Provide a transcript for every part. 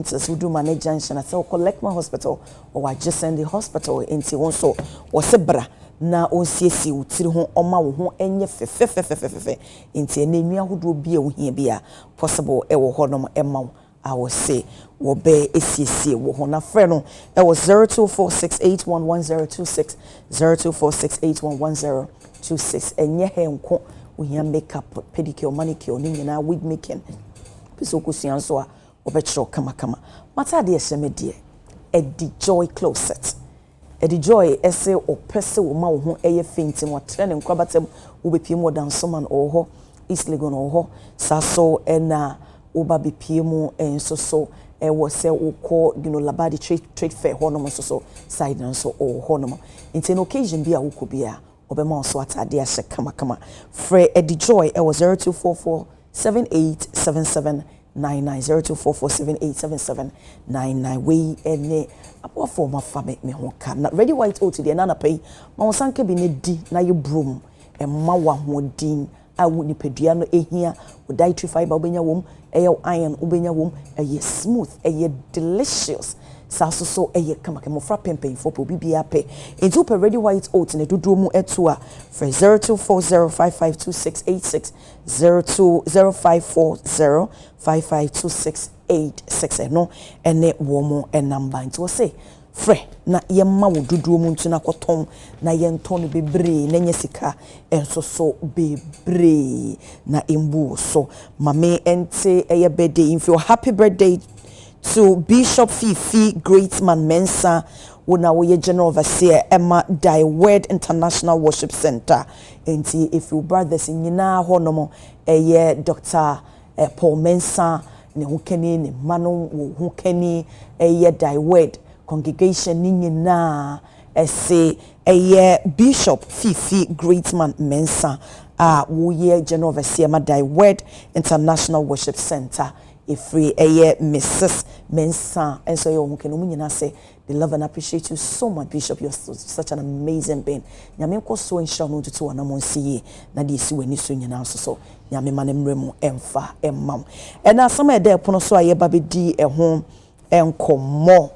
Sudumane Junction at Collect Hospital or just send the hospital into also or Sebra na OCC utiri ho oma wo ho enye fe into enemia hodo bia wo hia bia possible e wo honom ema I will say wo be ACC wo ho na frɛ no e was 0246811026 0246811026 enye he nko wo hia makeup pedicure manicure ni nyina wig making piso kusian so a obetro kama mata de semedie Adekye closet Adekye ese opese wo ma wo ho eye fainting wo trene nkwabatem wo bepie mo dan soman oho East Legon oho saso ena wo ba bepie mo enso so wo se wo ko labadi trade fair ho no so side no so oho no in occasion bia wo ko bia obema so atade ahye kama frɛ Adekye e was 0244 7877 990244787799 we ene apo for ma fa me ho ka na ready white oat de na na pay ma wo sanke bi ne di na ye brom e ma wa ho din a wo ni pedua no ehia wo dietary fiber obenya wom e ye iron obenya wom e ye smooth e ye delicious saso so eye kama ke mo fra pempen for po bibia pe into per ready white oat ne dodo mu eto a for 0240552686 02054055268 no ene wo mo enamba into say frɛ na yemma wo dodo mu ntu na koton na yenton bebre na nyesika enso so bebre na embu so mame ente eye birthday if your happy birthday to Bishop Fifi Greatman Mensa wona wo ye general overseer Emma Daiwed International Worship Center enti if you brothers nyina honomo eye Dr. Paul Mensa ne hukeni ne mano wo hukeni eye Daiwed congregation nyina ese eye Bishop Fifi Greatman Mensa wo ye general overseer Emma Daiwed International Worship Center free Mrs. Mensa and so you can say they love and appreciate you so much, Bishop. You're such an amazing being. Nyame ko so ensure no to one among see na di si weni so nyina so nyame manem remu emfa emmam and na some there pono so aye ba be di ho enkomo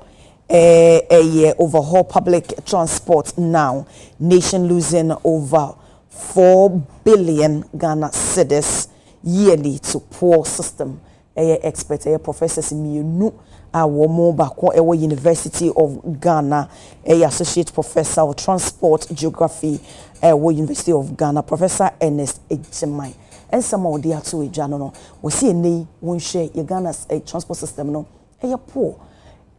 overhaul public transport now nation losing over 4 billion Ghana cedis yearly to poor system expert professors mienu awomo bako University of Ghana associate professor of transport geography University of Ghana Professor Ernest Ejemai and some of the atu ejano no we see eni won share Ghana's transport system no poor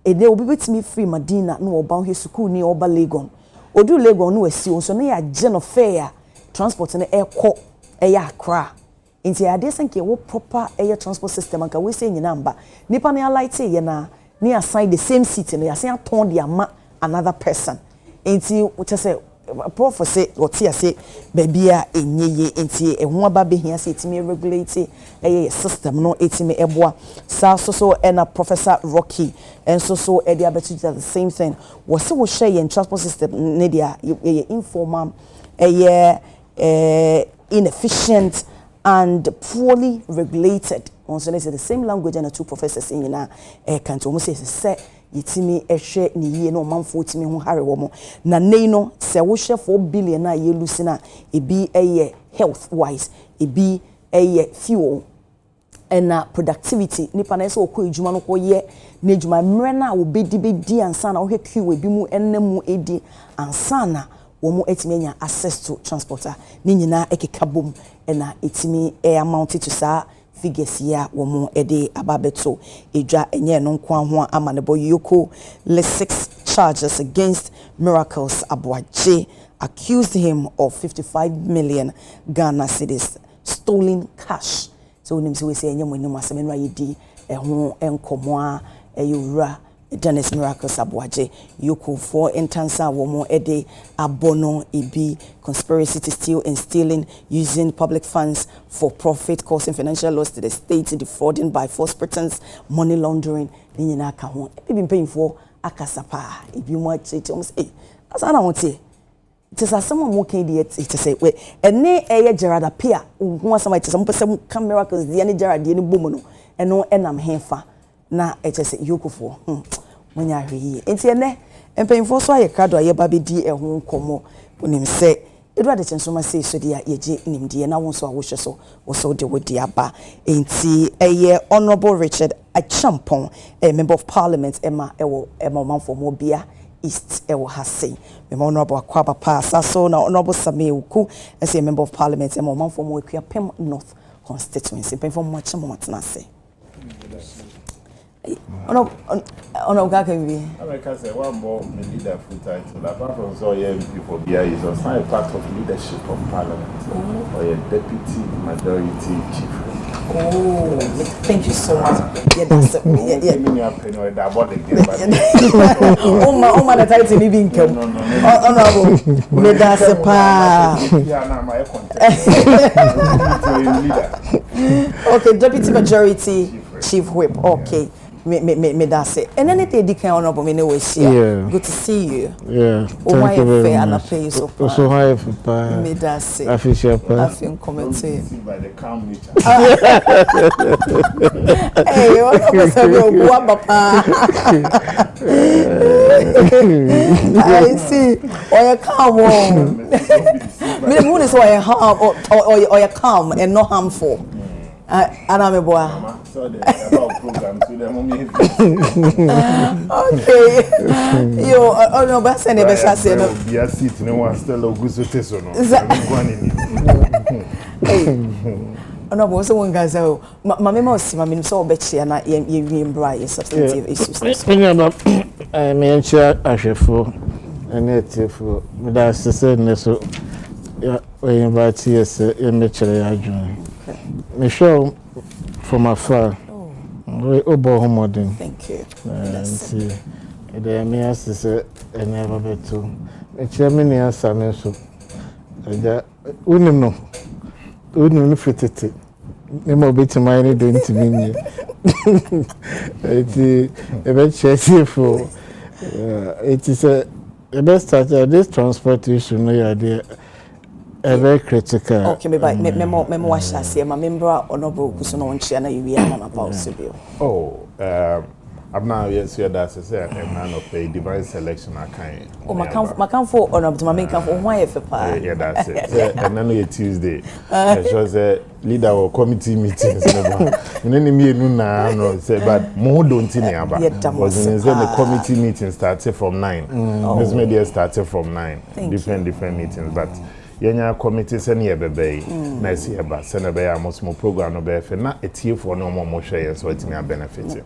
they will be with me free Madina no oba he school ni oba Legon odu Legon no esi so na ya geno fair transport na ekọ Accra inti ade sanke wo proper air transport system anka we say nyina mba nipa na light ye na ni assign the same seat no ya say aton the ama another person inti what say prof say what ya say bebia enyeye inti ehun aba be hia say itimi regulate air system no itimi eboa so and Professor Rocky and so e dey abetu the same thing we say we share in transport system ne dia informal inefficient and poorly regulated. On so the same language and the two professors in na can't almost say yitimi ehwe ni yie no manfo timi ho hare wo mo na nei no se wo hwe 4 billion na ye lusina ebi health wise ebi fuel and productivity nipa na so okọ ejuma no ko ye na ejuma mre na wo bedi ansa na wo hwe queue ebi mu enemu edi ansa na womo etimi nya access to transporter ni nyina ekekabom na etimi amount to sa figures ya womo ede ababeto edwa enye no nkwa ho amanebo yoko le 6 charges against Miracles Abuaje accused him of 55 million Ghana cedis stolen cash so we say enye mo nima asem nwa yedi ho enkomo a eyura Dennis Miracles Abuaje Yoko for intansa womo ede abono ebi conspiracy to steal and stealing using public funds for profit causing financial loss to the state defrauding by false pretense money laundering nyina ka ho ebi paying for akasapa ebi mo acheche o say asana wote it is asemo mo kan dey it say we ene Gerard Apia ho asama it is mo pese Miracles dey ene Gerard dey ni bomu no eno enam hefa na echese yokufo munya hwe enti ene empemfo so aye krado aye ba bedi ehun komo onim se Adekye Nsroma say so dia yeje nimdie na wonso awohwe so wo de wodi aba enti eye Honorable Richard Achampong member of parliament Emma Omanfo Mobia East ewo hase member Honorable Akwaba Pasa so na Honorable Sameuku as a member of parliament Emma Omanfo Moekua Pem North constituency pem from much more say ono ga can be I say one more leader full title apart from so people BI is also a part of leadership of parliament or a deputy majority chief. Oh, thank you so much. Yeah, that's it. Yeah. Oh my, the title living come. No. Me that's pa. Okay, deputy majority chief whip. Okay. Me that's it. And anything they can honorable me no way. Yeah. Good to see you. Yeah. Oh my fair and I pay so far. So high for pa. Me that's it. I feel sharp. I feel commenting. By the calm nature. Hey, what say you papa? I see. Or you calm on. Me mood is why harm or you calm and not harmful. And I'm a boy. So about programs with them okay. Yo, no, but say never shall say no. Be a seat no one still go so teso no. No, but so one guy say, "My memo see, my so betchi na ye embra substantive issues." Me encha ahwefo enetifo me da sese ne so ya we invite yes e me chere adwun. Me show from afar. We obo homodin. Thank you. See, the me asese never beto. Me chere me ne asa me so. Eja unim no fitete. Me mo beti mai ne do ntimi nye. Eti e be chere for it is a best start this transport issue no ya dey very critical. Okay, me wash say my member honorable kuso no nchia na yiwi ama na pause bio. Oh, I'm now yes here that say I'm man of a divine selection akan. Oh, makan for honorable my kan for why fe pa. Yeah, that's it. And then on Tuesday, it was a leader or committee meetings never. Nene me na no say but mo don't think about. Was in the committee meeting started from 9. This media started from 9. Different meetings but yenya committee se na yebebe na esi eba se na be ya mo program no be fe na etie for no mo hwe so etimi benefit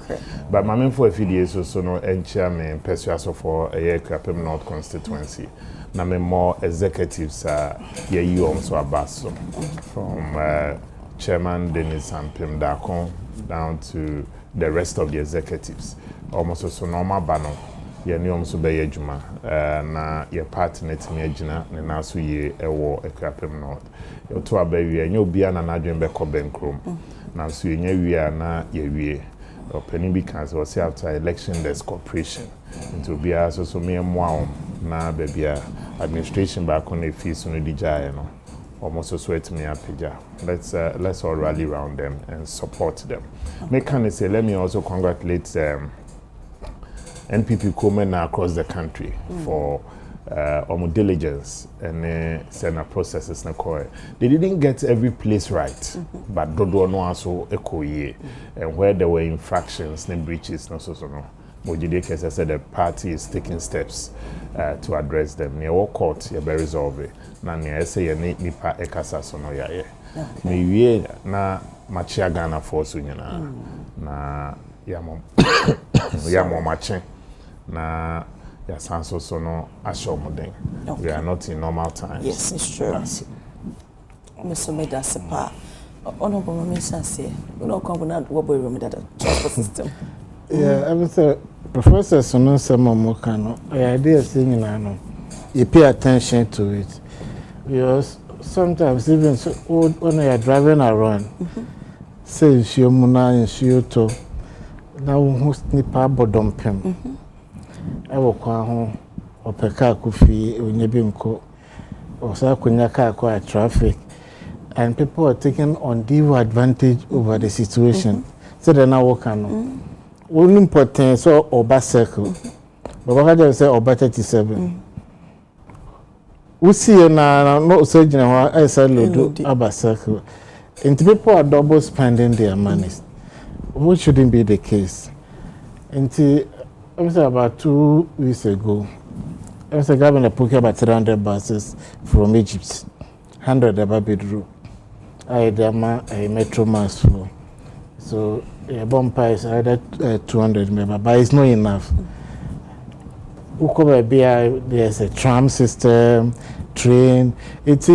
but my main for afidie so no enchia me persuaso for a Krapem North constituency na me more executives ye you so abaso from chairman Dennis Ampim Dakon down to the rest of the executives almost so normal bano ye ni omso be adwuma na ye partner timi agina ne na so ye ewo Krapem North yo to abawie anya obia na nadwen be ko benkrom na so ye nya wie na ye wie openi bi kan so say after election there's cooperation into obia so me moa na bebia administration back on the fees no dijae no almost so it me apija let's all rally around them and support them me can say let me also congratulate NPP Komen across the country for diligence and Senate processes. They didn't get every place right, but Dodo no also echo ye, and where there were infractions and breaches, no. Mojide said the party is taking steps to address them. Near all court, you be resolve it. Na near say you need nipa ekasa so no ya. Me wie na machia Ghana force nyina na yamo mache. Na ya sanso so no ashomuden. We are not in normal times. Yes, it's true. Mr. Medasepa, honorable mention say, we don't come with what we remember that transport system. Yeah, I would say Professor Sono Samomokano, the idea saying you pay attention to it. Because sometimes even so, when you are driving around, say you muna in to now who's nipa bodom pem. I will call home or peka kufi when you binko or sakunyaka traffic, and people are taking undue advantage over the situation. So they now work on Only important so Oba circle. But what I say Oba 37. We see na no surgeon I said load Oba circle. And people are double spending their money. Which shouldn't be the case. And I was about 2 weeks ago. I was having a poke about 300 buses from Egypt. 100 about bedroom. I had a metro mass flow. So a bumper is either 200 maybe, but it's not enough. There's a tram system, train. It's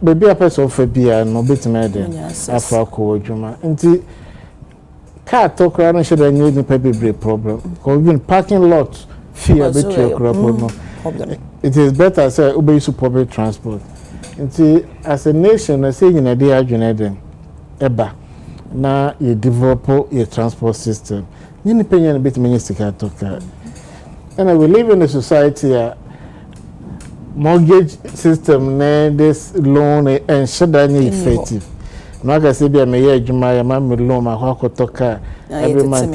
maybe a person of a beer, no bit made after Juma. And car talk around should have need a problem. Because even parking lot fee a bit problem. It is better say obey public transport. And as a nation, I say in a day eba na you develop your transport system. You pay a bit minister talk. And we live in a society mortgage system this loan and should effective. No, I say be a mayor Jumaya mammy loan my talk every month.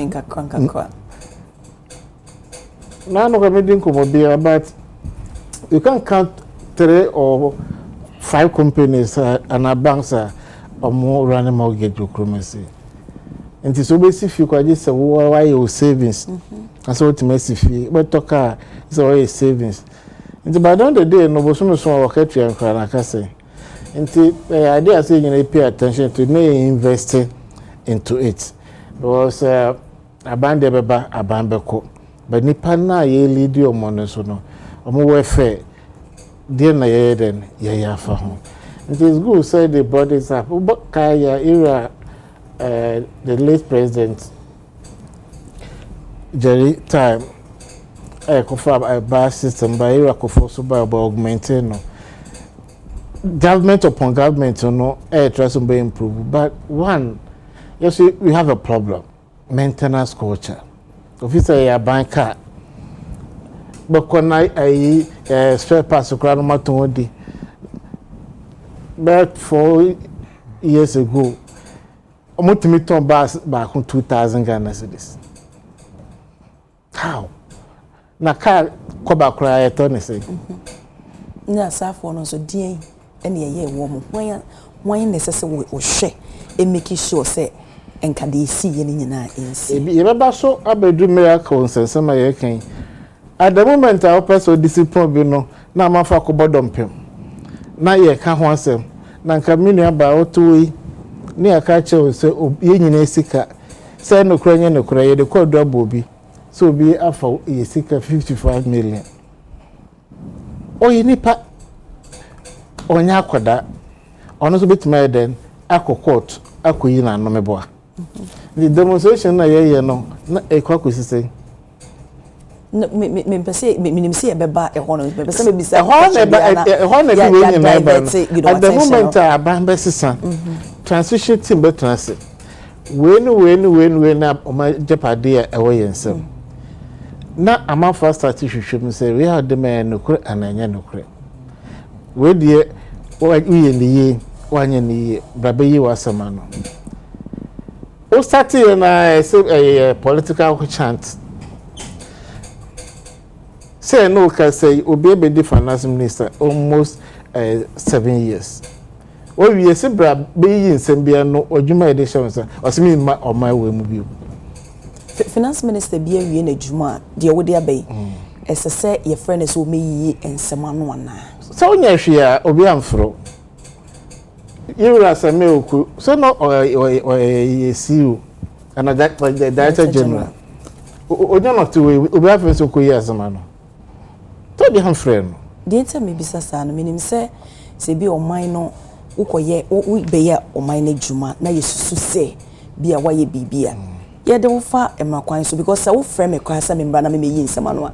Now no comedy but you can count 3 or 5 companies and a banks are more running mortgage occupancy. And it's always if you could just say why your savings. And so to messy fee, but talk is always savings. And by the end of the day, no one small country and can say. And the idea saying you pay attention to investing into it. Because a band a bambeko. But Nipana ye lead your money so no. Welfare. Dear Nayaden, Yaya Fahon. It is good, say they brought this up. But Kaya era, the late president, Jerry time, I confirm a bus system by era so by augmenting. Government upon government, air trust will be improved. But one, you see, we have a problem maintenance culture. Officer, a banker. But when I spare parts of Granoma but 4 years ago, I moved to meet on bus back on 2,000 Ghana cedis. How? Na car come back cry at say. Na safo no so dean ene ye woman. When necessary we share and make sure say enka dey see ye nyina ensi. You remember so abedu miracle sense ma ye kan. At the moment our person discipline bi no na mafa ko bodompem. Na ye ka ho asem. Na nka mini aba otoyi ni aka che se ye nyina sika. Say no kura nye no kura ye de kodo abobi. So be afa ye sika 55 million. Oyi nipa onya akoda ono so bitma den akokot akoyi na no meboa. The demonstration na ye no na ekwakosi say me pese me see beba e hono me pese me bisa at the moment abamba sisa transition team be transit when na o ma jepade e wo yensem na ama first start hwehwem say we had the man no kure ananya no kure we die o ye niye wanye niye brabe yi wasama no o start na a political chant. Say no can say Obi be finance minister almost 7 years. What we say bra be in Sambia no odwuma edition say osimi ma o my way mu bi. Finance minister bi awie na dwuma de wo de abai. Ese say your friend is o meyi ensema no ana. So nya hwe a obi amfro. Yura same oku. So no CEO and that the director general. Onya no to we obi afenso so koyi asema no. To be ham friend. The answer may be sasa no menim say bi oman no ukoye wo be ya oman na dwuma na yesusu say bia waye bibia. Ye de wo fa emakwan so because wo frame me kwasa me mbra na me yi nsema no a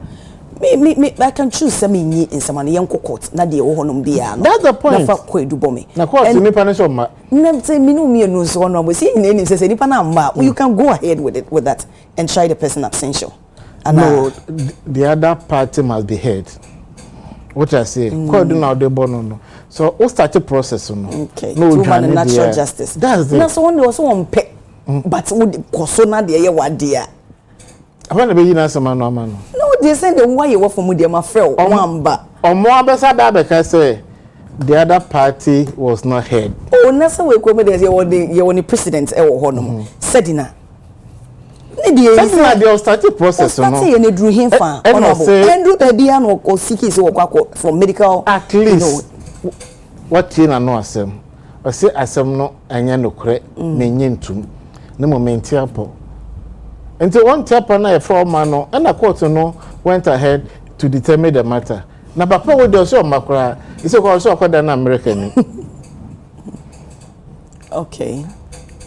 me I can choose some in nsema no yenko court na de wo honom bia no. That's the point. Na fa kwedu bomi. Na court ni pa na so ma. Na say me no me no so no but say ni say nipa na ma you can go ahead with that and try the person absential. No, the other party must be heard. What I say, called now the bono. So, what start the process? Okay. No, natural justice. That's it. That's one also on pay, but would Kosona de Yawadia. When be yin asema no ama no. No, they say the why you work for me my friend Omamba. Omo abesa da be ka say the other party was not heard. Oh, nasa we ko me dey you want the president e wo ho no. Sedina. Sedina dey starting process no. Starting you need him fa. Andrew Babia no ko siki so kwako from medical at least what you na no asem. O say asem no anya no kure na nyentum. Na moment apo. Until one tapa na e from man no and the court no went ahead to determine the matter. Na papa we dey so makra. He say ko so akwada na America ni. Okay.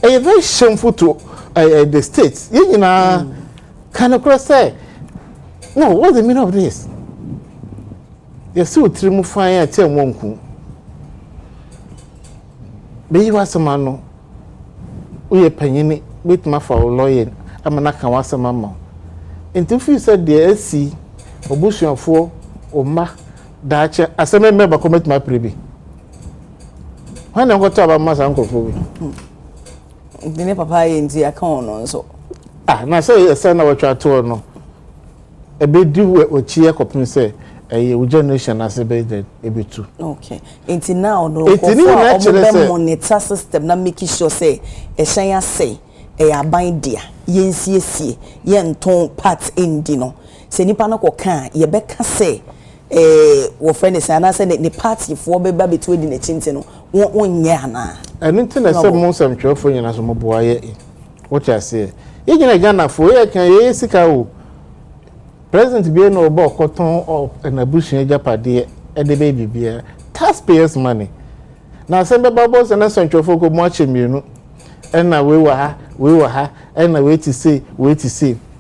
A very shameful to the states. You know, can of course say, no, what's the meaning of this? You're still trimu fire tell wonku. Be you was a man, we a penny with my for lawyer. I'm not can was a mamma. Until you said the SC, or bush and four, or ma, dacha, as a member commit my privy. When I got to about my uncle for me. The papa in the account so. Na say a son of a to no. A bit do what cheer copin say, a generation as a bed, a bit too. Okay. Until now, no, it's a monitor system, not making sure say, a shaya say, a bind dear, yes, yen ton part in dino. Say Nipano can, ye becca say, wo friend is and I said the party for baby between the chintino, one yana. And until I said most of your phone as a mobile. What I say, you can again for you can ye sika. President be no about cotton or an abush in Japadi and the baby beer. Taxpayers' money. Now send the bubbles and a central folk watching you, and now we were her, and I wait to see.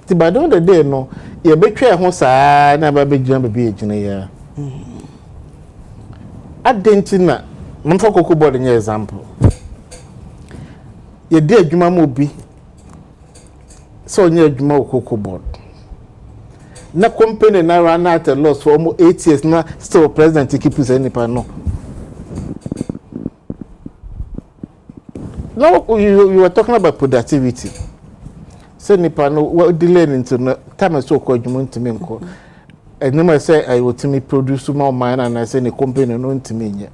But on the day, no, you betray house, I never be jump be in a year. I didn't know, Monfoko board in your example. Your dear Juma Mobi, so near Juma Coco board. Na company na ran out a loss for almost 8 years now, still president to keep his any panel. Now you were talking about productivity. So Nipano what delaying into no time so called you to me call. And no say I will to me produce more mine and I say the company no to me yet.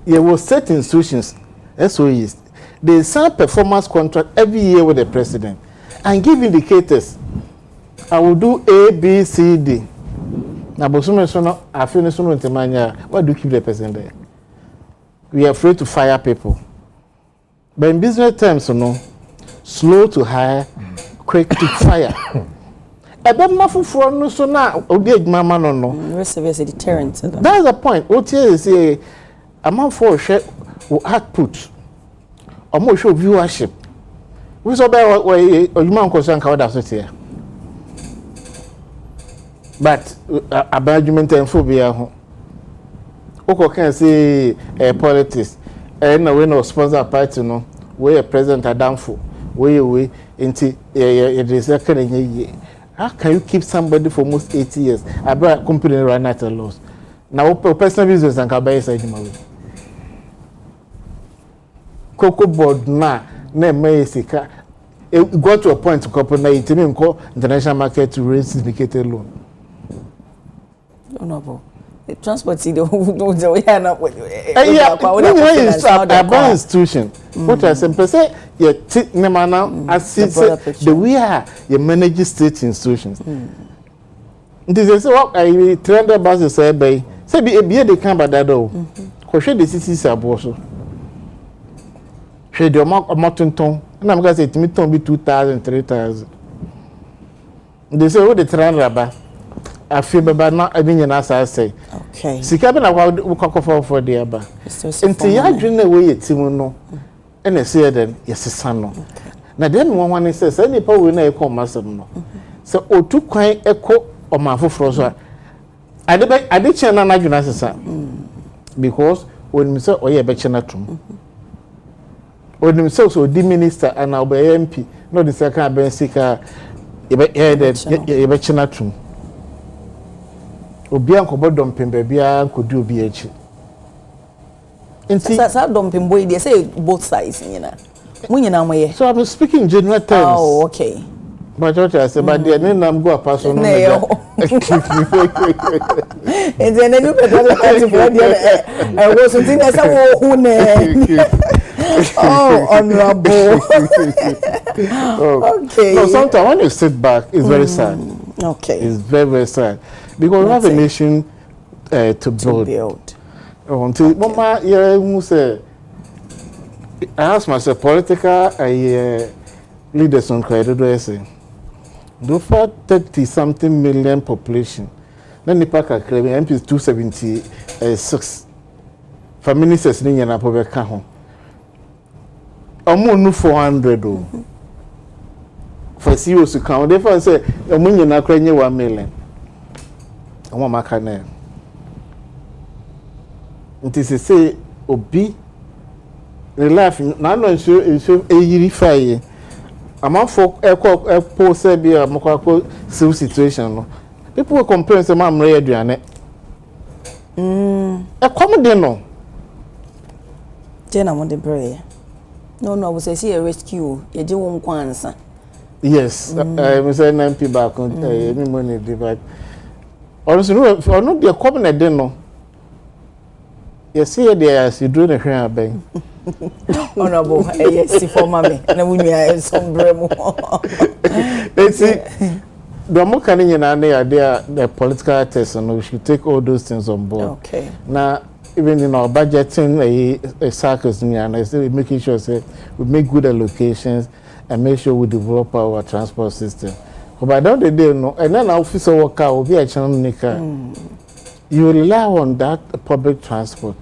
There was set institutions, SOEs. They sign performance contract every year with the president and give indicators. I will do A, B, C, D. Now, but so I finish soon with the why do you keep the president there? We are afraid to fire people. But in business terms, slow to hire, quick to fire. A bit more for no so now, mama no. Rest of us a deterrent. That's the point. What is a amount for share output or more show viewership. We saw by what you man concern covered here. But abandonment and phobia. Oko can say politics. And no no sponsor party no. Where President Adamfo. Where into it is a kind of how can you keep somebody for almost 80 years? I brought a company run at a loss. Now personal business and can buy side my Cocoa board na may sika. It got to a point to company it mean call international market to raise syndicated loan. No, the transport we are not with a institution. What I say, you take now as the we are you manage state institutions. This is what I trained about the say by say be they can by that though. Because the cities are also. She the mountain ton, and I'm going to say to me, ton be 2,000, 3,000. They say, what the train rubber. I feel but not I mean as I say. Okay. Sika na wa ukakofo for the aba. Enti ya dwene we yetimu no. Ene say den yesesa no. Na den one say say nipa we na ekọ masem no. So otu kwan ekọ omafoforo so. Ade chena na dwena sesa. Because when me say oye be chena tum. When say so di minister and now be MP no the second ben sika e be chena tum. Obi ankobo dompem bia ankodu obi echi nti sa dompem boy dey say both sides nyina munyina moye. So I'm speaking general terms. Oh, okay. But what I say, but the name go a person. And then you better look at it for the I was thinking as oh, honorable. Okay. No, sometimes when you sit back, it's very sad. Okay. It's very, very sad. Because we have a nation to build. Until Mama, I ask myself, political leaders on credit, do I say? Do for 30-something million population. Then the park are claiming MP 276. For ministers, in your Napo Becaho. I'm 400 for CEOs to count. Therefore, say, I'm going to 1 million. I want my canal. It is to say, Obi, the life, now I'm sure it's a year fire. I'm out for a poor Serbia, Mokako, civil situation. People will compare some I'm ready on it. A common dinner. Jenna want the prayer. No, I was say a rescue. You do one answer. Yes, I was an MP back on any money divide. Honestly, no, not be a common dinner. You see, there as you do the hair bang. Honorable, yes, for mommy, and when you are some bremo. Let's see. The more can you know the political test, and we should take all those things on board. Okay. Now, even in our budgeting, a circus, and we making sure say we make good allocations and make sure we develop our transport system. But by the end of the day, no, and then our officer worker will be a channel. You rely on that public transport.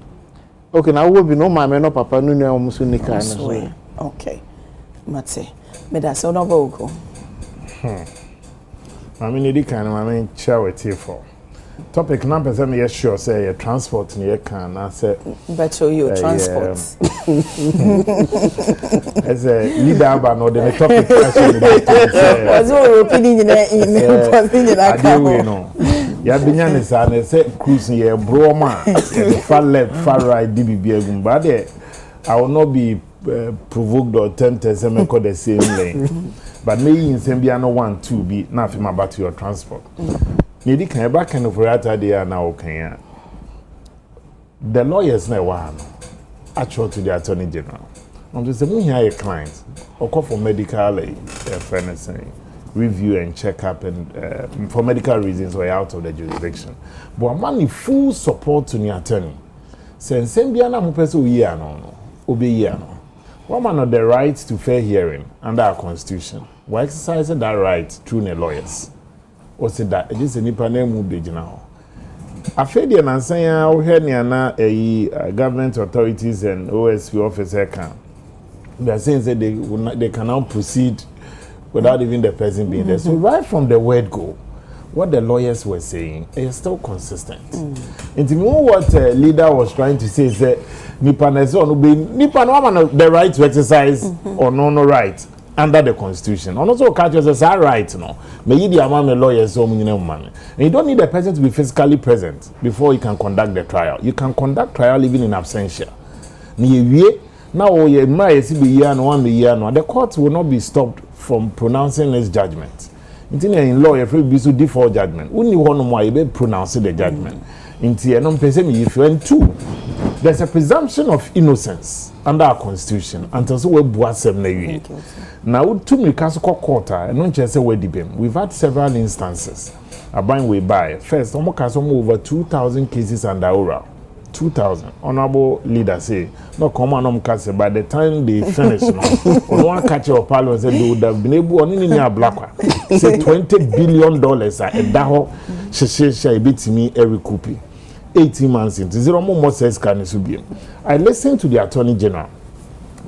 Okay, now will be no mamma, no papa, no almost unique. Okay, Matse, me that's so no vocal. I mean, it kind of, I mean, charity for topic number 7 years sure say transport near can I say better you transport as a leader but no the topic was all opinion in that no ya binya ne say cruise here broma far left far right dbb but there I will not be provoked or tempted to make the same lane but maybe in Zambia no 1 2 be nothing about your transport. Nidi can back kind of rata they are now can. The lawyers now one actual to the attorney general. On the same here a client or call for medical fairness review and check-up and for medical reasons we're out of the jurisdiction. But money full support to the attorney. Since Sembiana Mupeso no obey no. One man of the right to fair hearing under our constitution. We're exercising that right through the lawyers. Or said that it is a nipa name would be now. I feel the answer we had a government authorities and OSP officer can. They are saying that they can now proceed without even the person being there. So right from the word go, what the lawyers were saying is still consistent. And to me, what leader was trying to say is that nipa no the right to exercise or no right under the constitution. And also catch us as our right, no. May you the amount of lawyers so many money. And you don't need the person to be physically present before you can conduct the trial. You can conduct trial even in absentia. Now you might see the court will not be stopped from pronouncing its judgment. In law, you be so default judgment. Only one more you be pronouncing the judgment. If you and 2, there's a presumption of innocence under our constitution until so we now, 2 Mikasa quarter, and not just a wedding. We've had several instances. A bind we buy. First, almost over 2,000 cases under oral. 2,000. Honorable leader say, no common by the time they finish, on one catch your parliament said they would have been able only near black. Say $20 billion at Daho, she beat me every copy. 18 months into 0 more says can be. I listened to the Attorney General.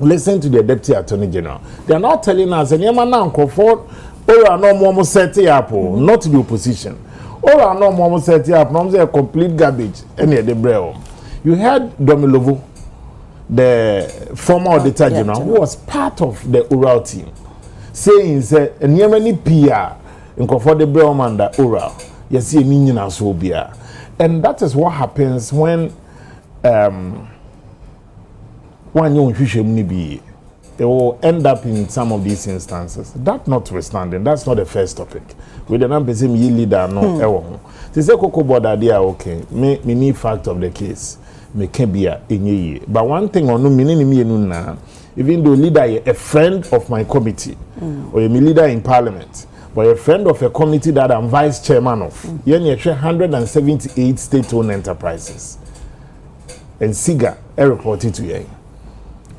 Listen to the Deputy Attorney General. They are not telling us, and Yamana Crawford, or are no more setting up, not the opposition. Or are no more setting up, not a complete garbage, any of the braille. You heard Domilovo, the former Auditor General, who was part of the oral team, saying, and Yemeni PR, in Crawford the braille man, the oral, you see, Ninian as will be. And that is what happens when one young fish be it will end up in some of these instances. That notwithstanding, that's not the first topic. With the number same leader no they say Coco board idea okay. Me need fact of the case. Me can be a ye. But one thing on no meaning me na even though leader a friend of my committee or a leader in parliament or a friend of a committee that I'm vice chairman of. Yen 178 state-owned enterprises. And SIGA reported to you.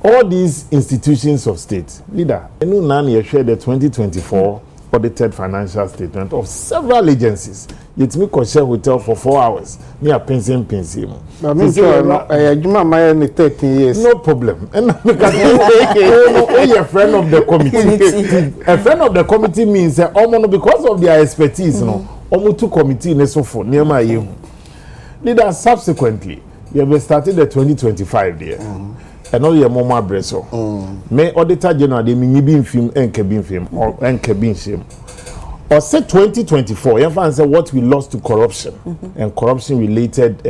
All these institutions of state, leader, and now you share the 2024 audited financial statement of several agencies. Yet me could share hotel for 4 hours. Me a pension. But me sure 13 years. No problem. And because a friend of the committee. A friend of the committee means that because of their expertise, almost two committee in so for near my you. Leader, subsequently, you have started the 2025 there. And all your mama breso. May auditor general de minibin film and cabin film or and cabin shame. Or say 2024, you find what we lost to corruption and corruption related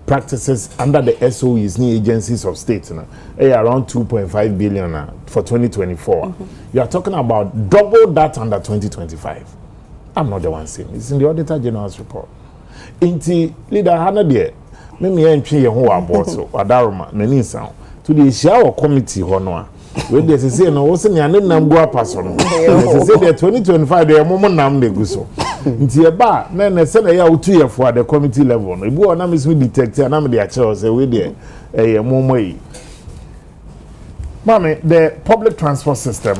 practices under the SOEs, new agencies of state, around 2.5 billion for 2024. You are talking about double that under 2025. I'm not the one saying it's in the auditor general's report. Inti leader Hannah there, me ain't pay who are bought so Adaroma, many sound. To the shower committee honor. When they say no, what's in your name go up person. They say the 2025 they are moment nam de guso. Nti e ba na na say na ya 2 year for the committee level. No, ibu ona miss detect na me dey actual say we there momo yi. Mame, the public transport system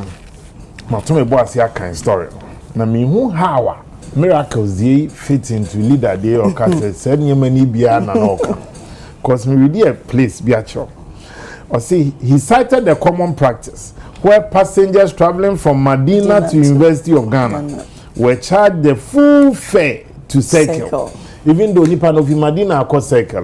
ma to me bo asia kan story. Na me hu how miracles dey fit into leader dey or case say nyemani bia na no ka. Cause me ready a place bia chop. Or see, he cited the common practice where passengers traveling from Medina to University of Ghana were charged the full fare to circle. Even though Nipan of Medina are circle.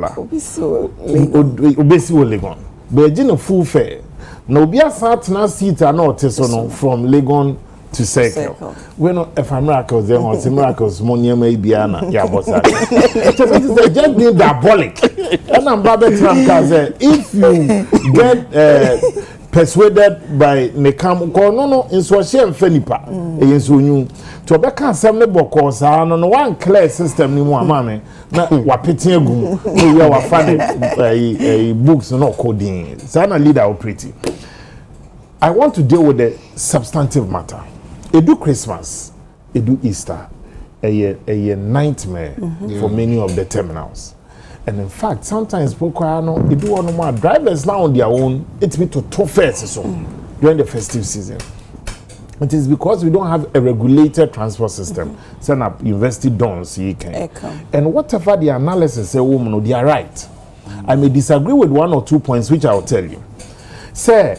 Obesi Legon. But you full fare. No be a certain seat and not from Legon to circle. We know if miracles then on miracles money may be ana ya bossa. It is just being diabolic. And I'm if you get persuaded by Nekam no in Swashian Fenipa against you to back and some boko no one clear system ni mo amame na wapetin agum we are find books no coding sana leader operating. I want to deal with the substantive matter. Edu Christmas, Edu Easter, a nightmare for many of the terminals. And in fact, sometimes Edu on more drivers now on their own, it's me to two first so during the festive season. It is because we don't have a regulated transport system. Send up university dons, so you can. And whatever the analysis say, woman, they are right. I may disagree with 1 or 2 points, which I will tell you. Say,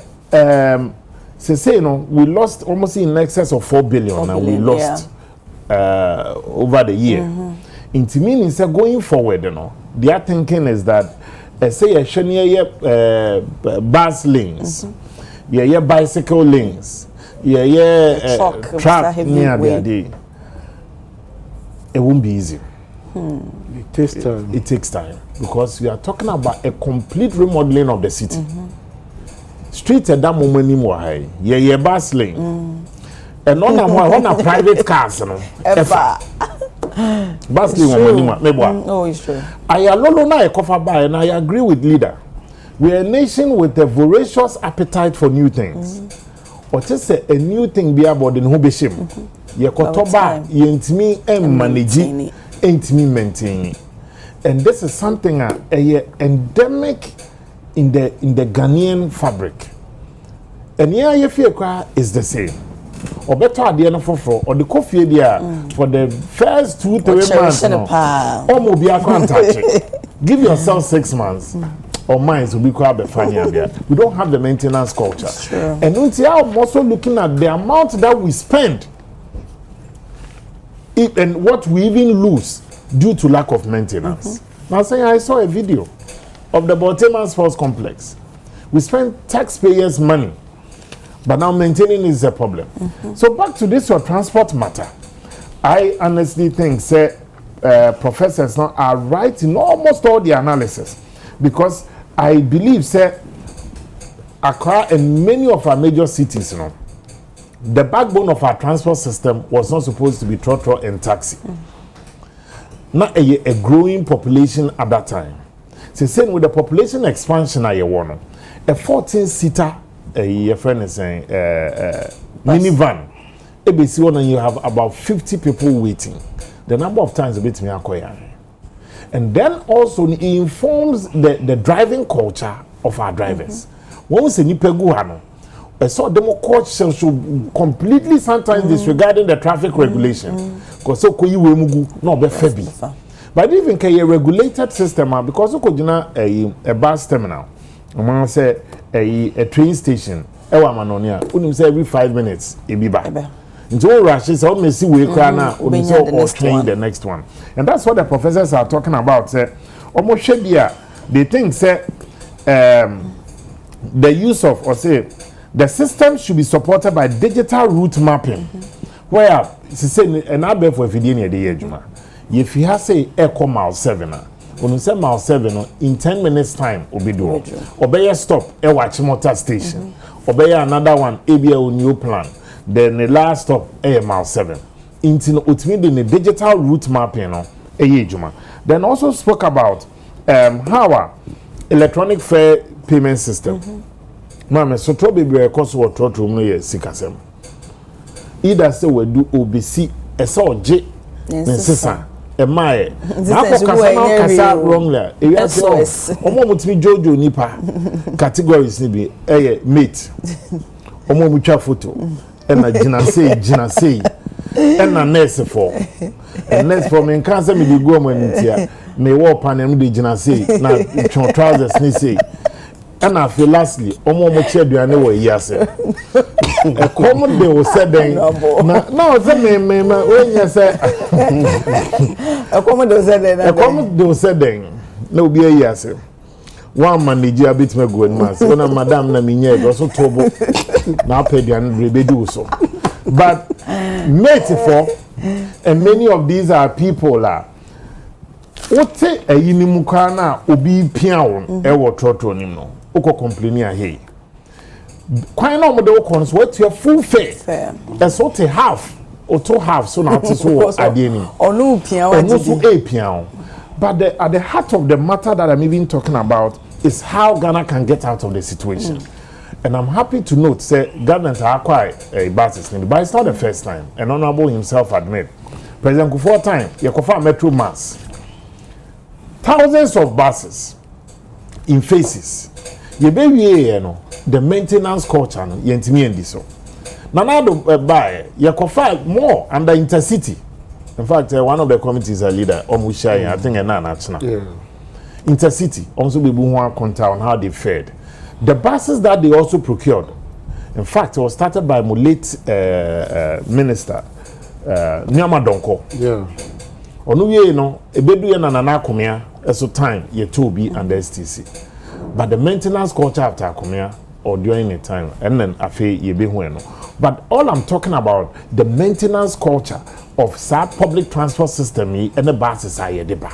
you know, we lost almost in excess of 4 billion and we lost over the year. Into meaning, say going forward, you know, their thinking is that say a shania bus lanes, yeah, bicycle lanes, truck near the day. It won't be easy. It takes time. It takes time because we are talking about a complete remodeling of the city. Street at that moment anymore, yeah, bus lane. And on a private cars, you know. Bus lane, oh, it's true. I alone na cover by, and I agree with leader. We are a nation with a voracious appetite for new things. Or just a new thing be about in Hobishim. Ye kotoba, ye intimi managing, intimi maintaining. And this is something endemic in the Ghanaian fabric. And here you feel is the same. Or better at the end of or the coffee there for the first 2-3 months. Or maybe I can't touch it. Give yourself 6 months. Or mines will be quite funny. We don't have the maintenance culture. Sure. And I'm also looking at the amount that we spend and what we even lose due to lack of maintenance. Now saying I saw a video of the Baltimore Sports Complex. We spend taxpayers' money, but now maintaining is a problem. So back to this your transport matter. I honestly think professors now are right in almost all the analysis, because I believe Accra and many of our major cities, you know, the backbone of our transport system was not supposed to be trotro and taxi. Not a growing population at that time. So saying with the population expansion I want a 14-seater a friend is saying minivan. ABC one and you have about 50 people waiting. The number of times a bit me acquire. And then also it informs the driving culture of our drivers. Once you pegu hano, I saw them coach should completely sometimes disregarding the traffic regulation. Because so you will no be febi. But even a regulated system because you could a bus terminal. Man say a train station. Ewa manonia. Unim say every 5 minutes e be back. Into rushes, so may see we crana or train the next one. And that's what the professors are talking about. Say almost shedia. They think say the use of or say the system should be supported by digital route mapping. Where say an abe for Fidinia the Ejuma. If you have say echo mile 7 when you say mile 7 in 10 minutes time obi do obey stop e watch motor station obey another one ABA new plan then the last stop mile 7 into ultimately the digital route mapping no ejuma. Then also spoke about how our electronic fare payment system mama so to be because what to no ye sikasem either say we do obc esa oje nsesa emaye na kasa wrongly yes omo mutimi jojo nipa categories ni bi mate omo mutwa photo na gina say na nurse for me kan say me di go mo ntia me wo panel me gina say na trousers ni say and I feel lastly omo mo che aduane wo yi ase e common dey o said then now say me when you say e common dey said then na obi yi ase one manage a bit me go in mass when madam na me nya go so tobo na pay aduane rebedu so but mate for and many of these are people ote ayinimu kwa na obi pia won e wo trotro nim no uko complain here kwan na omode wo so what your full fare that's what half or two half so na so adeni onu pia but at the heart of the matter that I'm even talking about is how Ghana can get out of the situation. And I'm happy to note say government are quite a buses but it's not the first time and honorable himself admit President Kufuor time Yakofa Metro Mass thousands of buses in phases. You be the maintenance culture no yentimi endi so. Nana do buy Yakofa more under intercity. In fact, one of the committees a leader Omushai I think na national. Intercity also be who contact on how they fared. The buses that they also procured, in fact, it was started by my late minister Nyama Donko. Onuye no ebedu ye na nana akomia eso time ye to be under STC. But the maintenance culture after akomia or during the time and then afi ye be hu no. But all I'm talking about the maintenance culture of sa public transport system and the buses are deba.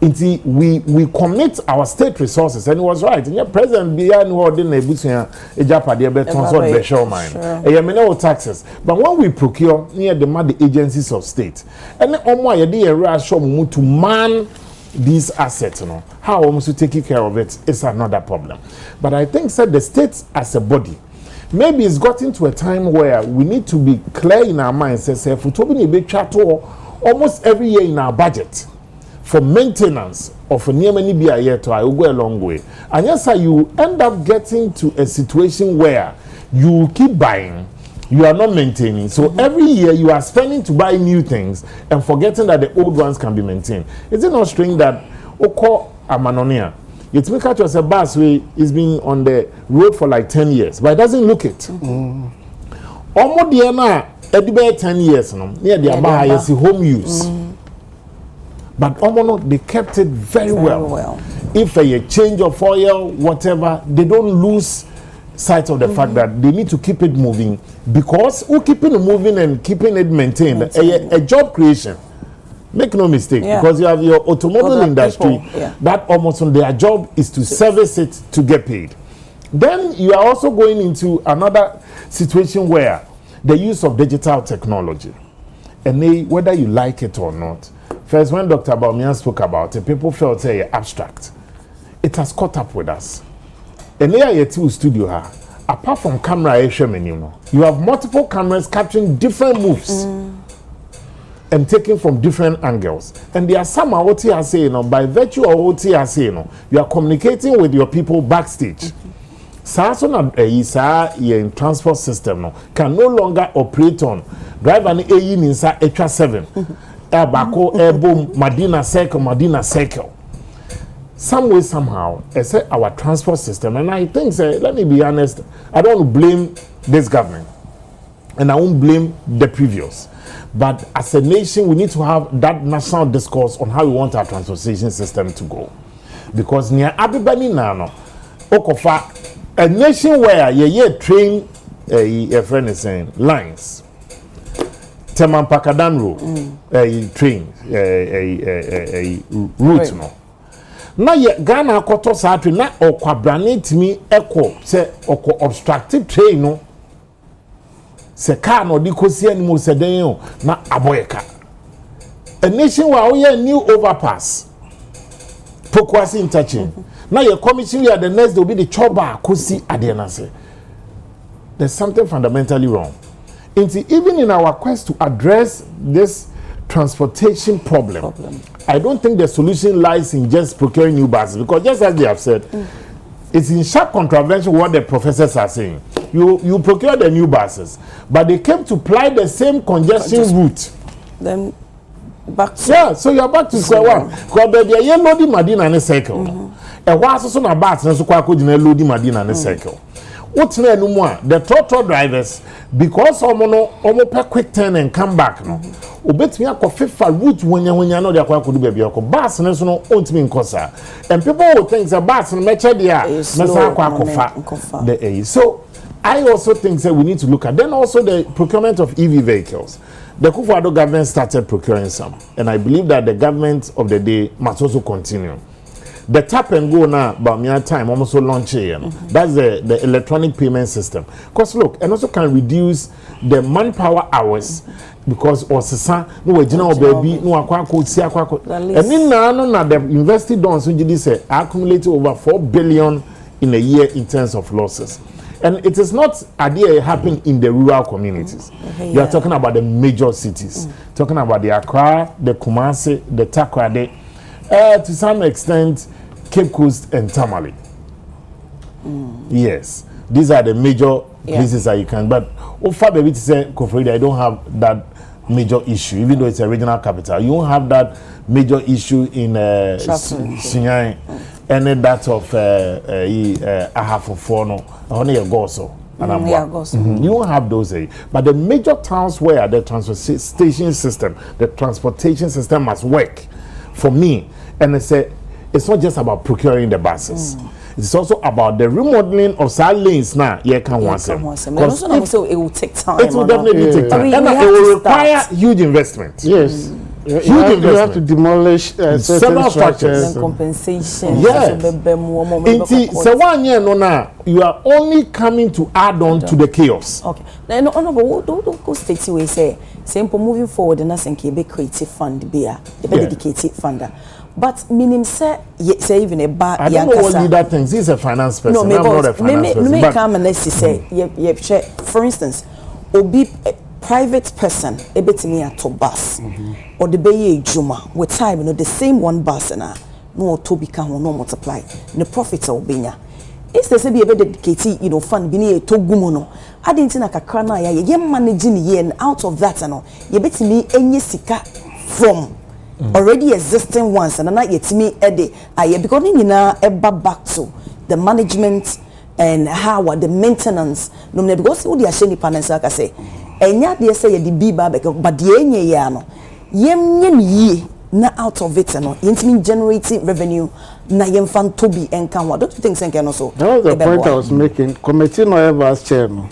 Inti we commit our state resources and it was right. And your president behind who didn't ebusia ejapade be tonso be show mine. Many taxes. But when we procure near the agencies of state and omo ayede area show mu to man these assets, you know, how almost to take care of it is another problem. But I think said the state as a body, maybe it's gotten to a time where we need to be clear in our minds. Say, if we almost every year in our budget for maintenance of a near many be a year to I will go a long way. And yes, you end up getting to a situation where you keep buying. You are not maintaining. So every year you are spending to buy new things and forgetting that the old ones can be maintained. Is it not strange that Oko Amanonia, it's because a bus way is being on the road for like 10 years, but it doesn't look it. Almost Diana, 10 years near the Abahayasi home use. But almost they kept it very well. If a change of oil, whatever, they don't lose sight of the fact that they need to keep it moving because who keeping it moving and keeping it maintained a job creation. Make no mistake, because you have your automobile industry that almost on their job is to service it to get paid. Then you are also going into another situation where the use of digital technology, and whether you like it or not. First, when Dr. Baumian spoke about it, people felt abstract. It has caught up with us. And there you studio, apart from camera, you have multiple cameras capturing different moves and taken from different angles. And there are some what you are saying, by virtue of what you are saying, you are communicating with your people backstage. In transport system can no longer operate on drive an inside extra 7 air bako air boom Madina circle some way somehow I say our transport system, and I think let me be honest, I don't blame this government and I won't blame the previous, but as a nation we need to have that national discourse on how we want our transportation system to go, because near everybody now okofa a nation where you train a friend is saying lines. Teman Pakadan road, train, a route no. Now ye Ghana koto saatwe na okwabrane timi eko se oko obstructive train no. Se car no di kosi animu se den yo na aboyeka. A nation where we a new overpass. Pokwasi interchange. Now your commission here the next will be the choba kosi adenase. There's something fundamentally wrong. Even in our quest to address this transportation problem, I don't think the solution lies in just procuring new buses, because just as they have said, it's in sharp contravention what the professors are saying. You procure the new buses, but they came to ply the same congestion route. Then back to so you're back to square one. Because baby, you loading Madina and a cycle. And why so na bus na so kwa ko jina loading Madina and a cycle. What's no more? The total drivers, because omo per quick turn and come back no. Obet me akọ FIFA route when you know they are could do baby akọ bus na so no ontimi nkosa. And people will think the bus no meche dia mesa akọ the so I also think that we need to look at then also the procurement of EV vehicles. The Kufuor government started procuring some, and I believe that the government of the day must also continue. The tap and go now about mere time almost so launch here. That's the electronic payment system. Because look, and also can reduce the manpower hours, because osisa no we general baby no akwa ko si akwa. And in now the invested done so you say accumulated over 4 billion in a year in terms of losses. And it is not idea happening in the rural communities. You are talking about the major cities. Talking about the Accra, the Kumasi, the Takoradi, to some extent Cape Coast and Tamale. Yes, these are the major places that you can. But Ofa baby to say Kofrida, I don't have that major issue, even though it's a regional capital. You won't have that major issue in Sinyai, and that of Ahafofono, only a Goso. You won't have those, but the major towns where the transportation system must work for me, and it's not just about procuring the buses. It's also about the remodeling of side lanes now. Because it will take time. It will definitely take time. And it will require huge investment. Yes. You have to demolish several structures and compensation. Yes. So 1 year no, you are only coming to add on to the chaos. Okay. Now, don't go state we say simple moving forward and us and be creative fund be a dedicated funder. But meaning say even a bar. I don't know what leader thinks. He's a finance person. No, I'm not a finance person. Me come and let's say for instance, obi private person ebetimi ato bus or the beye juma with time the same one bus na no to become no multiply the profits will be nya. Instead say be dedicated fund bi na to gumo no adinti na kakra na ye managing ye and out of that ye betimi enye sika from already existing ones and not yet me because nyina eba back to the management and how the maintenance no because we dey share ni panel say say enya dey say ye di bi ba but dey enye ya no yemnye ye na out of it no yentimi generating revenue na yemfan to be enkan what don't you think senke no so that was the point I was making. Committee no ever as chair no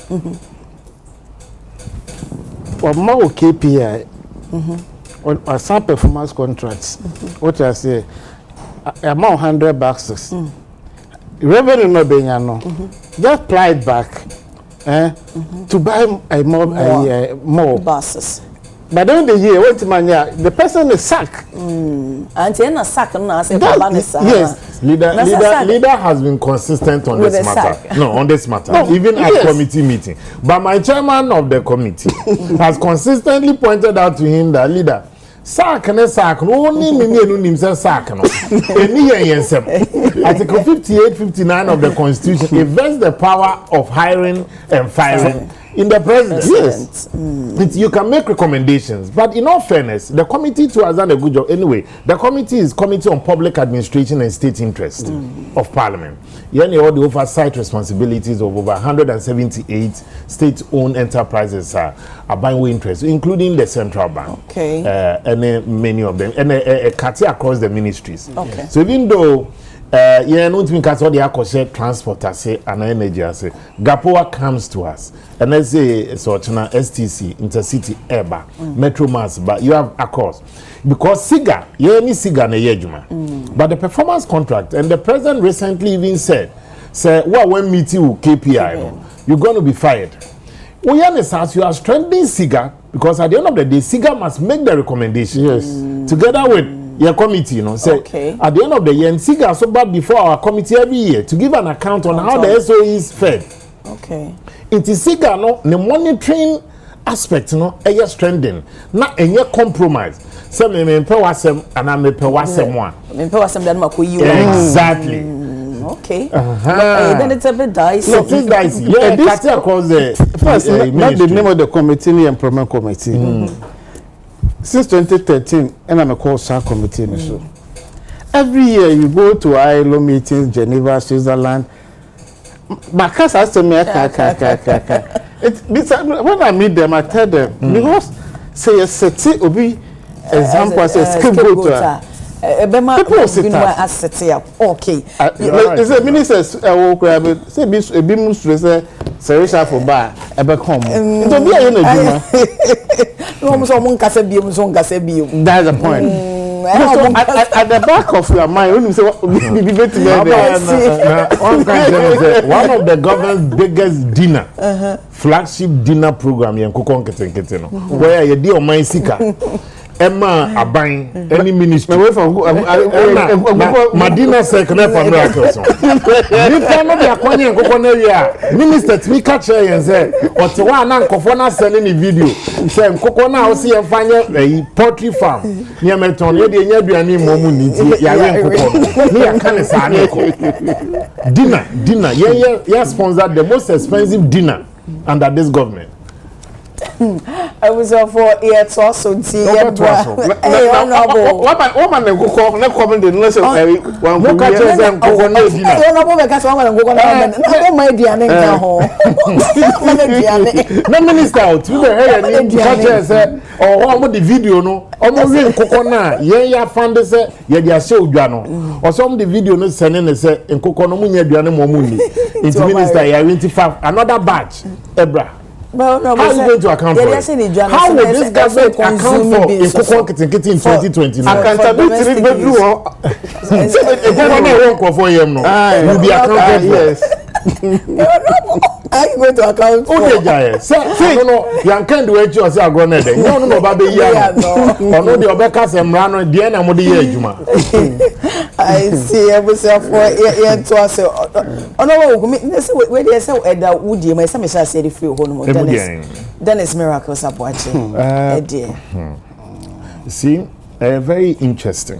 or more KPI or some performance contracts, what I say, amount 100 boxes. Revenue no being just ply it back to buy more buses. But then the year, the person is sacked. And then a sack, no, I say, yes. Leader has been consistent on this matter. No, on this matter, even at committee meeting. But my chairman of the committee has consistently pointed out to him that leader, sack and sack, only me himself sack. Article 58, 59 of the Constitution invests the power of hiring and firing in the president. Yes. You can make recommendations, but in all fairness, the committee too has done a good job. Anyway, the committee is Committee on Public Administration and State Interest of Parliament. All the oversight responsibilities of over 178 state-owned enterprises are buying interest, including the central bank. Okay. And many of them, and a across the ministries. Okay. So even though no think all the akoshe transport and energy Gapoa comes to us and let's say STC intercity Eba Metro Mass, but you have across because Siga any Siga na yejuma but the performance contract, and the president recently even said when meeting with KPI you're going to be fired. As you are strengthening Siga, because at the end of the day Siga must make the recommendation together with your committee, say at the end of the year, Siga so bad before our committee every year to give an account on how the SOE is fed. Okay. It is Siga the monitoring aspect, a strengthening, not a compromise. Some me pay wasem and I me pay wasem one. Me pay wasem then makuyi. Exactly. Okay. Then it's a bit dicey. No, it's dicey. Yeah, this across the first, not the name of the committee, the employment committee. Since 2013, and I'm a call SAR committee. So every year you go to ILO meetings, Geneva, Switzerland. But because I me, when I meet them, I tell them because say a city will be example as a scapegoat. People sit up. Okay. Is a minister say a bimus say Serisha for bar ebe come. It will be a that's the point. At the back of your mind, when you say one of the government's biggest dinner, flagship dinner program, where you do my sika. Emma Abain, any ministry. Away from Madina second from Miracles. You cannot be a Kwanya Kokonaria. Minister to me catch and say, or to one Kofona sending a video. Say, Kokona, I'll see and find a poultry farm near Melton. You're the Yabiani Momuni, Dinner. Yeah, sponsored the most expensive dinner under this government. I was for it's also tea. What man go call na come the unless one go catch them go na dinner. I don't know because one go na my diane nka ho. Na minister out to the head ni catch say o the video no o mo we nkoko na ye ya fund say ye dia say odwa no o some the video no send ne say nkoko no munya aduane mo mu ni. Into minister ya 25 another batch ebra. Well, no, how are you going to account for it? How will this government account for in 2020? Accountability bedroom. Will be accounted for. How are you going to account for? Say, no, you can't do it yourself. No, baby, no, the Obeka Semrano, Diana Modi Juma. I see. I was for to us. Oh no, where they say that would you? My son is say the free home. Dennis miracles are watching. See, very interesting.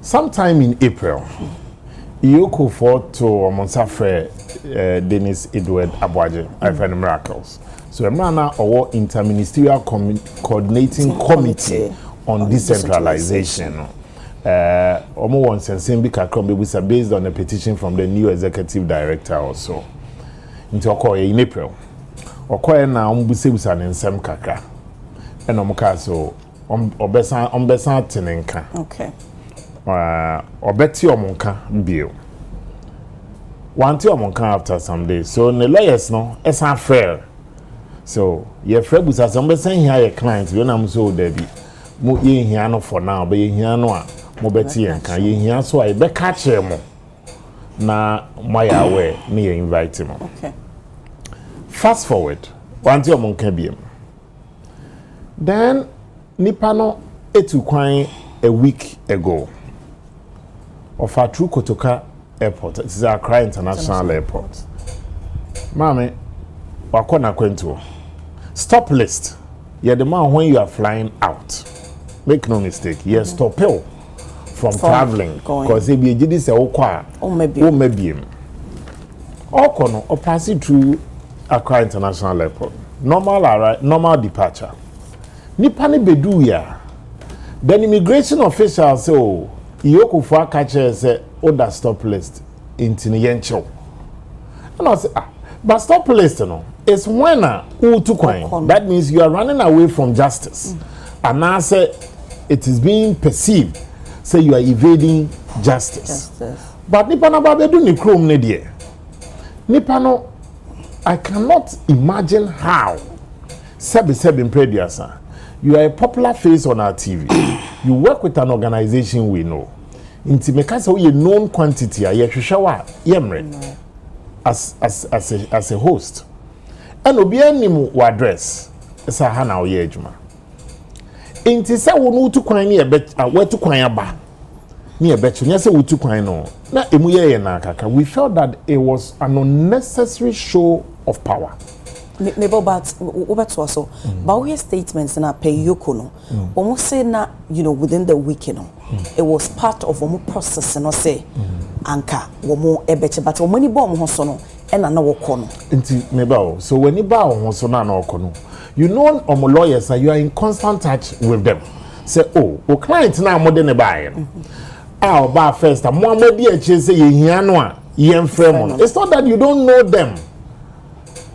Sometime in April, Yoko fought to Monsafre Dennis Edward Abwaje, I find miracles. So I'm now our interministerial coordinating committee on decentralization. Almost and based on a petition from the new executive director also. Into Okoye in April. Okoye na umbusebusa nsem kakra. And omuka so ombesa tenenka. Okay. Obeti omunka bio. Wanti omunka after some days. So the lawyers no esa fair. So your friend busa ombesa here your client you na so debi. Mo ye hia no for now, but ye hia no a mo beti enka ye hia so a be ka kire mo. na moya aware na ye invite him. Okay. Fast forward, one time on KBM. Then Nipano etu kwan a week ago of our true Kotoka Airport. It is Accra International Airport. Mame, wakona kwento. Stop list. You're the man when you are flying out. Make no mistake. You're stop from traveling. Because if you did this, maybe. Okono, or passing through Accra International Airport. Normal departure. Nipani bedu ya. Then immigration officials say, oh, Iyoko for catcher say, oh, that stop list in Tiniyencho. And I say, but stop list, no. It's when that means you are running away from justice. And now say it is being perceived, say you are evading justice. But Nipano Babedu ni krom ne die. Nipano, I cannot imagine how Sebi in Prediasa. You are a popular face on our TV. You work with an organization we know. Inti mekasa we known quantity a yehwehwa yemre as a host. And obi animu wa address esa ha na oye adwuma. Inti se wo no tu kwan ne e be wetu kwan aba. Ne e be nya se wo tu kwan no. Na emu ye na kaka. We felt that it was an unnecessary show of power. Maybe but over to us, but we have statements na pay Yoko no. Almost say na within the week it was part of one process no say anka womo ebeche but when you bomb hoso no e na na woko no. Nti maybe so when you ba hoso na woko no, you know lawyers you are in constant touch with them. Say o client na mo de ne buy no. Ba first mo amadi a che say ye hia no a ye mfrem no. It's not that you don't know them.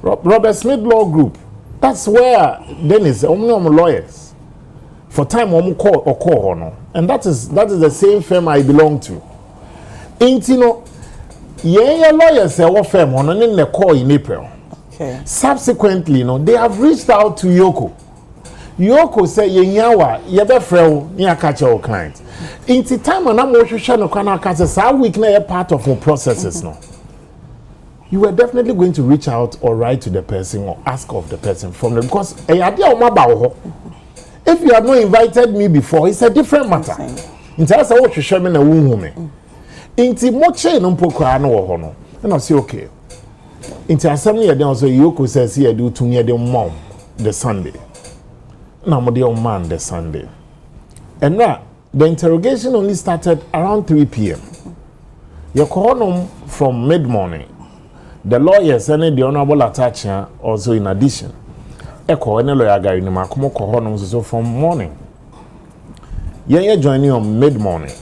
Robert Smith Law Group. That's where Dennis, lawyers. For time call no. And that is the same firm I belong to. Intino, yeah, lawyers say what firm on in the call in April. Okay. Subsequently, they have reached out to Yoko. Yoko say yenyawa yebe frel ni catch your client. Inti time and I'm watching no kana catch say week na part of our processes no. You were definitely going to reach out or write to the person or ask of the person from them because if you have not invited me before, it's a different matter. In terms of what you show me na woman. Inti moche no mpokra no wo no. And I say okay. Inti assembly then also Yoko says here do to near the mom the Sunday. Na mo the man the Sunday. And now the interrogation only started around 3 p.m. You call them from mid-morning. The lawyers and the honorable attacher also in addition. Echo any lawyer guy in Makumo Kohonum so from morning. Ye joining on mid-morning.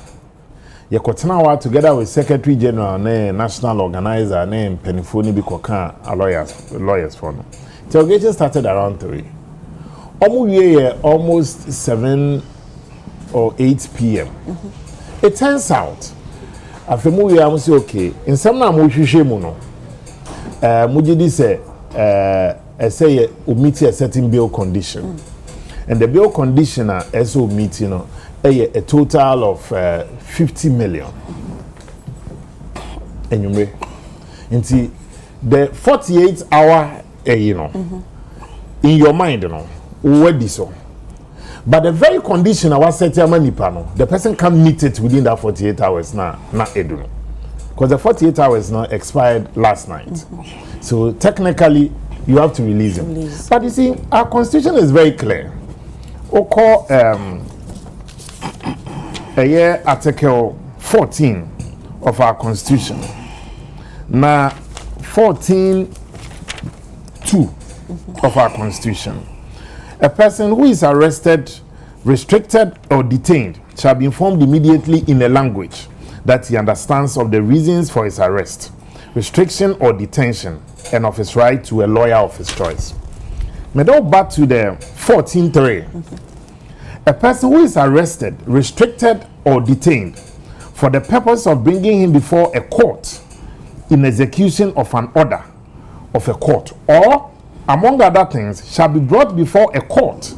Ye kotana together with Secretary General ne National Organizer name Penifoni Bikoka lawyers for no. Interrogation started around 3. Almost 7 or 8 p.m. It turns out afemu we am say okay. In some na mo hwehwe mu no. Mujidi say say meet a certain bail condition. And the bail conditioner also meet a total of 50 million. And you may the 48 hour in your mind already so. But the very condition I was set the person can meet it within that 48 hours now, not eduno. Because the 48 hours now expired last night. So technically, you have to release him. But you see, our constitution is very clear. We call Article 14 of our constitution. Now, 14(2) of our constitution. A person who is arrested, restricted, or detained shall be informed immediately in a language that he understands of the reasons for his arrest, restriction or detention, and of his right to a lawyer of his choice. May go back to the 14(3). A person who is arrested, restricted, or detained for the purpose of bringing him before a court in execution of an order of a court, or, among other things, shall be brought before a court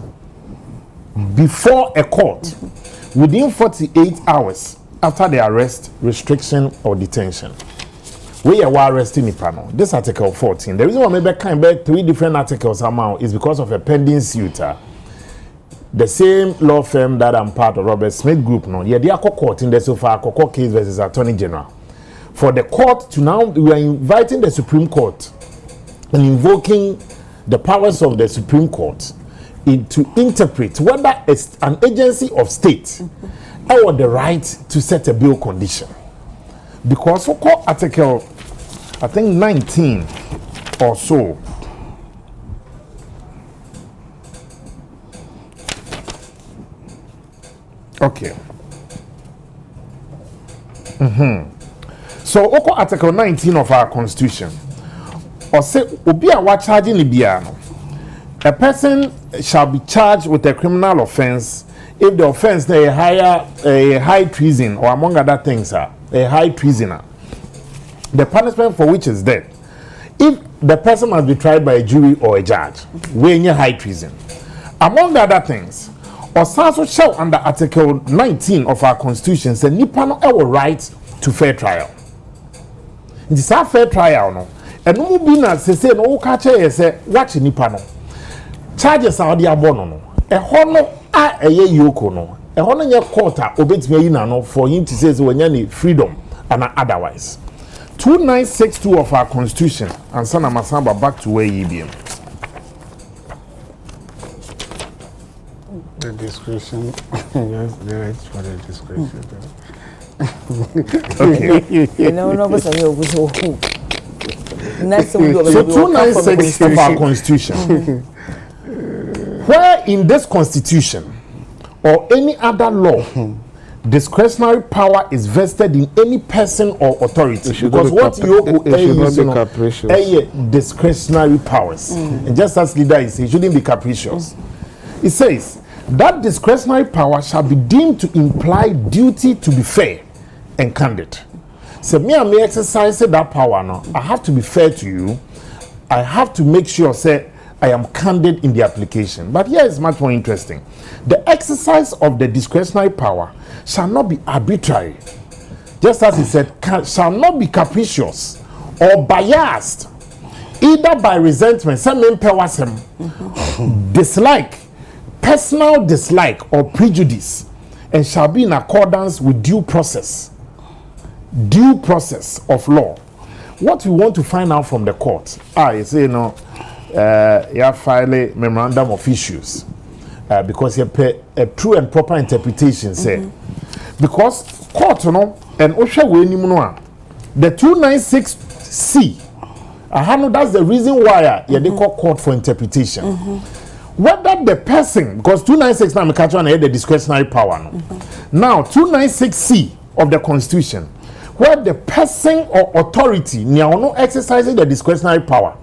within 48 hours after the arrest, restriction, or detention. we are arresting Nipano. This article 14. The reason why maybe can be 3 different articles amount is because of a pending suit. The same law firm that I'm part of, Robert Smith Group, no, yeah, they are court in the so far court case versus Attorney General. For the court to now, we are inviting the Supreme Court and invoking the powers of the Supreme Court to interpret whether it's an agency of state or the right to set a bail condition. Because for court article, I think 19 or so. Okay. So, Oko Article 19 of our Constitution, or say, Obia wa charging Libiano, a person shall be charged with a criminal offense if the offense is a high treason, or among other things, a high treasoner. The punishment for which is death. If the person must be tried by a jury or a judge, weighing a high treason. Among other things, or also show under Article 19 of our Constitution, say nipa no ewo right to fair trial. It is a fair trial, no. And no be na say no catch say watch nipa no. Charges are the abono no. E hono a eye yoko no. E hono nye court a obetime yi na no for him to say when you freedom and otherwise. 2962 of our Constitution and Sana Masamba back to where you be. The discretion, yes, the right for the discretion. Okay. You know, no, but I know so 296 of our Constitution. Where in this Constitution or any other law, discretionary power is vested in any person or authority. Because what you discretionary powers. And just as leader is, it shouldn't be capricious. It says that discretionary power shall be deemed to imply duty to be fair and candid. So me and me exercise that power now. I have to be fair to you. I have to make sure say I am candid in the application. But here is much more interesting. The exercise of the discretionary power shall not be arbitrary. Just as he said, shall not be capricious or biased, either by resentment, dislike, personal dislike or prejudice, and shall be in accordance with due process of law. What we want to find out from the court, you say, you know, you have filed a memorandum of issues because you pay a true and proper interpretation, say, because court, you know, and the 296C, that's the reason why they call court for interpretation. Whether the person, because 296 now we catch on the discretionary power. Now 296C of the Constitution, where the person or authority now exercising the discretionary power,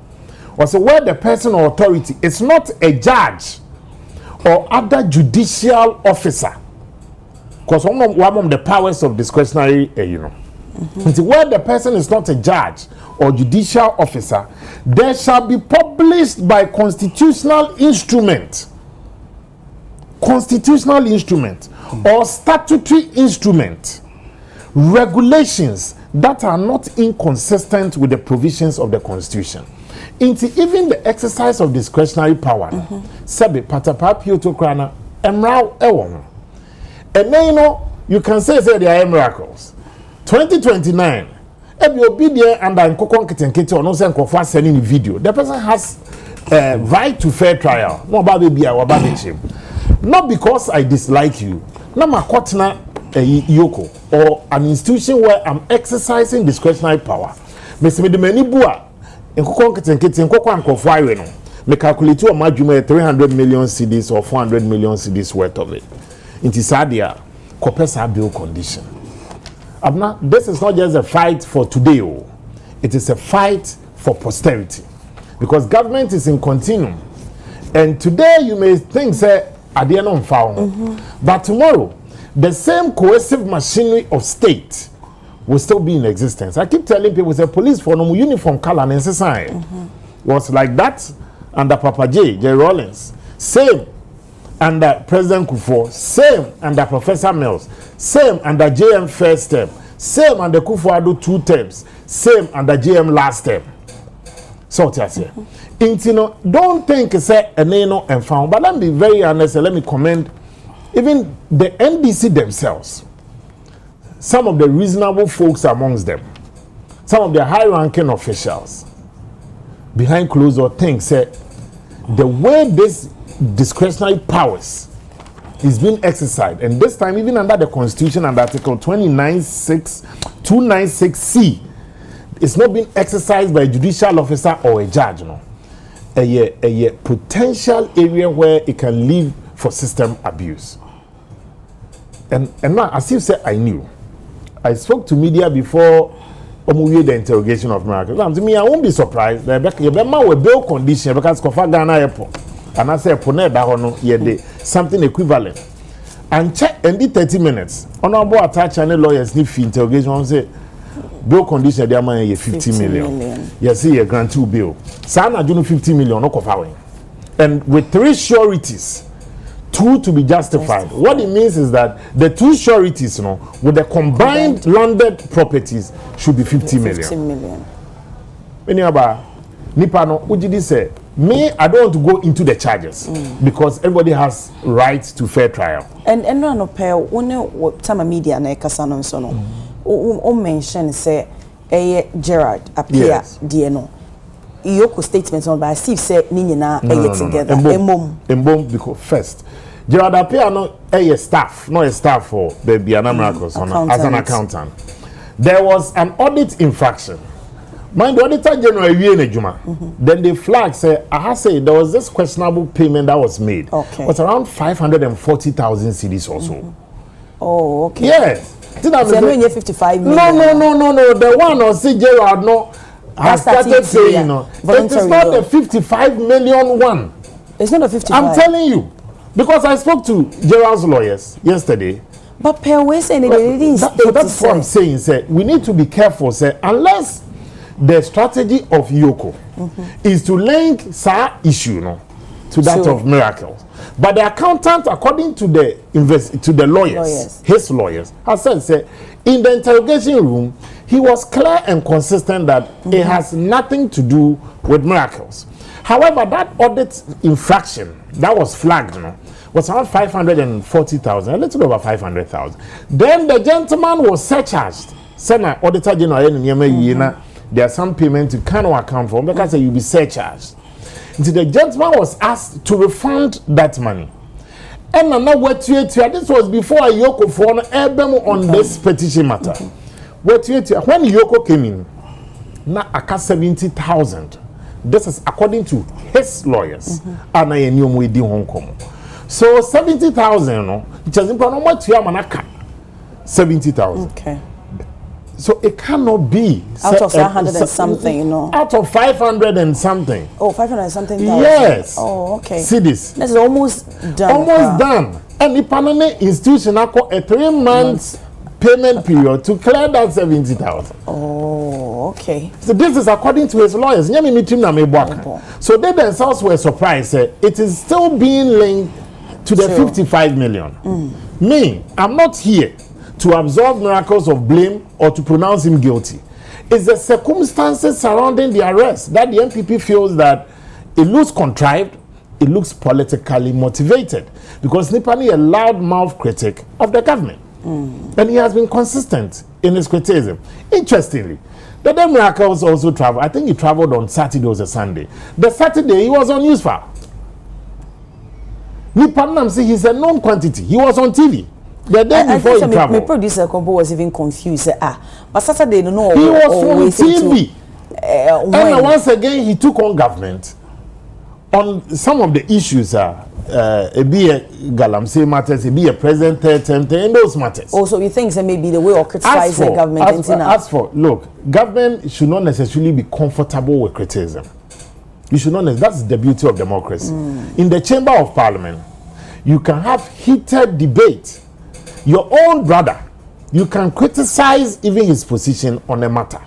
or so where the person or authority is not a judge or other judicial officer, because one of the powers of discretionary, where the person is not a judge or judicial officer, there shall be published by constitutional instrument or statutory instrument regulations that are not inconsistent with the provisions of the Constitution. Into even the exercise of discretionary power, sabi patapapio to krana emrao ewon. And then you can say there are miracles. 2029. If you be there and I'm cooking or no sending video, the person has a right to fair trial. No baby or baby. Not because I dislike you. Not my kotna yoko or an institution where I'm exercising discretionary power. Miss me the many bua in cooking no. Me calculate your margin 300 million CDs or 400 million CDs worth of it. It is sadia copesa bill condition. This is not just a fight for today, it is a fight for posterity, because government is in continuum, and today you may think say adie no found, but tomorrow the same coercive machinery of state will still be in existence. I keep telling people, say police for no uniform color and society was like that under Papa J Rawlings, same under President Kufuor, same under Professor Mills, same under JM First Step, Same under Kufuor 2 terms. Same under JM last term. So that's it. Intino, don't think say a nano and found. But let me be very honest and let me commend even the NDC themselves. Some of the reasonable folks amongst them, some of the high-ranking officials behind closed door think say the way this discretionary powers is being exercised, and this time even under the Constitution and Article 296C, it's not being exercised by a judicial officer or a judge, no. A potential area where it can lead for system abuse. And now, as you said, I knew. I spoke to media before the interrogation of miracles. And to me, I won't be surprised that you be bail condition because Kofa Ghana airport. And I say something equivalent. And check and did 30 minutes. Honorable attach and lawyers need fee interrogation. Say bail condition they are 50 million. Yes, see a grant 2 bill. Sana do 50 million no cover. And with 3 sureties, 2 to be justified. What it means is that the 2 sureties, you know, with the combined landed properties should be 50 million. 50 million. Anyway, Nipano, Ujidi said, me, I don't want to go into the charges because everybody has right to fair trial. And no pair, one time media na kasano so no. O mention say Gerard appear DNO. Iyoko statement on by Steve said ni nyina together. Embom because first Gerard appear no staff, not a staff for baby Miracles as an accountant. There was an audit infraction. Mind the auditor general then they flag say I say there was this questionable payment that was made. Okay. It was around 540,000 cedis or so. Oh, okay. Yes. So 55 million. No. The one or see Gerard no has started saying, you know, it is not the 55 million one. It's not a 55. I'm telling you, because I spoke to Gerald's lawyers yesterday. But per way saying they didn't state. That's what I'm saying. Say we need to be careful. Say unless the strategy of Yoko is to link SAR issue, no, to that of Miracles. But the accountant, according to the lawyers, his lawyers, has said, say, in the interrogation room, he was clear and consistent that it has nothing to do with Miracles. However, that audit infraction that was flagged, you know, was around 540,000, a little over 500,000. Then the gentleman was surcharged. Senate Auditor General, there are some payments you cannot account for because you'll be surcharged. Until the gentleman was asked to refund that money. And now what this was before Yoko for on this petition matter. When Yoko came in, now aka 70,000. This is according to his lawyers. And I knew we did Hong Kong. So 70,000, no, it has been 70,000. Okay. So it cannot be out of 500 and something, you know. Out of 500 and something. Oh, 500 and something thousand. Yes. Oh, okay. See this. That's almost done. Almost done. And the Panama institution a 3 months payment period to clear that 70,000. Oh, okay. So this is according to his lawyers. So they themselves were surprised. It is still being linked to the 55 million. Me, I'm not here to absolve Miracles of blame or to pronounce him guilty. It's the circumstances surrounding the arrest that the MPP feels that it looks contrived, it looks politically motivated, because Nipani is a loud-mouthed critic of the government. And he has been consistent in his criticism. Interestingly, the day Miracles also traveled, I think he traveled on Saturday or Sunday. The Saturday, he was on Newsfile. Nipanam see he's a known quantity. He was on TV. The day before he traveled. My producer Kombo was even confused. But Saturday, no. He was on TV. And once again, he took on government on some of the issues. It be a Galamsey matters, it be a present third term, and those matters. Also, you think that maybe the way of criticizing the government. Look, government should not necessarily be comfortable with criticism. You should not. That's the beauty of democracy. In the chamber of parliament, you can have heated debate. Your own brother, you can criticize even his position on a matter.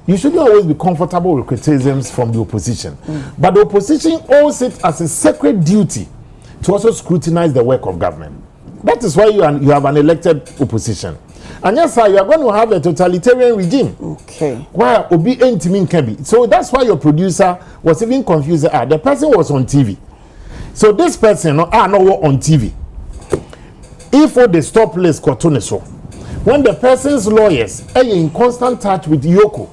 You shouldn't always be comfortable with criticisms from the opposition. But the opposition owes it as a sacred duty to also scrutinize the work of government. That is why you have an elected opposition. And yes, sir, you are going to have a totalitarian regime. Okay. Why Obi Entimin can be. So that's why your producer was even confused. The person was on TV. So this person no on TV. If they stop list so when the person's lawyers are in constant touch with Yoko.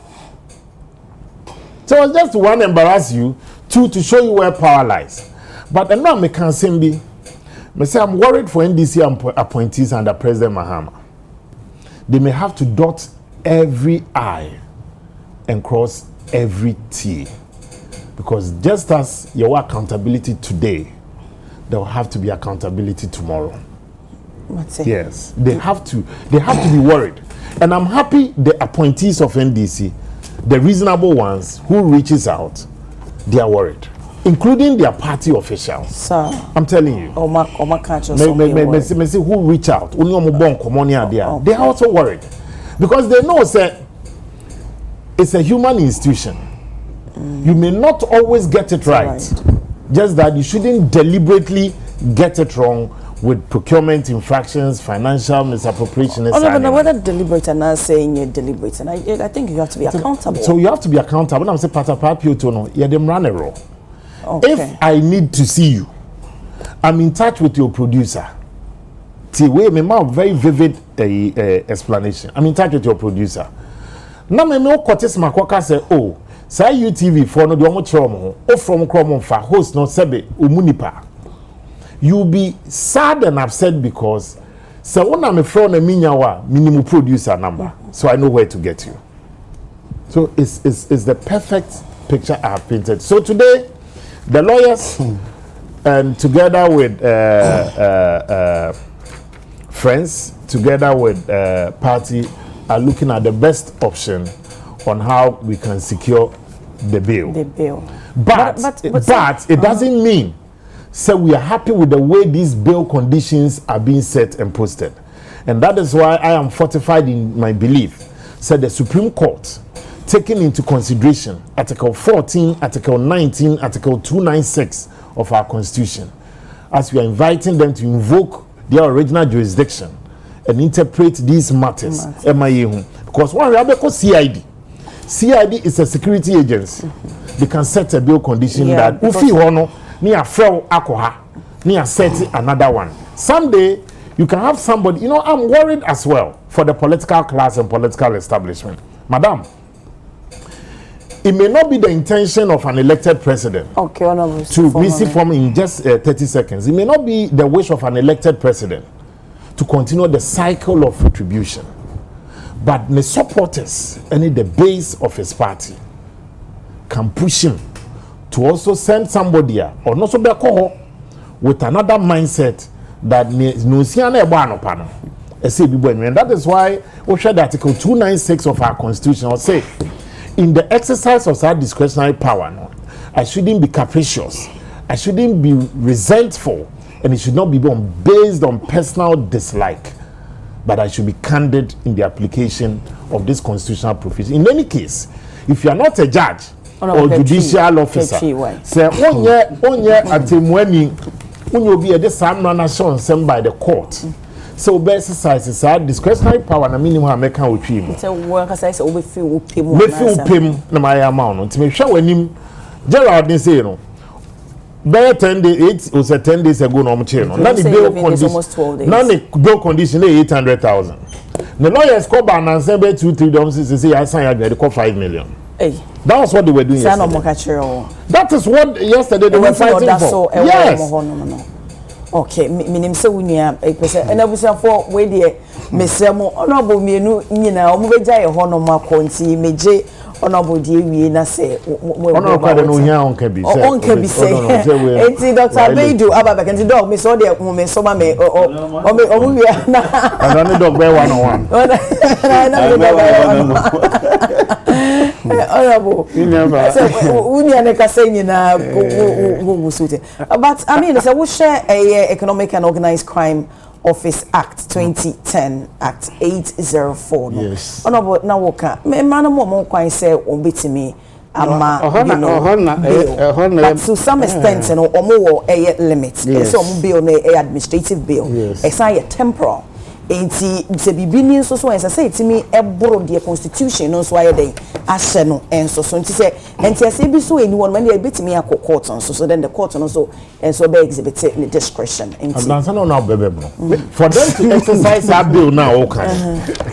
So it's just to one, embarrass you, two, to show you where power lies. But now I can say I'm worried for NDC appointees under President Mahama. They may have to dot every I and cross every T. Because just as your accountability today, there will have to be accountability tomorrow. Yes, they have to be worried. And I'm happy the appointees of NDC, the reasonable ones who reaches out, they are worried, including their party officials. Sir, I'm telling you. Who reach out, they are also worried. Because they know that it's a human institution. You may not always get it right. Just that you shouldn't deliberately get it wrong with procurement infractions, financial misappropriation. No, whether deliberate and not saying you're deliberate, and I think you have to be accountable. So you have to be accountable. I'm saying, yeah, them run a roll. Okay. If I need to see you, I'm in touch with your producer. See, we may have very vivid explanation. I'm in touch with your producer. Now, me no Curtis Makwaka say, oh, say UTV for no domo chomo, or from Cromon for host no sebe umunipa. You'll be sad and upset because so when I'm a friend of minimum producer number, so I know where to get you. So it's the perfect picture I have painted. So today, the lawyers and together with friends, together with party, are looking at the best option on how we can secure the bill. But it doesn't mean. So we are happy with the way these bail conditions are being set and posted. And that is why I am fortified in my belief. So the Supreme Court, taking into consideration Article 14, Article 19, Article 296 of our Constitution, as we are inviting them to invoke their original jurisdiction and interpret these matters. Because one CID is a security agency. They can set a bail condition that near Frau Akoha, near set another one. Someday you can have somebody, I'm worried as well for the political class and political establishment. Madam, it may not be the intention of an elected president to receive from in just 30 seconds. It may not be the wish of an elected president to continue the cycle of retribution. But the supporters and the base of his party can push him to also send somebody or not so be with another mindset that and that is why we share the Article 296 of our Constitution or say in the exercise of our discretionary power, I shouldn't be capricious, I shouldn't be resentful, and it should not be based on personal dislike, but I should be candid in the application of this constitutional provision. In any case, if you are not a judge or judicial officer, say onye atemwani unyo be the same nation sent by the court. So be exercise our discretionary power na minimum American otwi. So work as I say we feel pim na my amount. Ntime hwe wanim Gerald dey say no. By 10 days, 8 or 10 days ago, no chain. Now the bill condition. Now the bill condition is 800,000. The lawyers call back and say, "Be 2-3 dollars." They say, "I sign agreement. They call 5 million." Hey, that was what they were doing yesterday. That is what yesterday they were fighting for. Yes. Okay, minim se wunia pese and abusa for we dey mesemo honorable mienu nyina omo beja ye ho no makonti meje honorable die wie na se honorable no hia on can be say enti Dr. Beidu ababa kan dog me so dey mo me so ma me o wie na and dog be 101 honorable so wunia ne ka say nyina go sute but I mean so we share a Economic and Organized Crime Office Act 2010 Act 804 no. Yes. Honorable na woka me man mo kwan say ombetimi ama but to some extent no omo wo limit so omo bill no administrative bill it's a temporal enti se bibini nso so ensa say itimi eboro de constitution no so ayeden ahye no enso so nti se enti ase bi so eni won man dey betimi akọ court nso so then the court no so enso be exhibit in discretion enti Advansa no bebe no for them to exercise that bill now okay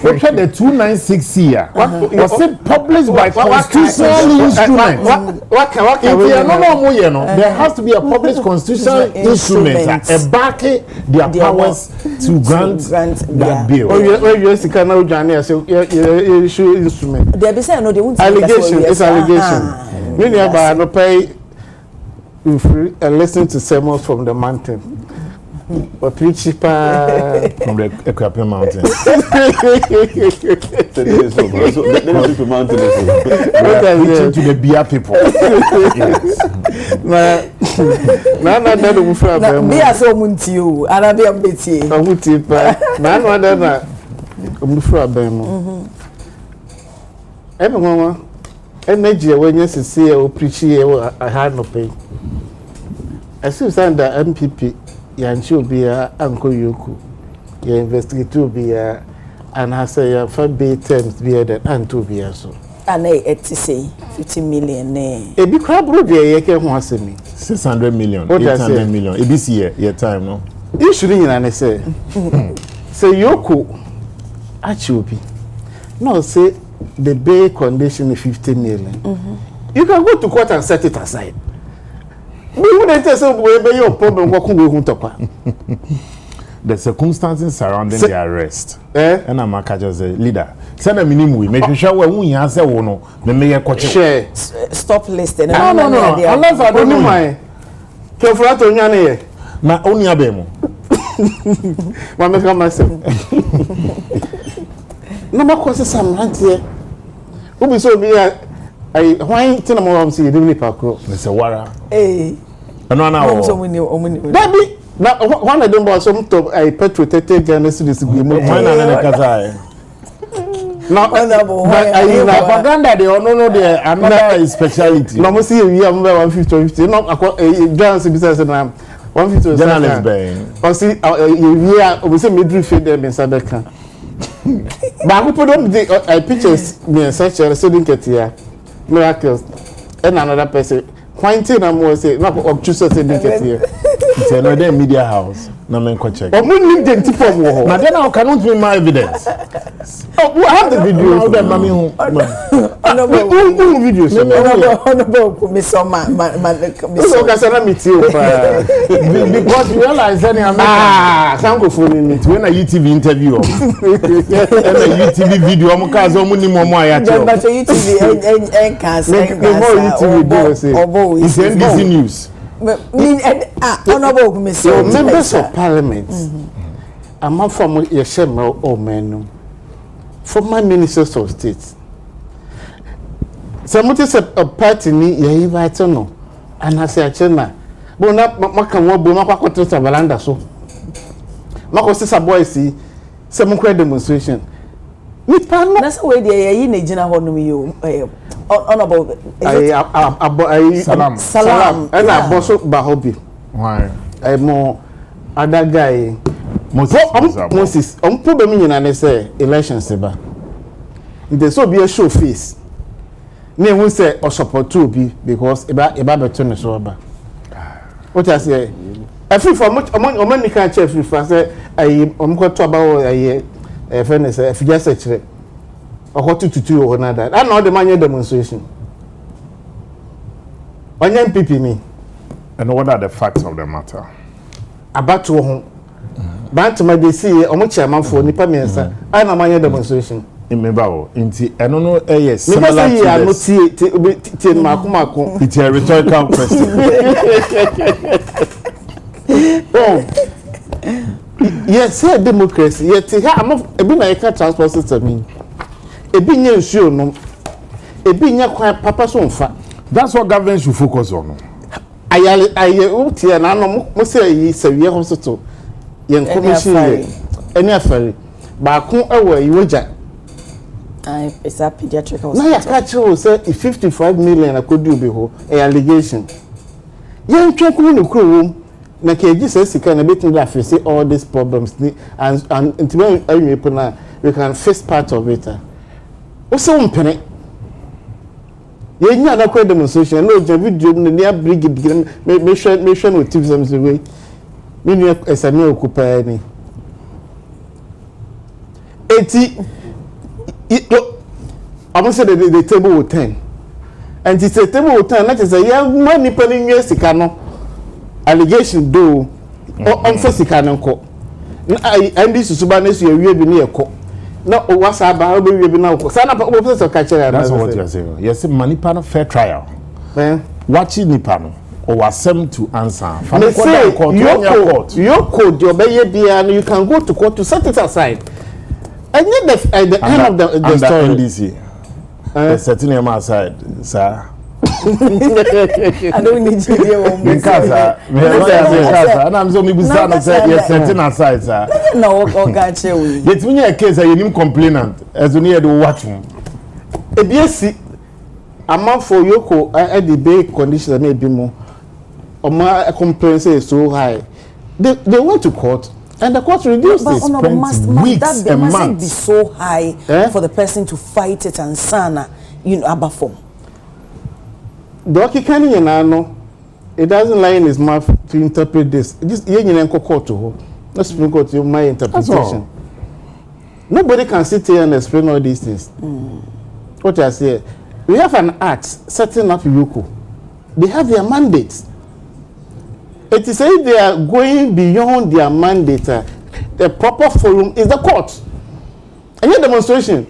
what the 296 here was it published by constitutional instrument what if you no there has to be a published constitutional instrument a back their powers to grant that bill. You can now join us. You issue instrument. They be saying no, they won't. Allegation. It's allegation. When you have no pay, listen to sermons from the mountain. But preach from the Equapian Mountain. Preaching to the Bia people. Bia so muntio, Arabia beti. Amuti pa. Na no ada na omufra ban mu. Mama, energy when you see o preach here I had no pay. I see that MPP yanchi obia anko yoku ya investigate obia and has a for bay terms be that anto obia so and it say 50 million e bi kwa bro de yeke ho asemi 600 million 800 million e this year your time no issue nyina ne say yoku achi obi no say the bay condition is 50 million you can go to court and set it aside. The circumstances surrounding the arrest. And I'm a leader. Send a minimum. Make sure we answer one. The mayor share. Stop listening. No. Unless I don't know my. Kefrato nyane. Na only abemo. What make myself? No more causes some rant here. Who be so be I why tin mo am see you dey park. It's a wara. Eh. No. Baby, na one of them was some to I petrol 30 Ghana cedis be mo. Why na kasa. No, propaganda they no there another speciality. No mo see we am 150 no Ghana cedis na 150 journalist ben. O see we are we say midri feed them in Sadaka. Ba ko put the pictures me search so din ketia miracles and another person pointing am was say na choose say din ketia. It's another media house. Na men ko check. But we need them to form wo. But then I cannot bring my evidence. Oh, I have the video. How them mami hu. No video. Honorable Misoma because you realize any thank you for me. When a UTV interview and a UTV video am cause omo ni mo aya che. But UTV en cast. It's NBC News. Honorable Commissioner, members of parliament, I'm from Yeshema or Menu, former ministers of state. Somebody said a party ni ye invite no, and I say a chena. But not Maka Wabu, Maka Savalanda so. Mako says a boy see some demonstration. That's the way they are in a general you. Honorable Salam. And I boss up Bahobi. Why? I more other guy. Moses. Problem and I say election seba. There's so be a show face. Ne who say or support to be because eba turn so aba. What I say? I feel for much among the can't chef if I say I am going to about a friend say if you just say or what to do or another. I know the man demonstration. On MPP me. And what are the facts of the matter? About to home. But my they see a much chairman for Nipa Mensa. I know my demonstration. In Mebao, inti, I don't know, yes, similar to this. It's a rhetorical question. Yes, here democracy. Yet, I'm a bit transport system. A bit near sure no. A bit near quite papa so far. That's what government should focus on. I and I know say severe hospital. Young commission any affair. But I can't away you it's a pediatric hospital. Now, I catch you say 55 million I could do behold a allegation. Young children in the crew na ke Jesus can bit me that face all these problems and when we can face part of it. Also umpene ye nya na kwa demonstration no je video no near brigade me share no tips am say we me nu esame okupa ni eti I'm say the table with 10 and it's a table with 10 that is a young money penny years sikano allegation do on for sikano ko and this is subanes you we be near ko no what's about we be now ko sana professor catch that's what you are saying. Yes, manipa no fair trial watching nipa no or wasem to answer from the court your code your be and you can go to court to set it aside. And yet at the end of the story NDC setting him aside sir. I don't need you here because and I'm so maybe stand say you're setting aside sir. No got you. Yet when you a case you need complainant as you need to watch him. Ebisi amount for Yoko at the bay condition may be more or my complaint is so high. They went to court. And the court reduced this weeks and months. Must be so high for the person to fight it and sana, above form. Doki Kani it doesn't lie in his mouth to interpret this. This yen court to not Supreme Court to my interpretation. Nobody can sit here and explain all these things. What I say, we have an act setting up Yoko. They have their mandates. It is say they are going beyond their mandate. The proper forum is the court. And your demonstration.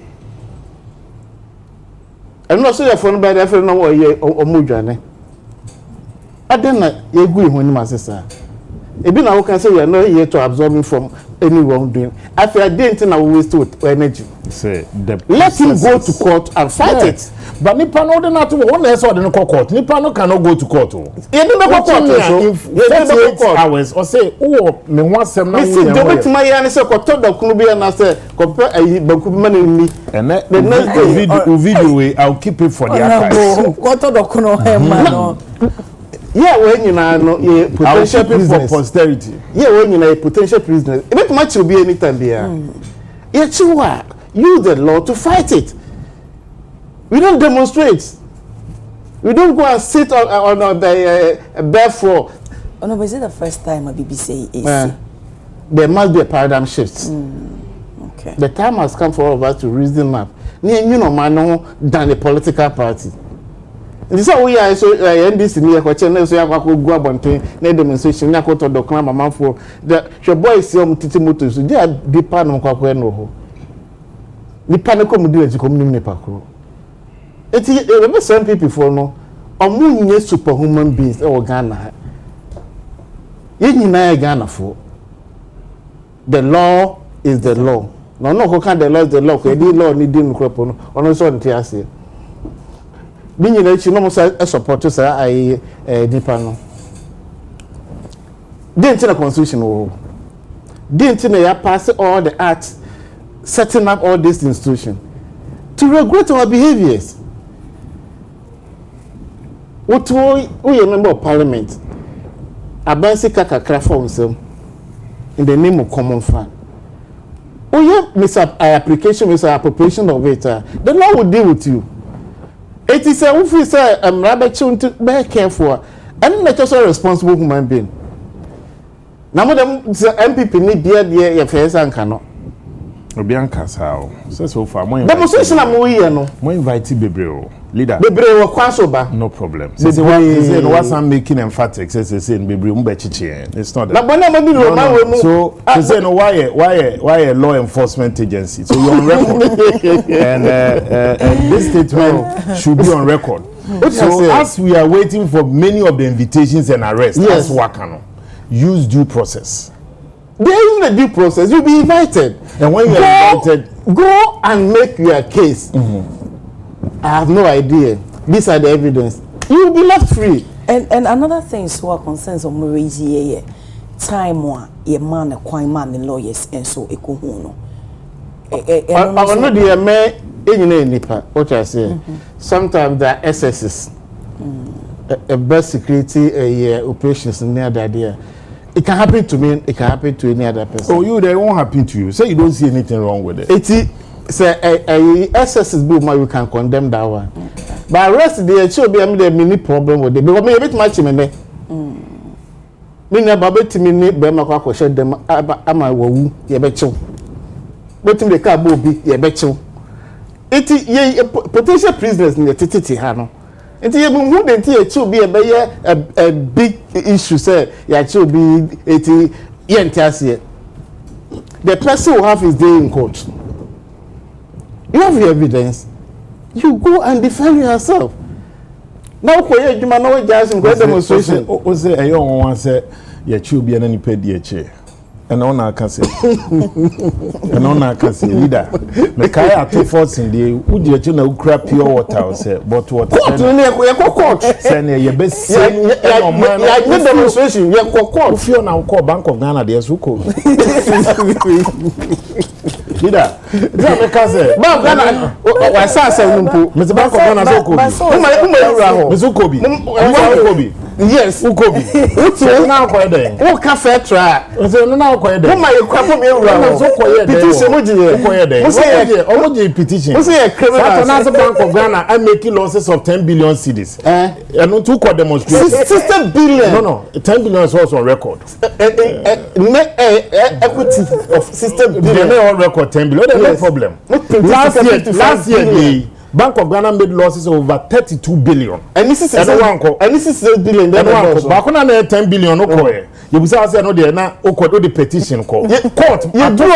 I'm not sure if anybody ever know what you or Mujane. I don't know you agree when you say. If you now can say we are not here to absorb from any wrongdoing. After I didn't know waste energy. Say let him go to court and fight it. But Nipa no dey not one less or the court. Nipa no cannot go to court. You don't go court. You go hours or say oh me want some now. Listen, don't bet my yan say ko to dokunu bi na say compare ayi banku bi mani ni. And the next video way I'll keep it for the archives. Ko to dokunu e ma no. Yeah, when you know potential for posterity. Yeah, when you know potential prisoners. It bet much will be anytime there. Yet you use the law to fight it. We don't demonstrate. We don't go and sit on the bare floor. Oh no, but is it the first time a BBC is? There must be a paradigm shift. Okay. The time has come for all of us to reason up. You know, man, than a political party. This is how we are. So NDC near Kochen, so you have to go up on the demonstration. You have to do the man for the your boys. Some titi motors. They are deep part of Kwakwe. The panic community community pakro. It's some people for no. Omu superhuman beings or Ghana. You Ghana for. The law is the law. No, who can the law is the law? The law need to crop on also on TSC. Being you know, a supporter say I depend. Didn't the constitution didn't they pass all the acts setting up all these institutions to regret our behaviors? What we a member of parliament? Abansi kakakra for himself in the name of common fund. Oh yeah, application, appropriation of it. The law will deal with you. It is a if we say rather to be careful and not just a responsible human being. Now them MPP need dear your face and cannot. Obianka sao. So far more demonstration am we here no. More invite Bebreo. Leader. Bebreo kwasoba. No problem. Say what I'm making emphatic say Bebreo mbechiche. It's not that. Na bona ma bi no ma we mu. So say no why a law enforcement agency. So you're on record. and this statement should be on record. So as we are waiting for many of the invitations and arrests, as Wakano, use due process. There is a due process. You'll be invited. And when you are invited, go and make your case. I have no idea. These are the evidence. You will be left free. And another thing is what concerns of Malaysia, time one, your man, a quine man, and lawyers, and so a kuhuno. I know the man in what I say. Sometimes there are excesses. A best security operations near the idea. it can happen to me, it can happen to any other person. Oh, you, they won't happen to you. Say you don't see anything wrong with it. It's excesses boom, we can condemn that one. But rest there should be a mini problem with it. Because me a bit much in me. Me never bet me Bema Quaco shed them ama woo, ye bet you. But in the car be ye bet you. It ye potential prisoners in the Titi Hano. It ye who the tea be a big issue, say, ya should be 80 yen. The person who have his day in court. You have the evidence. You go and defend yourself. Now, you man know just in demonstration. Was there a young one said, "Your child be an any paid your chair." And on I can say, and on I can say, leader. The Kaya 2 forts in the would your children crap pure water, say, but water. Court. Send your best demonstration. You court. If you now call Bank of Ghana, there's who call. Leader, Bank Ghana, I saw some Mr. Bank of Ghana, so Kobe. Yes, Ukobi. What's now quite there? What cafe try? So now quite there. My crap me around. So quiet. Petition, what do you petition? What's a criminal Bank of Ghana? I'm making losses of 10 billion cedis. And not 2 court demonstrations. 60 billion. No, 10 billion is also on record. Equity of 60 billion. They on record 10 billion. There's no problem. Last year, Bank of Ghana made losses of over 32 billion. And this is a billion. Back on 10 billion. No, you say no, they are not the petition call. Court. You do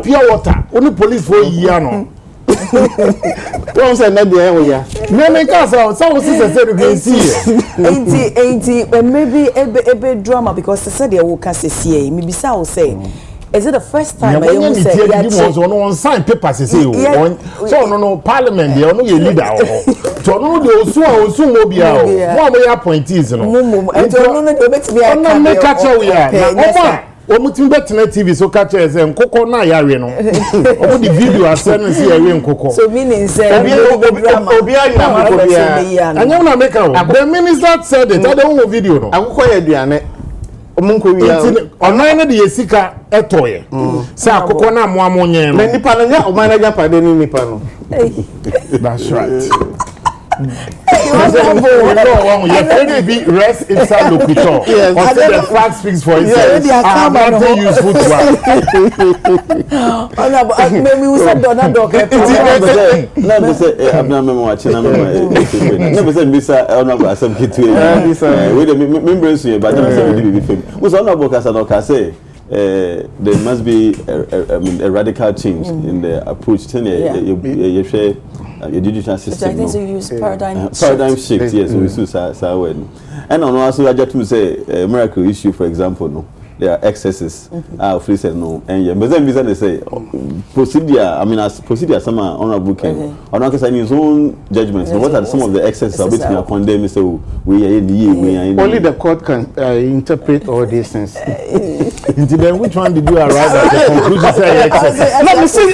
pure water. Only police for a year. No. Don't say that there we are. No, make us out. Some sisters said you can see. 80, maybe a drama because they said they will cast a CA. Maybe so say. Is it the first time I was on sign papers say so no parliament there no leader so no dey so mo bia o mo appointees no and no dey bet me I can make catch we are omutim betena TV so catch say nkoko na yare no omo the video asem say yare nkoko so meaning say obi anya na make am the minister said it I don't video no akoko ya aduane online de yesika etoye sa akoko na moamo nye no nipa no nya o manager pade ni nipa no that's right rest inside locator or say the fact speaks for itself I'm not useful to us maybe we said Donald Duck na be say abnormal watch na me say bisa honorable asem kitu we the members here but say we be fame we say honorable kasa no ka say there must be a radical change in the approach to you share your judicial system. I think so use paradigm shift. Yes, we use and on also I just to say a miracle issue, for example, no, there are excesses. Free said no, and yeah, but then they say procedure. I mean, as procedure, some are honorable can or not in his own judgments. What are some of the excesses of which we are condemned? So we are in the only the court can interpret all these things. Then which one did you arrive at the conclusion? Say excesses. Let me see.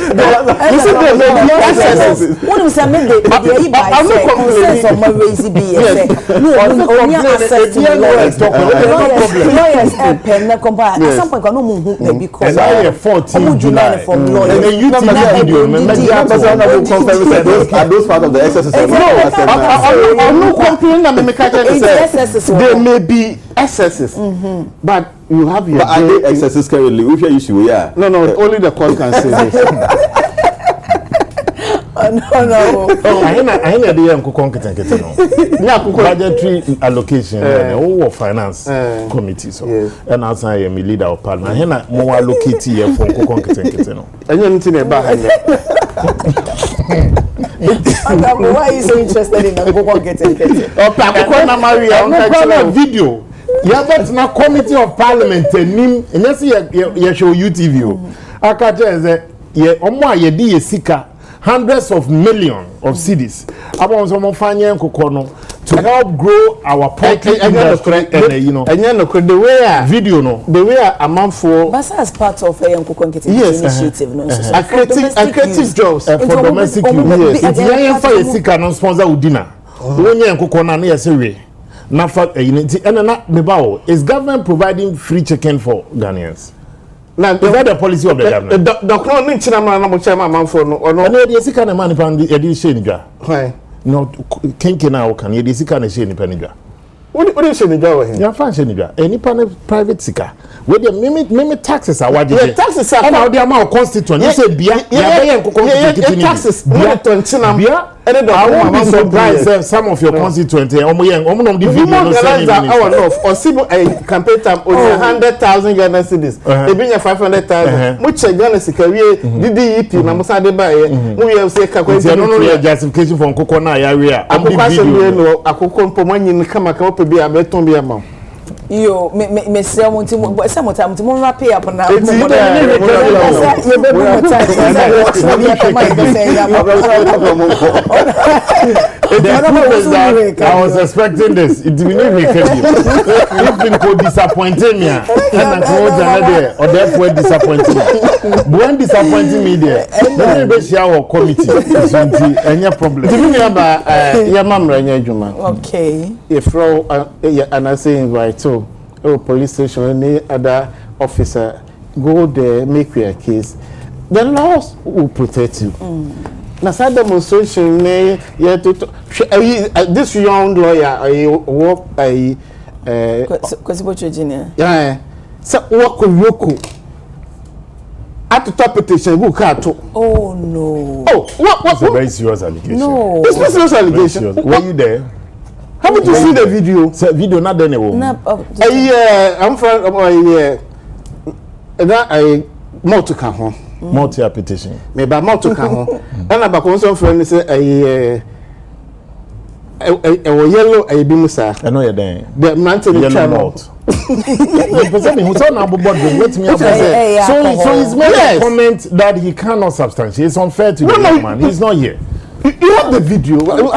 What was I mean? I'm not complaining. Someone raise the BS. No, only access to lawyers. At some point, no move because I have 14 July from lawyers. And then you are those part of the excesses? I'm not complaining. There may be excesses, but you have your. But are they excesses currently? Which issue? Yeah. No, only the court can say this. No. I hear the young no. Budgetary allocation, or finance committee. So, and outside I'm a leader of parliament. I hear more allocate here for no. And you're not about why are you so interested in the video? Yeah, that's not committee of parliament. And yes, you show UTV. I can't say, yeah, Omwa ye sika. Hundreds of millions of cedis. About some fanya kokono to help grow our poultry industry and you know. And the way video no. The way a month for. But as part of a initiative, no. Creative jobs for domestic use. Yes. It's young for a sika non sponsor udina. When you kokona na yesere. na fa and na mebao is government providing free chicken for Ghanaians. Now, is that the policy of the government? The crown in China, I'm chairman for no, or no, the second man upon the edition. No, Kenkina can you see kind of shame in Peniga? What is in the door? You're fancy, any private sicker. Where the mimic taxes are what the taxes are now the amount of constituent. You say, Bia, taxes, Bia, and I won't be surprised some of your constituents or campaign time only 100,000 Ghana cedis. They bring 500,000. Much Ghana career, DDEP, Namusade Bay, we have said, justification from Kokona area. I'm the I could come from when come up be a beton be a mom. Yo, me say sometime to wrap up on that. I was expecting this. It didn't make it. If disappointing me, and another or therefore disappointing me. When disappointing me there, then we share our committee. Any problem? Give me about Yamam Ranya Juma. Okay. If and I say invite so. Oh, police station, any other officer, go there, make your case. The laws will protect you. Now, some demonstration, this young lawyer, I work a yeah, so work with Yoko. At the top petition, who can't. Oh, no. Oh, what? It's a very serious allegation. No. It's not serious allegation. Were you there? Haven't you seen the video? So video not done anymore. I'm from I more to come home. Multi petition. Maybe more to come home. And about some friend say yellow a bimusa. I know you're there. The man to the channel. So he's made a comment that he cannot substantiate. It's unfair to the young man. He's not here. You have the video. You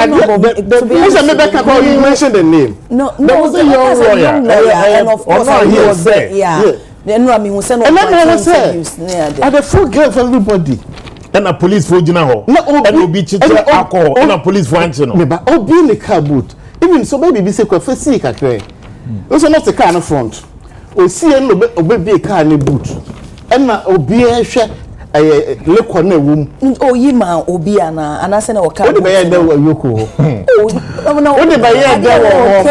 mentioned the name. No, there was a young lawyer. And of course, he was there. Yeah. Then I mean, we send and then said, "Are the full girl for everybody?" And a police for Jinaho. And will be cheated alcohol. And a police for Anchino. But oh, be in the car boot. Even so, baby, be say for see car. Also, not the car in front. O see and obey a car in the boot. And now obey a share. Look on the room. Oh, you man, Obiana, and I send our car. What did I do? Yoko. Oh, no, what did I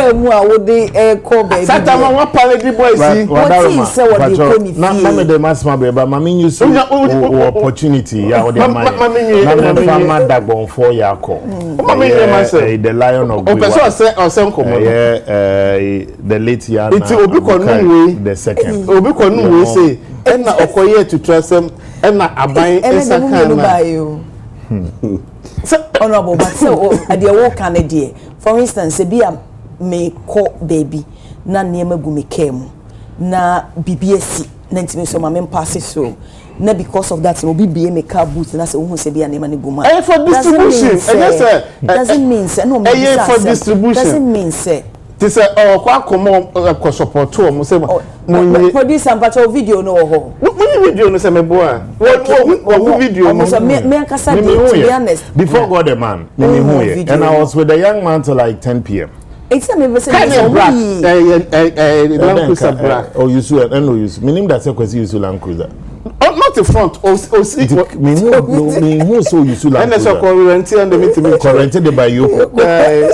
do? Would they call baby? Satama, what pallet boy see? What is what you call me? Not the mass, my baby, but mammy, you see opportunity. Yeah, what am I? Mamma Dagon for Yako. The lion of the late Yana. It's Obi the second. Obi say, and now Okoye to trust them. And abai esa kana so honorable but so at the work Canada for instance se bia me call baby na niema gu me kem na BBSC na ntime so ma me pass so na because of that no be me car boot na se wo se bia niema ne gu ma for distribution doesn't mean say no for distribution doesn't mean say this kwa komo support to mo say produce and patch video no ho video no say me boa what video mo me akasa to be honest before God the man me who and I was with the young man till like 10 p.m. It's a me say black Land Cruiser black oh you see and no use me name that say kwesi use Land Cruiser not the front see me who so use Land Cruiser and so currency and the meeting currented by you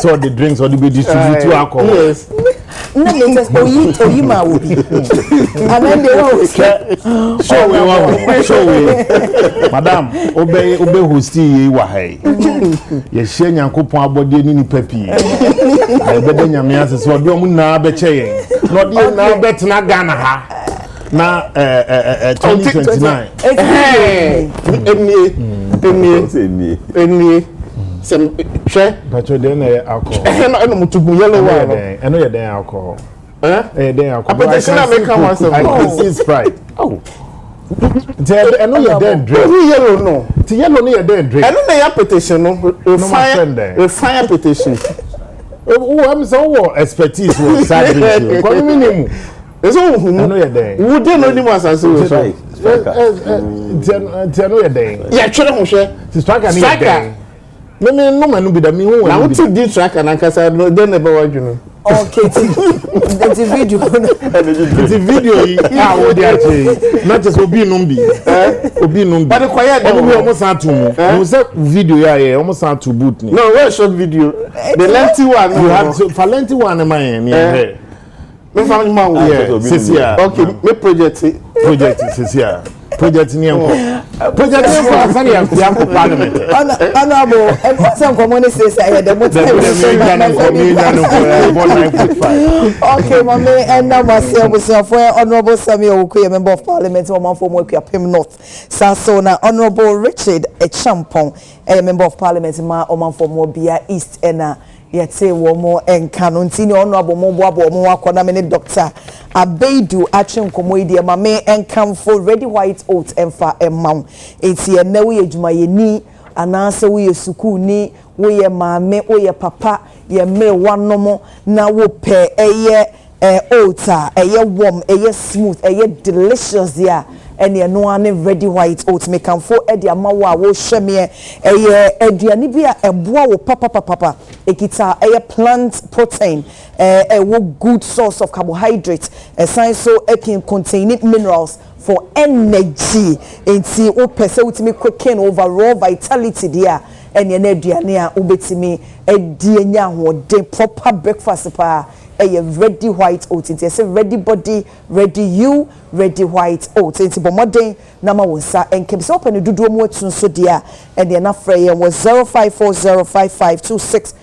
so the drinks or the be distribute to alcohol yes no me just oyi ma wo bi and then they will show we madam obey hosti yi wa hai ye hye nyankopon abode ni papi ai bede nyame ase so de omu na be che yen no de na betena Ghana ha na 2029 eni sem hwe but we dey na alcohol eno mutugu yellow wa eno ye dey alcohol dey alcohol but they make come once I can see Sprite oh eno ye dey drink yellow no ti yellow no ye dey drink eno na ya petition no fire petition oh am so what expertise wo side drink ko minimum eso hu eno ye dey wo dey no ni mo asase wo so ti eno ye dey ya twere ho hwe ti striker ni ye dey me no manu bi da me hu na what did track and ankasa no dey never waju no Okay, the video. The video yeah wo dey ache not just obi numbi obi numbi but the quiet obi almost had to no say video yeah almost had to boot ni no where short video the lengthy one you have to for lengthy one man yeah me find man yeah Cecilia okay me project Cecilia project ni enko project ni enko asani ya parliament honorable some community say the most okay mama and now myself for honorable Samuel Okuye member of parliament one for Mokwapem North Sasona honorable Richard Echampong a member of parliament ma oman for Mobia East ena yete wo mo enka ntini honorable mo boabo mo akona me Dr. Abeidu Achin Komoidi ma me enkamfo ready white oat emfa emma enti ene we adwuma yeni anase we suku ni we maame we papa ye me wanomo na wo pe eye oat eye warm eye smooth eye delicious ya ene no ane ready white oat me kamfo e de amawo a wo hweme eye aduane bi a eboa wo papa ekita eye plant protein wo good source of carbohydrates science so it can contain minerals for energy enti wo pese wutimi quicken overall vitality dia ene na aduane a ubetimi edi enya hode proper breakfast pa ready white oat enti say ready body ready you ready white oat enti bomodin na ma wonsa enkem se open dudu mu atun so dia ene na frɛ ye was 0540552686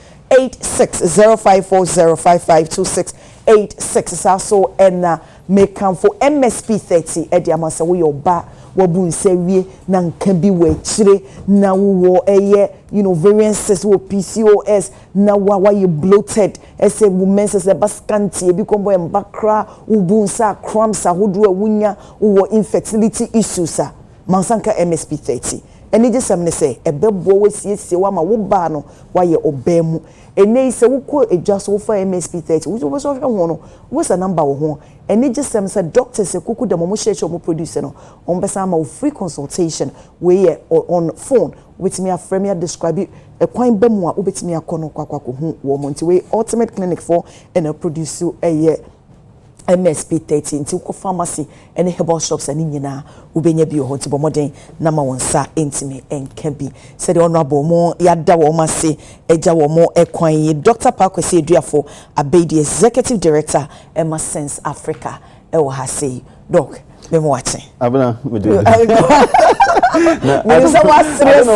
0540552686 so ena make am for MSP 30 edi amasa we oba wabu nsewie na nka bi we chire na wo eye variances wo PCOS na wa you bloated ese women se baskanti ebi kombo embakra ubu nsa cramps ahodo awunya wo infertility issues mansanka MSP 30 eni je sem ne se ebebo we siesie wa ma wo ba no wa ye obemu eni se wo ko adwaso wo fa MSP 30 wo so hwe ho no wo sa number wo ho eni je sem se doctor se kuku da mo share mo producer no on besa ma free consultation we on phone with me a frame describe a kwan bemu a obetimi akono kwakwa ko hu wo mo nti we ultimate clinic for and a producer MSP 30 nti ko pharmacy any herbal shops ani nyina ubenya bi ho nti bomoden na ma wonsa entime enka bi said honorable mo yada wo ma se eja wo mo ekwan yi Dr. Pakwesi Eduafo Abedi executive director Emma Sense Africa e wo ha sei doc me mo wache abana me do me so was serious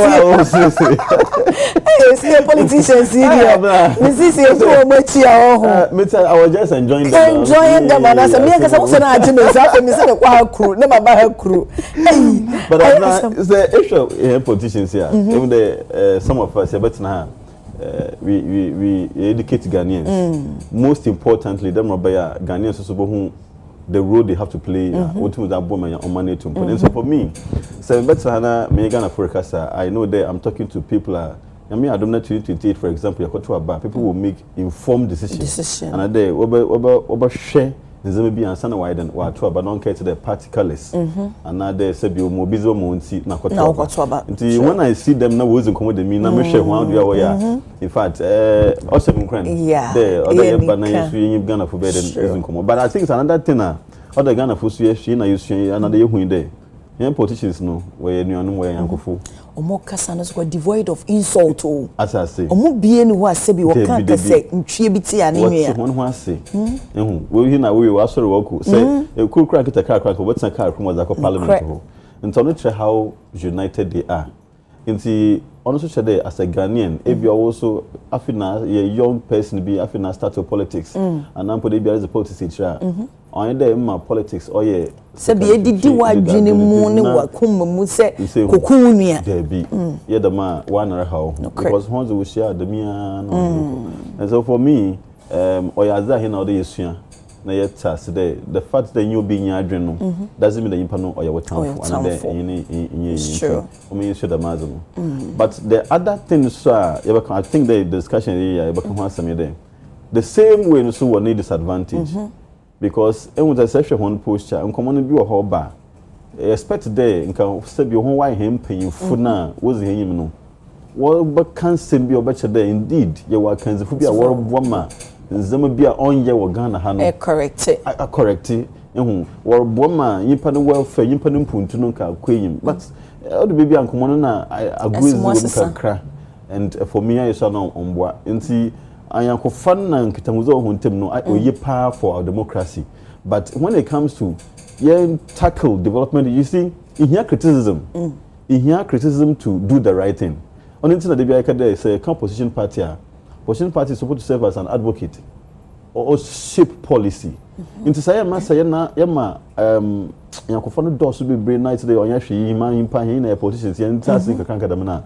hey politicians here me see say ko mo chia ho me tell I was just enjoying them and I said me ka say we na age me say me say the kwa kru na ma ba ha kru but it's the issue politicians here even the some of us but now we educate Ghanaians most importantly them by Ghanaians so who the role they have to play ultimately that woman on money to and so for me so better hana me Ghana forecaster I know that I'm talking to people I mean I don't know 2028 for example you go to about people will make informed decisions and they over share nzeme bi ansa na widen wa to about don't care to the party colors and now they say be mo busy mo nti na ko to about when I see them now we come with me na me share one do ya in fact also been crying there other but na you Ghana for better than come but I think it's another thing other Ghana for so you na you another you hu there young politicians no we nuanu we yankofo omo kasa no so devoid of insult o as I say omo bie ni ho asebi wo kan kase ntwie bi ti ane nwe what one ho ase we na we asori wako say ekukura kita kra ko wetin kra ko mo parliament ho nti no try how united they are nti ono so chede as a Ghanaian if you are also afina a young person be afina start to politics and now put be as a politics on there ma politics or ye se be edidi wadwene mu ne wakom mu se kokunua there be ye the man one how because once we share the mia no and so for me oyaza he na dey esua na yet today the fact that you being adwen no doesn't mean that you know or your town and there in sure I mean should imagine but the other thing so I think the discussion here the same way so we need disadvantage because when the session one posture and common be a ba expect there nka say be ho why him paying na was him no what can be better there indeed you are can be a war woman nzema bi a onye wo Ghana ha no correct war boma yimpa no welfare yimpa no mpuntu no ka kweyim but all the baby ankomo no na agrees with kakra and for me I saw no omboa nti ayankofa na nkitamuzo hontem no oye pa for our democracy but when it comes to tackle development you see in here criticism to do the right thing on internet they be like there say opposition party is supposed to serve as an advocate or shape policy into say na yankofo no do so be brain night day on yahwe man impa hin na politicians yan task kankan kadam na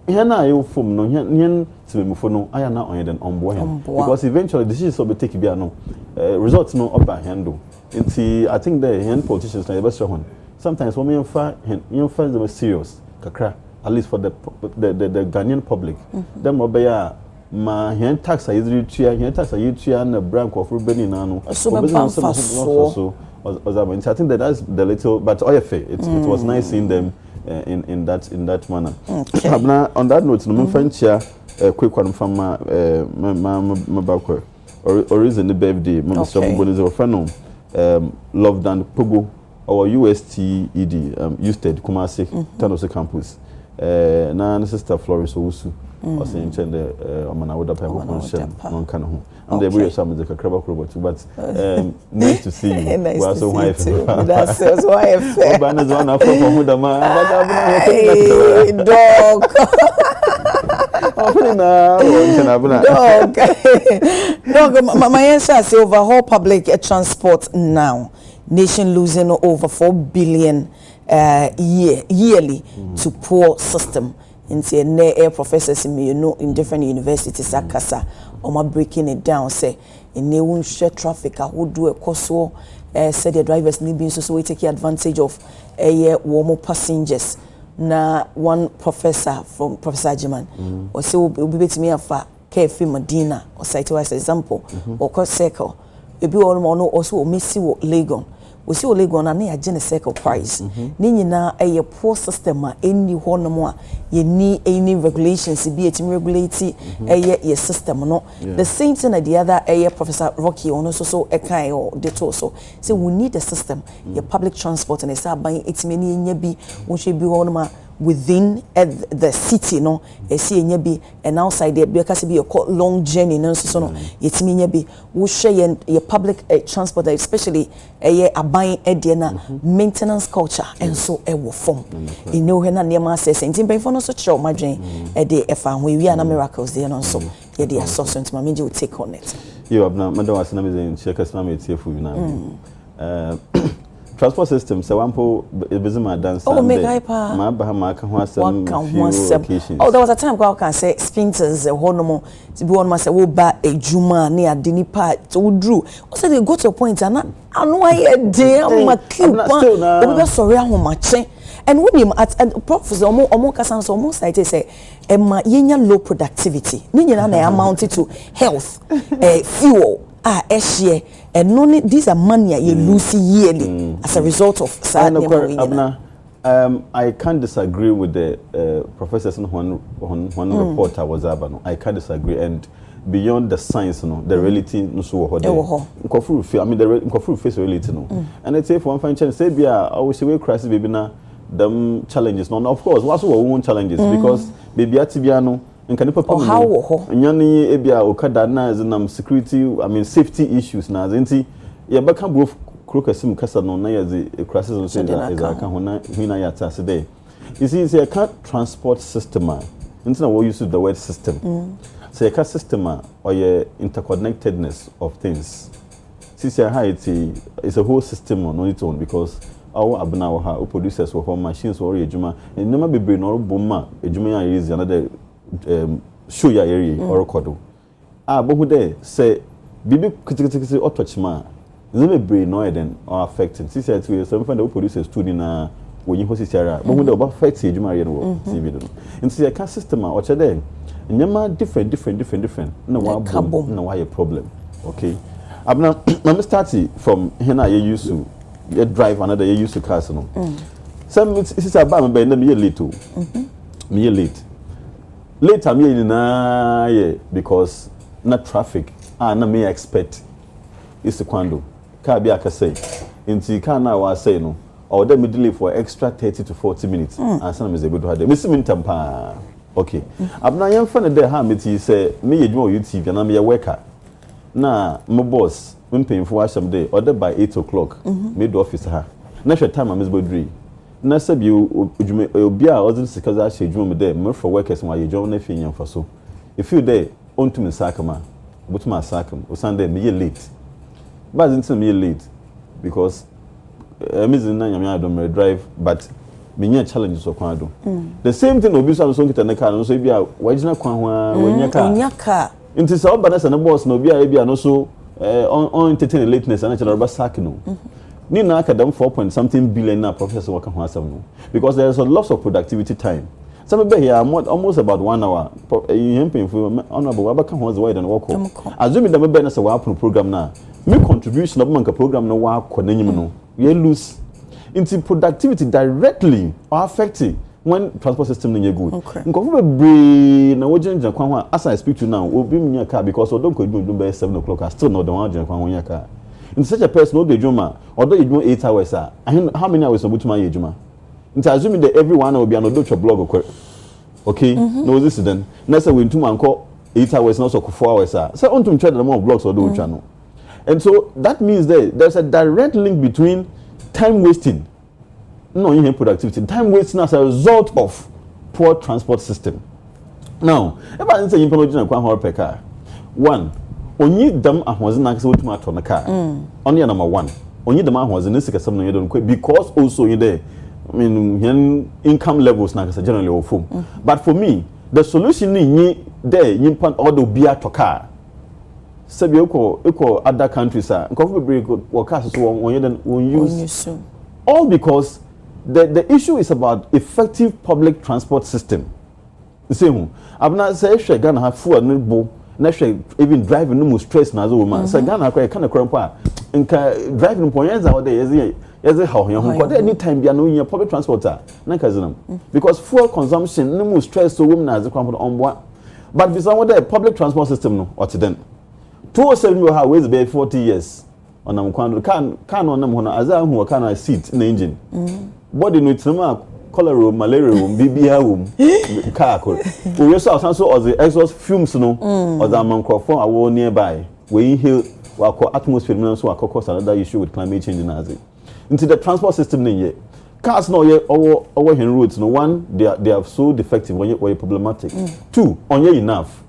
here na you form no here timemufo no aya na on den on boy because eventually decisions will be taken be no results no upper handle into I think the hand politicians na best one sometimes when you find them serious kakra at least for the Ghanaian public them obey ma hen tax is na branch of Rubeni nano so I think that's the little but it was nice seeing them in that manner. On that note no friend share quick one from my back or reason the birthday Mr. Mbonizo friend Love Dan Pogo our USTED USTED Kumasi Tanosa campus na sister Florence Owusu or saying the Omana Woda Papa non kind of and they will some the Kakraba robot but nice to see you. Nice to see you. That's why I feel Banners one up from Hudama dog my answer is overhaul public transport now. Nation losing over 4 billion yearly to poor system. Into air professors in different universities akasa or breaking it down say in they won't share traffic who do a course said the drivers need be so we take advantage of warmer passengers. Na one professor from Professor Ajiman or say will be to me afa Kefi Medina or cite as example or cross circle e bi all no also missy Legon we see Legon and na agene circle price ni nyina a poor system a any ho no mo a ye ni any regulations be it regulate your system no the same thing the other Professor Rocky on so e kan or the so say we need a system your public transport and say ban it many nya bi wo hwe bi ho no ma within the city no see nya bi and outside there because be a long journey no so no yetimi nya bi wo share your public transport especially aban na maintenance culture and so e wo form you know when na nema say sentin ben for no so chiro madwen de e fa ho wi na miracles there no so ye dey so so ntima meje will take on it you abna madam asena me zen share kasna me tie fu na transport system so wampo bezima dance ma ba ma ka ho asem oh there was a time I can say spinters honomo to be one say wo ba ejuma na adeni pa so drew o say they go to a point and anu aye dey am cube o be sorry ahomache and when you at professor omo kasan so omo site say yenya low productivity ni nyina na amount to health fuel share and no these are money you lose yearly as a result of I can't disagree with the professors when report I was no I can't disagree and beyond the science no the reality no so ho there I mean the face reality no and let's say for one fine chance say bia I wish we crisis baby na them challenges no of course what our own challenges because baby atibia no nka nipa pam nyane ebia okada na zinam security I mean safety issues na zinti ye baka bro krokasim kasa no na ye crisis on say is aka hona hina ya ta today you see say a transport system into na we use the word system say a system or your interconnectedness of things see say how it's a whole system on its own because our abna wa ha producers wa home machines or ejuma and no be brain or bomma ejuma ya is another show ya area or kodo but who there say bibi kitikiti otochima zeme brain no then or affecting see say to some find the producers too na when you host area but who there affect ejuma area no tv no into the car system or there nyama different no why a problem okay abna let me start from here you used to drive another you used to cars no some it's about me na late too me late later me na because not traffic na me expect is kwando car bi akasai nti car na wa say no or dem delay for extra 30 to 40 minutes and some is able to have me see me tampa okay abna yam fa ne there ha me ti say me ye dwuma YouTube na me ye worker na my boss me painful asham day or by 8 o'clock me do office ha na hwe time am is bodri na sabi odwuma obi a ozin sikaza hwe dwuma me there me for workers ma ye dwuma na fi nyam fa so if you there onto me sakama butuma sakam o sunday me ye late but until me late because amazing na nyame adom drive but me nya challenges so kwan do the same thing obi so kita na car no so bia wagina kwan ho a wonya car nti so ba na se na boss no bia bia no so on entertain lateness na chara ba sack no ni na akadam 4 something billion na professor work ho asam no because there is a lot of productivity time some be here almost about 1 hour you painful honorable abaka ho the wide and work azumi da be na se wa program na me contribution of manka program na wa konanyim no we lose into productivity directly or affecting when transport system no good nkofo be bre na wo jenja kwan ho as I speak to now obi mnya car because we don't go do by 7 o'clock I still know the one jenja kwan ho nya car in such a person no dey juma although you do 8 hours how many hours obu tuma ye juma into assuming that everyone will be an odo blog okay no this then na say we tuma anko 8 hours na so 4 hours so on to try the amount of blogs or do channel. And so that means there's a direct link between time wasting, no in productivity, time wasting as a result of poor transport system. Now, if I say you can go per car, one, only them was an accident on the car. Only number one, only the man was in this case you don't quit because also in there, I mean, income levels now is generally awful. But for me, the solution is there, you put all the beer to car. Sabi eko other countries are nkofo be workers so won use all because the issue is about effective public transport system. Same abna say hwe Ghana ha fuel no bo na hwe even driving no mo stress na zo woman say Ghana kwa kana krampo a nka driving po yenza wo dey yeze how yan ho kwa anytime bia no yin public transporter na kazinam because fuel consumption no mo stress so woman na ze krampo onboa but bisa wo dey public transport system no what then 207 you have ways be 40 years on am kwando can on am hono aza hu ka na seat in the engine body no itrama cholera malaria bibia wom car ko we so also or the exhaust fumes no or the microphone awo nearby we inhale wa atmosphere no so akokos another issue with climate change na aze into the transport system ne cars no ye over hen roads no one they are so defective when you problematic two onye enough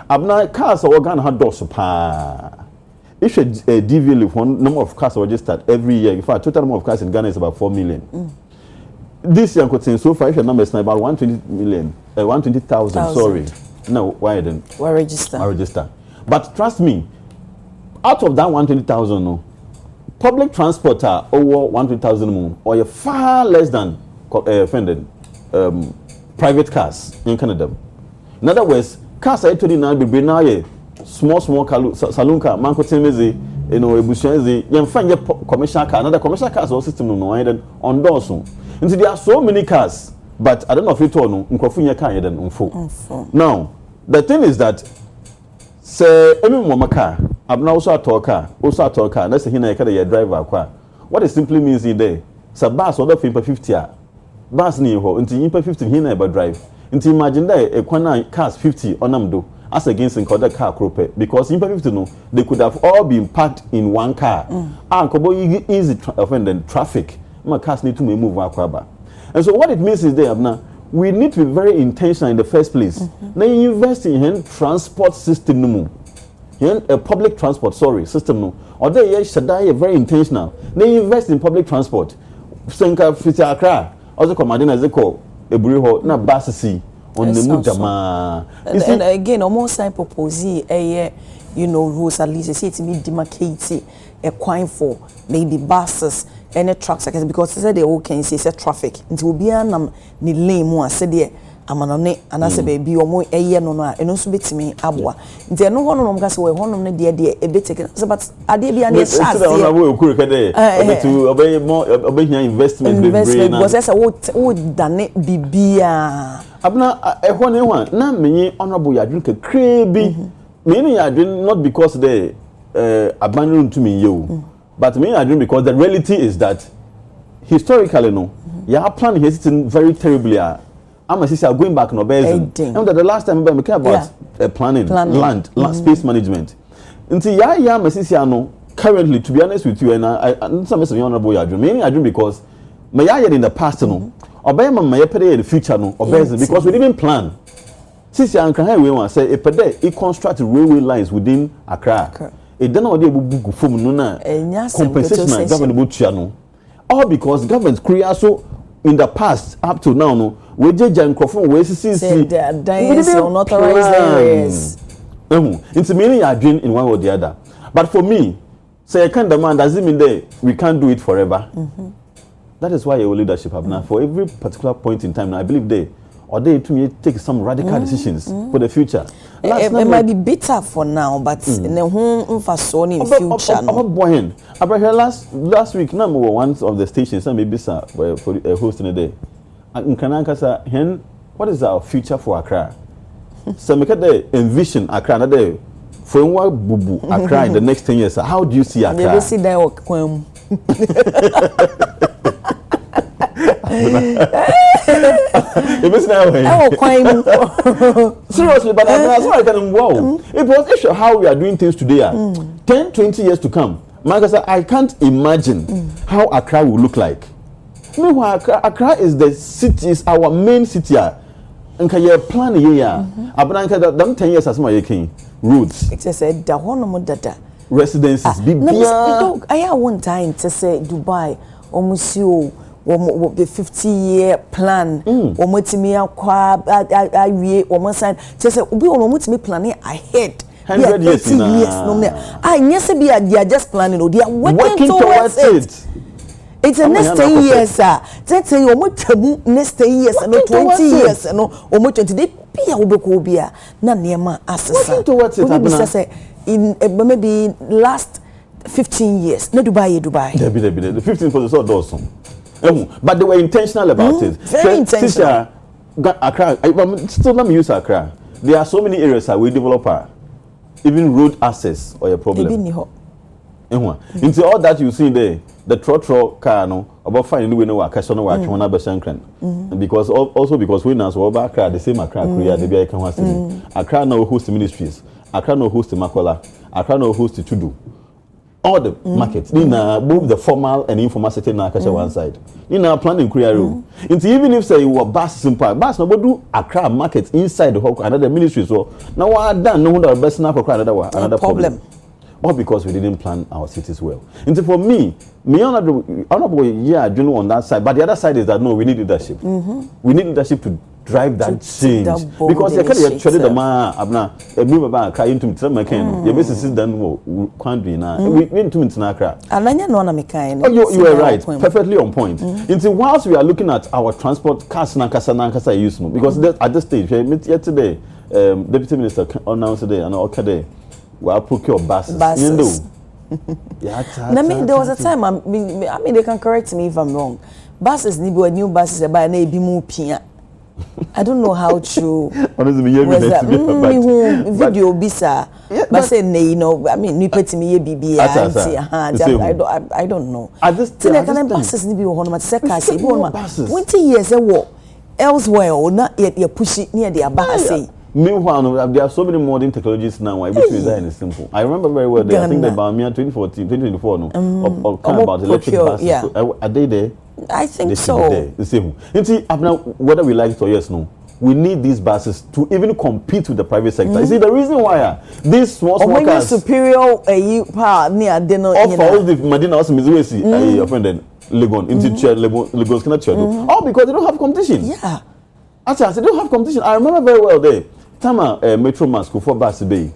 abna cars are Ghana had doors pa. If a DVL one number of cars are registered every year, in fact, total number of cars in Ghana is about 4 million. This year, so far, if your number is about 120,000. Sorry, no, why didn't? Why register? I register. But trust me, out of that 120,000, no, public transport are over 120,000 more, or you're far less than private cars in Canada. In other words, cars are actually now be now small saloon car manko temezi ebusuanzi yem find commercial car another commercial cars or system no on doors until there are so many cars but I don't know if it all no nkrofu nya car yeden unfo now the thing is that say emi mo car abna also ato car na say hina yakada your driver akwa what it simply means in there so bus order for 50 a bus ni ho until 50 hina about drive. Until imagine that a cars 50 on them do as against in other car crope because in 50 no they could have all been packed in one car. Easy offend traffic. My cars need to move akwaba. And so what it means is there now we need to be very intentional in the first place. Now you invest in transport system no a public transport system no or there should very intentional. Now you invest in public transport. Senka fiti akra also commanding as they call eburiho na basisi on the mudama and again almost I propose rules at least say it me demarcate a coin for maybe buses any trucks because they said they all can say traffic it will be an ni lane mo said there amanone anase baby omo no no eno so betimi aboa nti eno ho no mka se we ho no ne de e beteke but ade bia na sha se na wo okuru kede obetu obehia investment because say wo dane bibia abna ehwo ne ho na menyi honorable yadwin kakra bi meaning I dream not because they abandoned to me you, but meaning I dream because the reality is that historically no, you are planning hesitant very terribly. I'm going back no basin. And that the last time we care about planning land space management. Until ya mesisiano currently, to be honest with you, and I some of honorable I dream. Meaning I dream because my in the past no, or by my in the future no, or because we didn't plan. Since you can we want say a pede it construct railway lines within Accra. It don't know they book from no compensation government channel. All because government create so in the past up to now no we just microphone we see unauthorized areas. It's meaning you dream in one or the other. But for me, say I can't demand doesn't mean that we can't do it forever. That is why your leadership have now for every particular point in time. Now I believe they or they to me take some radical decisions for the future. It might be bitter for now, but in the home for Sony in future. Last week, number one of the stations, and maybe sir, for a host in a day. In Kanankasa, what is our future for Accra? So make it envision Accra na day for what bubu Accra in the next 10 years. How do you see Accra? You see that work. Seriously, but that's why I can wow. It was issue how we are doing things today. 10, 20 years to come. I can't imagine how Accra will look like. Meanwhile, Accra is the city, is our main city. And can you plan a year? About 10 years as my king. Roads. It said the one data. Residences. I have one time to say Dubai, almost you. The 50-year plan. Omotimi akwa awie omosan. Just say obi omotimi planning ahead. 100 years no. Yes they are just planning. They are working towards it. It's the next 10 years, sir. Let's say omotamu next 10 years and 20 years and omo 20 they be obekobia na niema asesa. Working towards it. Say in maybe last 15 years. No Dubai. The 15 for the sort also. But they were intentional about it. Very intentional. Accra, still let me use Accra. There are so many areas that we develop, even road access or a problem. Into all that you see there, the trotro car no about finding we know Accra no watch one because also because we now over Accra the same Accra Korea the be can want Accra no host ministries, Accra no host Makola, Accra no host Chudu. All the markets, both the formal and informal setting now one side. Planning Korea room. Even if say you were bus simple, bus no do Accra market inside the whole another ministry. So now what done? No wonder best now for another problem. All because we didn't plan our cities well. And so for me honorable doing on that side, but the other side is that no, we need leadership. We need leadership to drive that change because you can't actually the man abna a move about crying to me you miss done quandary now we need to Accra and then no na me kind you are right perfectly on point until whilst we are looking at our transport cars nankasa use no because at this stage yesterday deputy minister announced today and okay we are procure buses. There was a time I mean they can correct me if I'm wrong. Buses need be new buses by na be mu pia. I don't know how to video bisa but say you know I mean nipeti me bibi I don't know can buses ni bi ho no say car say 20 years elsewhere or not yet you push it near the abase. Meanwhile, there are so many modern technologies now. Which design is simple. I remember very well. I think the Bamia 2014, 2024, no, or kind about electric buses. Yeah. So, are they there? I think so. The same. You see, now whether we like it or yes, no, we need these buses to even compete with the private sector. You see, the reason why these small cars superior power near dinner. All the Medina also Mizuesi, your friend then Legon into Lagos cannot all because they don't have competition. Yeah. Actually, they don't have competition. I remember very well there. Tama Metro Mask for bus bay.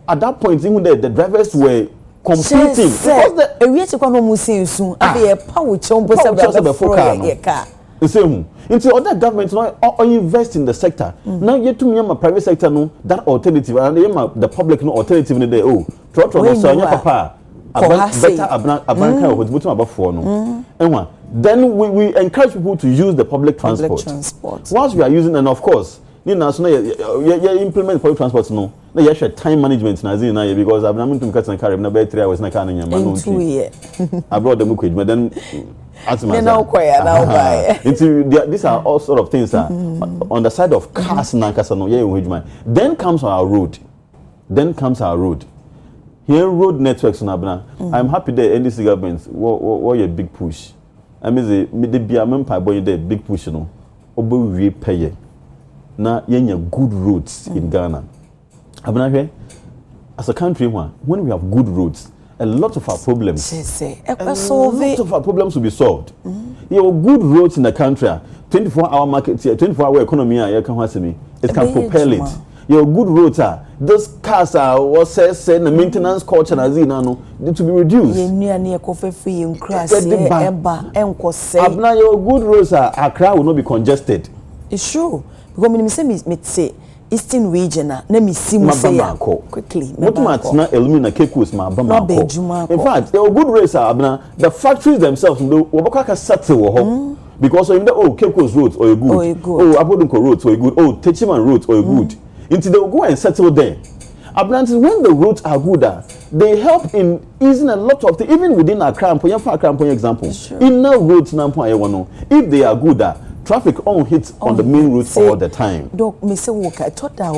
At that point, even the drivers were competing. Because the we to come no soon. Abi power chombo say car. The same. Into other governments now or invest in the sector. Now you to me my private sector no that alternative and the public no alternative in the oh. Trotro so anya papa. Better abranka with button about for no. Then we encourage people to use the public transport. Whilst we are using and of course you implement public transport no na yɛ time management na zin na yɛ because abna muntu mka tsan carry na be 3 hours na ka na nyama no nti abroad dem ko but then these are all sort of things that on the side of cars na kasa no yɛ then comes our road here road networks na abna I'm happy that NDC government what a big push I mean the bia mempa boy the big push no obowie pay na yenya good roads in Ghana abna as a country when we have good roads a lot of our problems will be solved. You have good roads in the country, 24-hour market, 24-hour economy, it can propel it. Your good roads those cars are what says the maintenance culture as you know need to be reduced. Your good roads Accra will not be congested. It's true because me say Eastern region na me see mo say quickly. What na Elmina Kekus ma bama. In fact, there are good roads the factories themselves do obaka settle because in the Kekus roads or good. Apodunko roads or good. Techiman roads or good. Until they will go and settle there. When the roads are good, they help in easing a lot of things, even within Accra. For example, inner roads if they are good, traffic on hits on the main route all the time. Doc, me say work. I thought that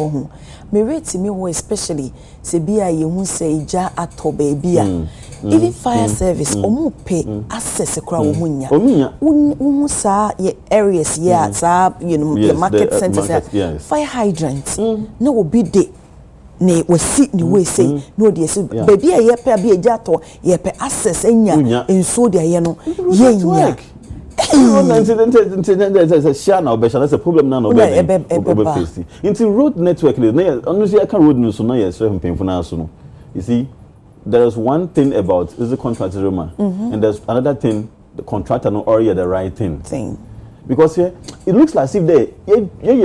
me rate me wo especially se bia ye hu say ja ato baby even fire service omo pay access kra wo munya hu sa areas here sa you know the market centers fire hydrants no will be there ne we see ni we say no dey say baby ye pay bia ja to ye pay access enya enso dey ye no ye nya that's a problem now. Into road network, honestly, I can't road news so now. Yes, you see, there is one thing about is the contractor and there's another thing the contractor no or the right thing. Because here it looks like if they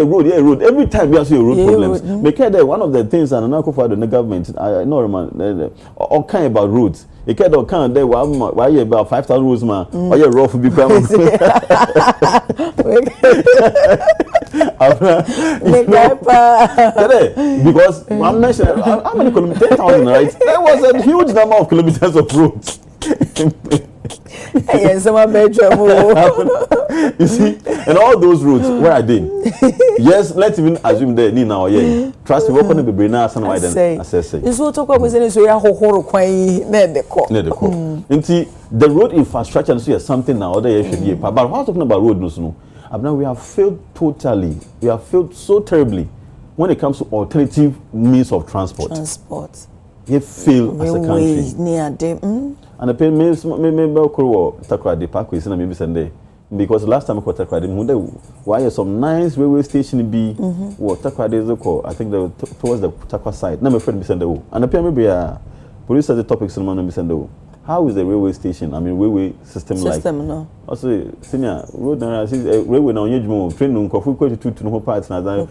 road every time we see road problems. Because one of the things and now for the government I know all kind about roads. You can't count there why you about 5,000 roads man or you rough be because I'm mentioning how many kilometers 10,000 right? There was a huge number of kilometers of roads. Yes, you see, and all those roads, where are they? Yes, let's even assume they need now. Yeah, trust me, we're going to be bringing us some wide assess. It's what talk about is so ya horror kwai na de ko. The road infrastructure is something now other year should be. But we're talking about road no. Now we have failed totally. We have failed so terribly when it comes to alternative means of transport. We fail as a country. Near them. And the pay me Takwa de Park is maybe Sunday. Because last time I got Takwa de why some nice railway station be what Takwa de Zoko, I think they were towards the Takwa side. Now my friend Bisende. And the pay maybe police has the topic in Bisende. How is the railway station? I mean railway system like no. Also senior road railway now train no to no parts na that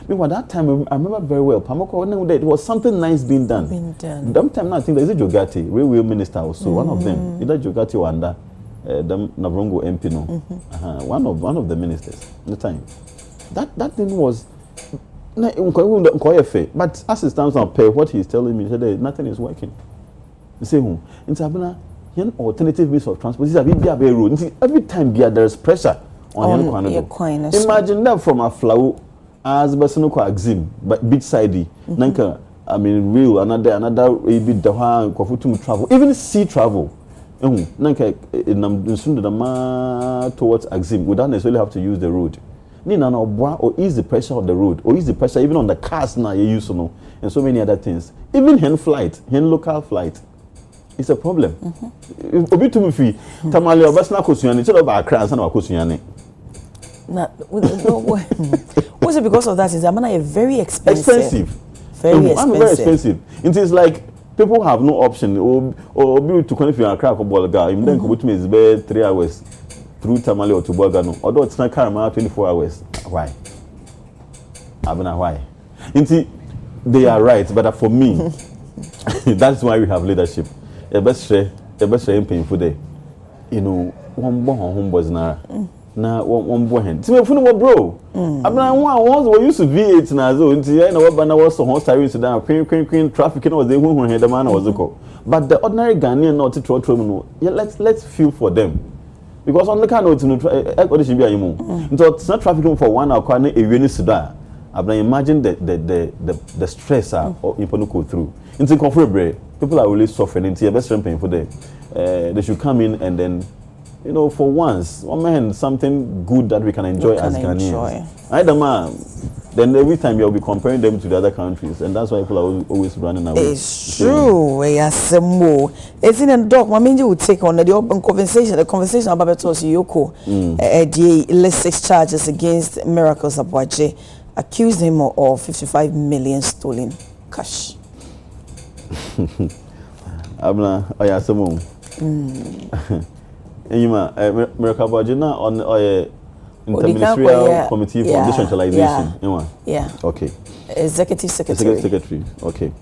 meanwhile, that time I remember very well. It was something nice being done. That time now I think there is a Jogati, railway minister also, one of them. Either Jogati or under Navrongo MP no. One of the ministers at the time. That thing was but as it stands on pay, what he's telling me today, nothing is working. You say who? In Sabina, alternative means of transport. This is a big road. Every time there is pressure on your coin. Imagine that from a flower. As Basino ko exim, but beach side, nanka, I mean, real another bit the one travel, even sea travel. Nanka towards exim, we don't necessarily have to use the road. Nina or ease the pressure of the road, or ease the pressure even on the cars now you use no, and so many other things. Even hand local flight. It's a problem. Obi to me free. Tamale obasna kosunyane, tell about Accra and kosunyane. Was it because of that? Is Amana very expensive? Very expensive. It is like people have no option or be to connect with a crack of Bolga. Then come is bed 3 hours through Tamale or to Bolgano. Although it's not Karama 24 hours. Why? Abana why? They are right, but for me, that's why we have leadership. The best share painful day. You know, one home was nara. na one boy hand. See me phone bro. Abna once we used to V8 na so nti I know what bana was so hot siren down queen traffic was they who the man was go. But the ordinary Ghanaian not to throw no. Yeah, let's feel for them. Because on the kind of what should be a mo. So it's not traffic for 1 hour kwane e weni suda. Abna imagine the stress or people go through. Into comfortable people are really suffering into best pain for them. They should come in and then for once, one man, something good that we can enjoy as Ghanaians. Either man, then every time you'll be comparing them to the other countries, and that's why people are always running away. It's true. Yes, more. It's in a dog. My manager would take on the open conversation. The conversation about Tosi Yoko, the illicit charges against Miracles Abuaje, accused him of 55 million stolen cash. Abna, Oyasamu. Enyima, Miracle Abuaje na on Interministerial Committee for Decentralization. Yeah. Okay. Executive Secretary. Secretary. Okay.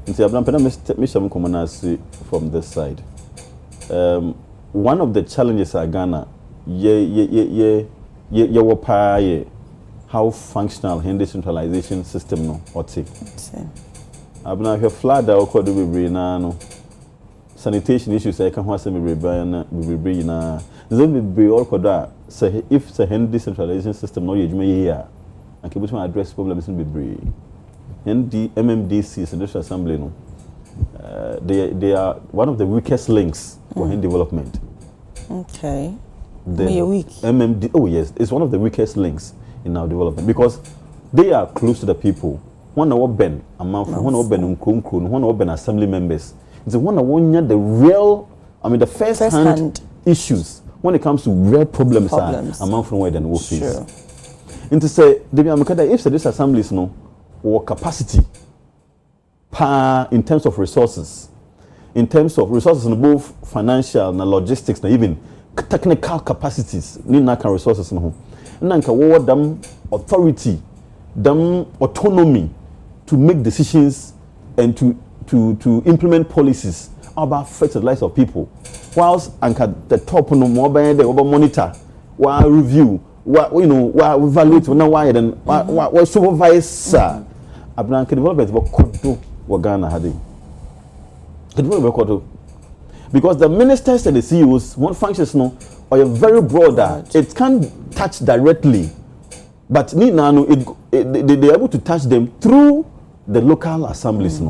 Nti Abna pena me sham komanasi from this side. One of the challenges at Ghana, how functional the decentralization system no oti. Abna he flood da okodo bebre na no. Sanitation issues I can have some be na be all koda say if the decentralization system no yejuma here and keep to address problems in be the MMDC National Assembly no they are one of the weakest links for development. Okay. They are weak. MMD yes, it's one of the weakest links in our development because they are close to the people. One of Ben amount one of Ben Nkunku, one of Ben assembly members. It's one of the real, the first-hand issues when it comes to real problems. Among from where then we face. Sure. And to say, if this assembly is or capacity, in terms of resources, in both financial and logistics, and even technical capacities, resources, and them authority, them autonomy to make decisions and to implement policies about affect the lives of people. Whilst the top more by the monitor, while review, while evaluate, while supervise, Abna development what Ghana had. Because the ministers and the CEOs one functions are very broader. It can't touch directly, but they are able to touch them through the local assemblies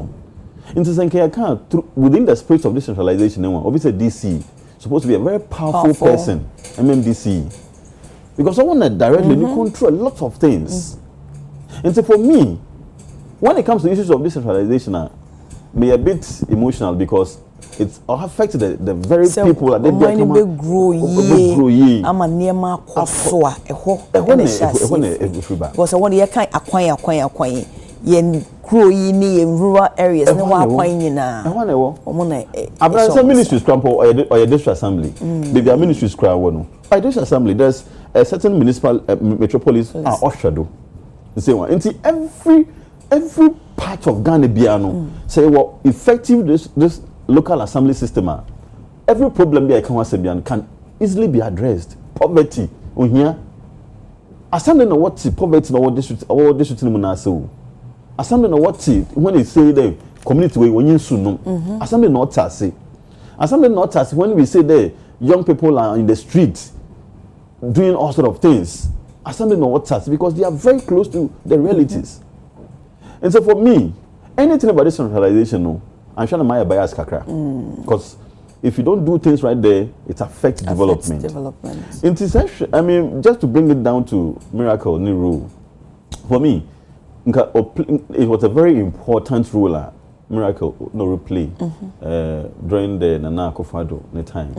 within the spirit of decentralization, obviously DC supposed to be a very powerful person, MMDC, because someone that directly control a lot of things. And so for me, when it comes to issues of decentralization, be a bit emotional because it's affected the very people that they grow. Because I want to acquire in rural areas. Ministries or your district assembly. They are ministries by district assembly. There's a certain municipal metropolis are Oshado. The same one. And every part of Ghana Biano say what effective this local assembly system are. Every problem can easily be addressed. Poverty on here. Assembly know what poverty or district munaso. Assembly know what when they say the community way when you soon assembly not say. Assembly not as when we say the young people are in the streets doing all sort of things. Assembly know what because they are very close to the realities. And so for me, anything about decentralization, I'm trying to my bias kakra. Because if you don't do things right there, it affects development. In this, just to bring it down to Miracle new rule, for me, it was a very important role Miracle play during the Nana Akufo-Addo time.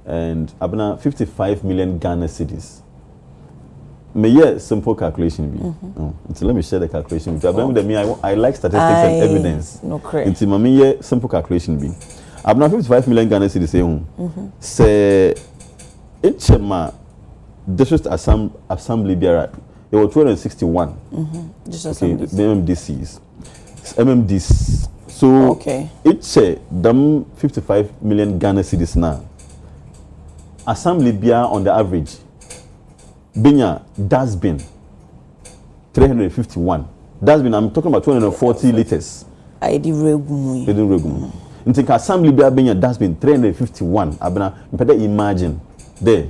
And about 55 million Ghana cedis. May simple calculation be. So let me share the calculation with you. I like statistics and evidence. It's a simple calculation be. About 55 million Ghana cedis say each district assembly biara there were 261. MMDCs. MMDs. So each them 55 million Ghana cedis now. Assembly biara on the average Benya dustbin 351. Dustbin, I'm talking about 240 liters. I did regular. Think assembly be Benya dustbin 351. Abena, imagine there.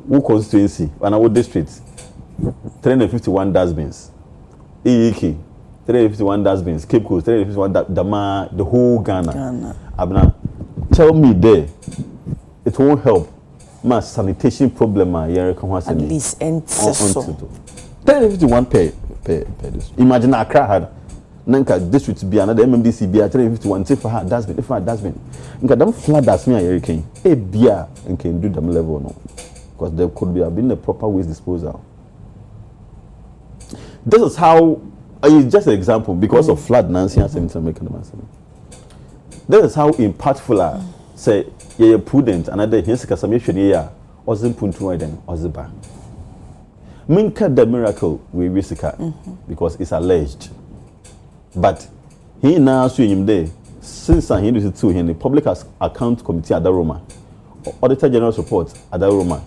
Who constituency and our district 351 dustbins. EEK 351 dustbins. Cape Coast 351 Dama, the whole Ghana. Abena, tell me there, it won't help. My sanitation problem at least and so 351 per district. Imagine Accra had Nanka district be another MMDC be 351 say for her dustbin if I dustbin. Nka them flood as me a can a beer and can do them level no. Because there could be been a proper waste disposal. This is how it's just an example because of flood Nancy and this is how impactful say you're prudent another his casamation yeah wasn't puntu then oziba. Minka the miracle we risika because it's alleged. But he now him there since he used to him the public account committee at Roma auditor general's report at Roma.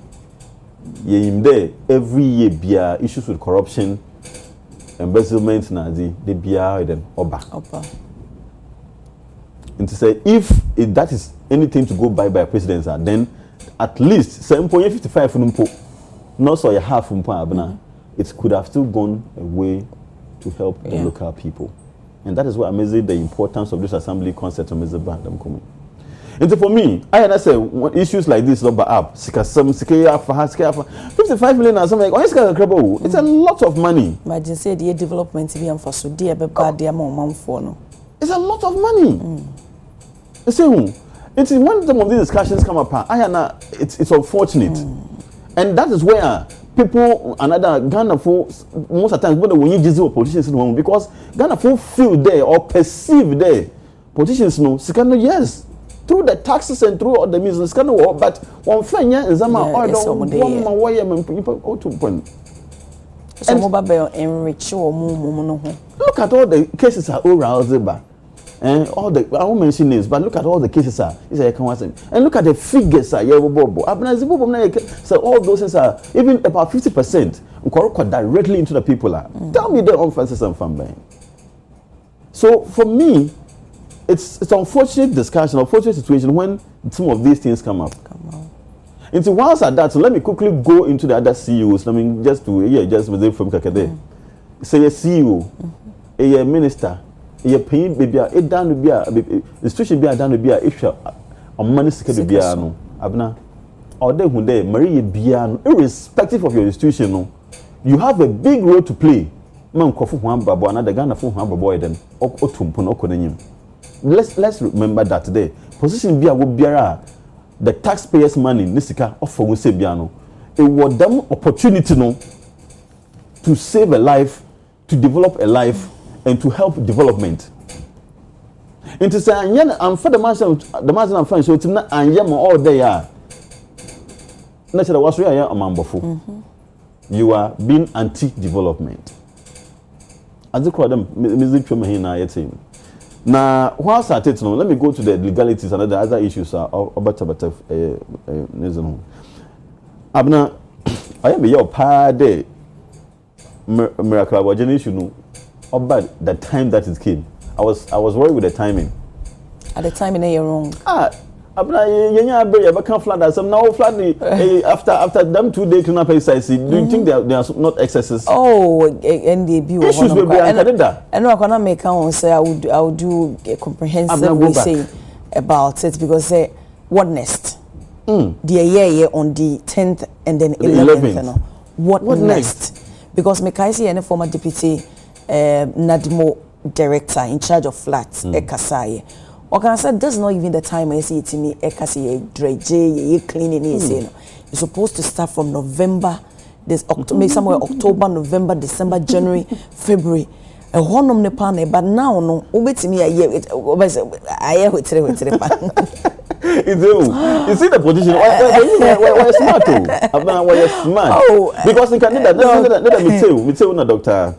Him there every year be issues with corruption, embezzlement na the be then oba. And to say if that is anything to go by presidents then at least 7.55 not so a half it could have still gone away to help the local people. And that is what amazing the importance of this assembly concept of Mr. Bandam coming. And so for me, I say issues like this number up 55 million and something like it's a lot of money. Imagine say the development for so dear bad no. It's a lot of money. It's when some of these discussions come up, it's unfortunate. And that is where people another Ghana for most of the time when you just politicians in home because Ghana for feel there or perceive there politicians know yes through the taxes and through all the means but one thing is look at all the cases are around all the I won't mention names, but look at all the cases and look at the figures so all those things are even about 50% directly into the people tell me their own fancies and fan buying. So for me it's unfortunate discussion, unfortunate situation when some of these things come up. And so whilst at that, so let me quickly go into the other CEOs. I mean just within from Kakade. Say a CEO, a minister, a paying baby, a down to be a institution be a down to be a issue on money security be a no abna or they who they Marie Biano, irrespective of your institution, no, you have a big role to play. Man kofu one babo another Ghana for one boy then let's remember that today position be a wo biara the taxpayers money nisika offer we say biano it was them opportunity no to save a life, to develop a life and to help development. And to say, I'm for the master I'm fine, so it's not all day. Naturally, what's real amambofu. You are being anti-development. As the crowd, music from here now, now, whilst at it, let me go to the legalities and the other issues about Abna, I am your party miracle about generation. About the time that it came, I was worried with the timing. At the timing, you're wrong. After them 2 days clean up exercise, do you think they are not excesses? Oh, and the issues will be and I'm gonna make say I would do a comprehensive say about it because what next? The year on the 10th and then 11th. What next? Because Mekaisi and a former deputy Nadimo director in charge of flats Ekasaye. Or can I say that's not even the time I see it to me Ekasaye dredge cleaning is you're supposed to start from November, this October, somewhere October, November, December, January, February. A honum ne pane, but now no ubeti me a year it I hear with you see the position why smart why smart because in Canada let me tell you doctor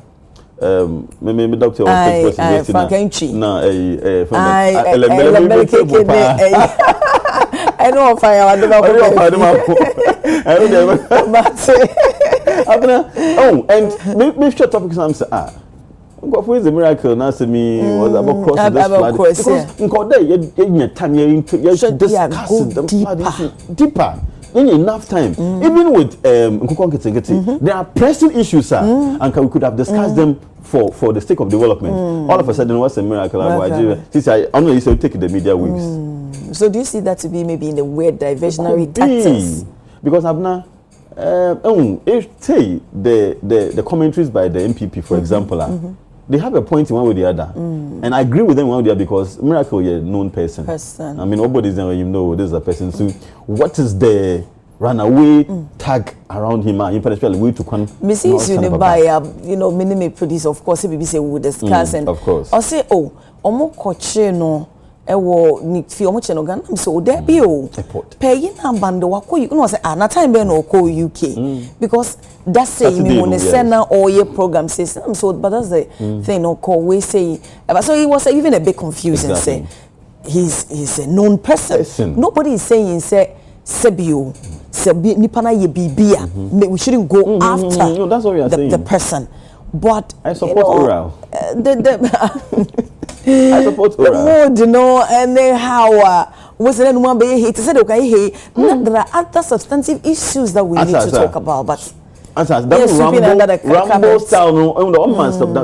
me doctor I know fire I don't know. Oh, and make sure topics I'm say what is the miracle now say me was about crossing this flood because in called there you time you discuss the flood deeper. Enough time. Even with there are pressing issues, sir, and we could have discussed them for the sake of development. All of a sudden, what's a miracle? I know you say take the media wings. So do you see that to be maybe in the weird diversionary tactics? Because Abna, say the commentaries by the MPP, for example, they have a point in one way or the other, and I agree with them one way or the other because miracle is a known person. I mean, nobody's there when you know this is a person. So, what is the runaway tag around him? Especially way to come. Mrs. Unibai, you know, many produce, of course, BBC will discuss and of course. I'll say, oh, omo koche no. Ewo ni fi omo cheno Ghana so there be o pay na bando wako you know say na time be no ko UK because that say me when send na all year program says so but that's the thing no call we say so it was even a bit confusing say he's a known person. Nobody is saying say sebio sebi nipa na ye bibia we shouldn't go after no, that's what we are saying. The person but I support oral. I support oral. You know, and then how was it one be he said okay there are other substantive issues that we need to talk about but Rambo style no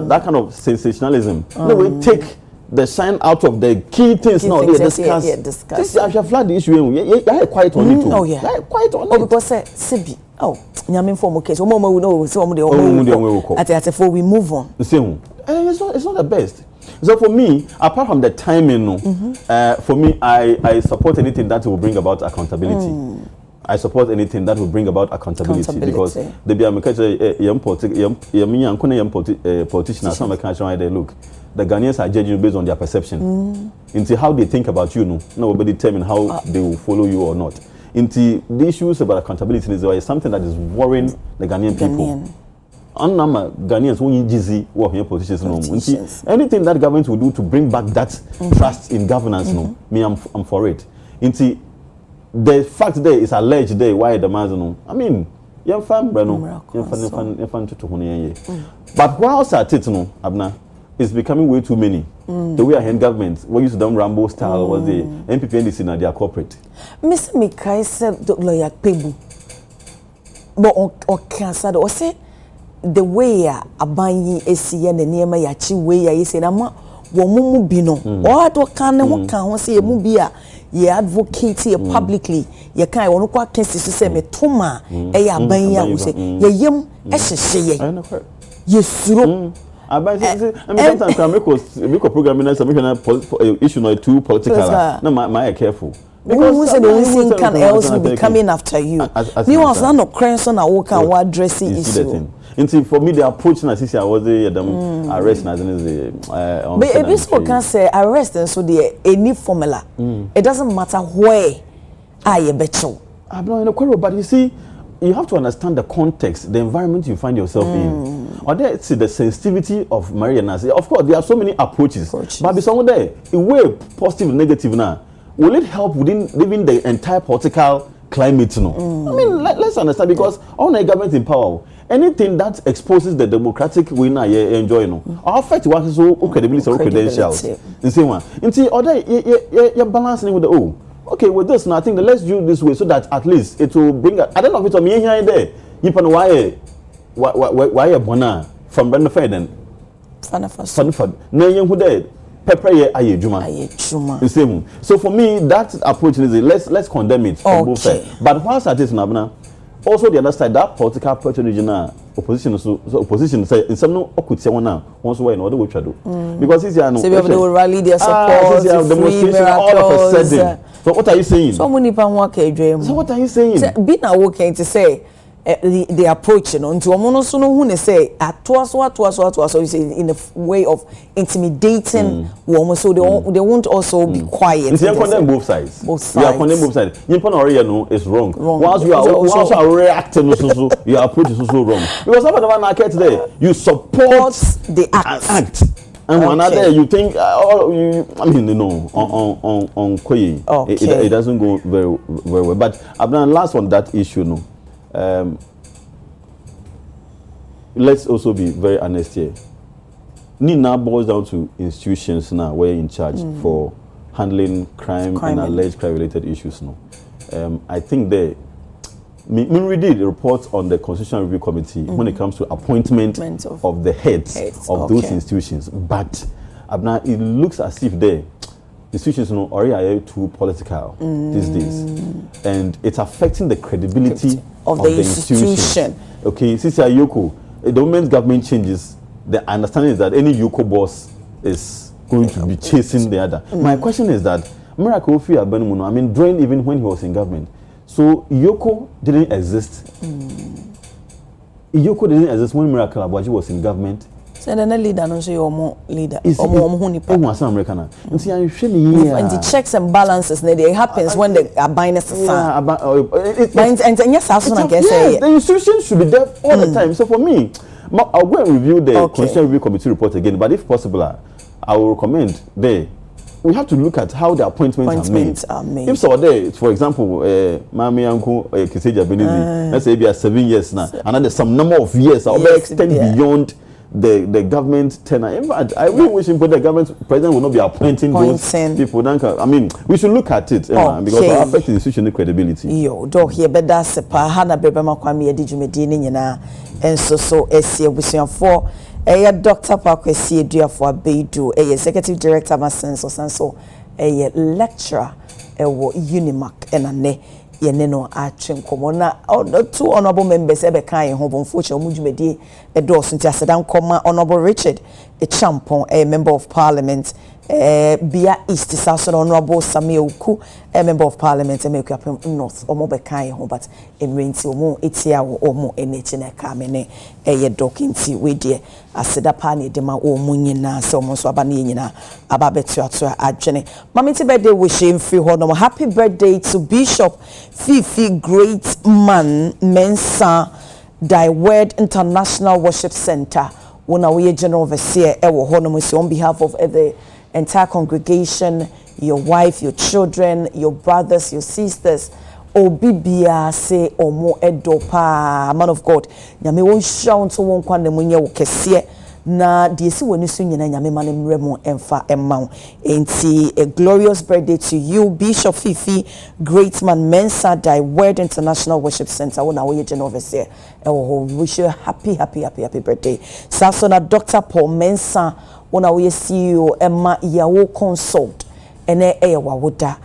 that kind of sensationalism. No we take the shine out of the key things now they discuss. This I shall flag the issue. Yeah, quite on it. Oh yeah, quite on it. Oh because Sibi. Oh, nyame form okay. So mama we know so at for we move on. It's not the best. So for me, apart from the timing, for me, I support anything that will bring about accountability. I support anything that will bring about accountability. Because the politicians, some they look. The Ghanaians are judging you based on their perception. Into how they think about you, nobody determine how they will follow you or not. Into the issues about accountability is something that is worrying the Ghanaian people. Ghanaians won't easy work in politicians. Anything that government will do to bring back that trust in governance, me I'm for it. Into the fact there is alleged there why the man I mean, young fan Breno, but whilst at it Abna is becoming way too many. The way I hand government, what used to done Rambo style was the MPP and the they are corporate. Mr. Mikai said lawyer Pebu. But or cancer or say the way a buying AC and the near my yachi way I say Nama womumu bino or to can say a movie ye advocate publicly ye can one kwa can say me toma e ya ban ya wo say ye yem e hye ye suro I mean sometimes I make a program in some issue no too political no my careful. Because the can else will be coming after you. Me was not no cranson I walk and what dressing issue. Until for me the approach na sisi I was the arrest na but if people can say arrest and so the any formula it doesn't matter where I betcho. I'm not in a quarrel but you see you have to understand the context, the environment you find yourself in. Or there, see the sensitivity of Maria Nasi. Of course, there are so many approaches. But be someone there, a way positive and negative now. Will it help within living the entire political climate? No. I mean, let's understand because all the government in power, anything that exposes the democratic winner you enjoy, affect what is so credibility or credentials. The same one. Until other, you're balancing with the okay, with this, now I think let's do this way so that at least it will bring. I don't know if it's on me here and there. You know why a bona from Brenda Faden? Fanafad. No, you who there. Pepper ye aye juma. The same. So for me, that approach is let's condemn it from both sides. But whilst at this now, also the other side, that political patronage opposition so opposition say in some no okutia one now once why in order what do because this year no. So they will rally their support. Demonstration all of a sudden. So what are you saying? So many people work a dream. So what are you saying? Be now working to say the approach, into a monosono who say at twas so you say in a way of intimidating women, so they won't also be quiet. You condemn both sides. You are condemning both sides. You know it's wrong. Once you are reacting, your approach is also wrong. Because some of the man today, you support the act. And another, you think, I mean, you know, on Koyi, it doesn't go very well. But I've done last on that issue, no. Let's also be very honest here. Now boils down to institutions now where in charge for handling crime and alleged crime-related issues. No, I think we did reports on the Constitutional Review Committee when it comes to appointment of the heads of those institutions. But it looks as if the institutions already are too political these days, and it's affecting the credibility of the institution. Okay, since Yoko, the moment government changes, the understanding is that any Yoko boss is going to be chasing the other. My question is that Miracle Ofi Abenumono, I mean, during even when he was in government, so Yoko didn't exist. Yoko didn't exist when Miracle Abaji was in government. So the leader, no, so you're leader. And the checks and balances, it happens when the binds and yes, the institution should be there all the time. So for me, I'll go and review the Constitutional Review Committee report again. But if possible, I will recommend we have to look at how the appointments are made. If so, for example, Mami Uncle Kiseja Benizi, let's say be 7 years now, and then some number of years, I'll extend beyond the government tenure. In fact, I really wish the government president will not be appointing those people. I mean, we should look at it because it affects the institutional credibility. Yo, do here better sepa hana bebema kwami edi jumedini nyina enso so esie busuan for Dr. Pakwesi Eduafo Abeidu, Executive Director Masenso Sanso, lecturer Unimac and Yeneno Archim Komona. Two honorable members Ebekai home unfortunately Mujumedi Edos into Asadam Koma, Honorable Richard, a champon, a member of parliament, Bia East South Honorable Samuel Ku, a member of parliament, and make up North or Mobekai home, but in Rainsi or Itia or more in Echine Kamene, a dokinti with dear Asedapani Dema or Munina, so Monswabanina, Ababetua Adjene. Mammy birthday wishing free honor. Happy birthday to Bishop Fifi Great Man Mensa Word International Worship Center. When we general overseer on behalf of the entire congregation, your wife, your children, your brothers, your sisters, Obibia say or more edopa, man of God. Nyame won show to one kwande munye wo kese na de si woni so nyina nyame manem remo emfa emma enti a glorious birthday to you Bishop Fifi Great Man Mensa Word International Worship Center wona wo ye general overseer wish you a happy birthday. So na Dr. Paul Mensa wona wo ye CEO Emma Yawo Consult ene wawoda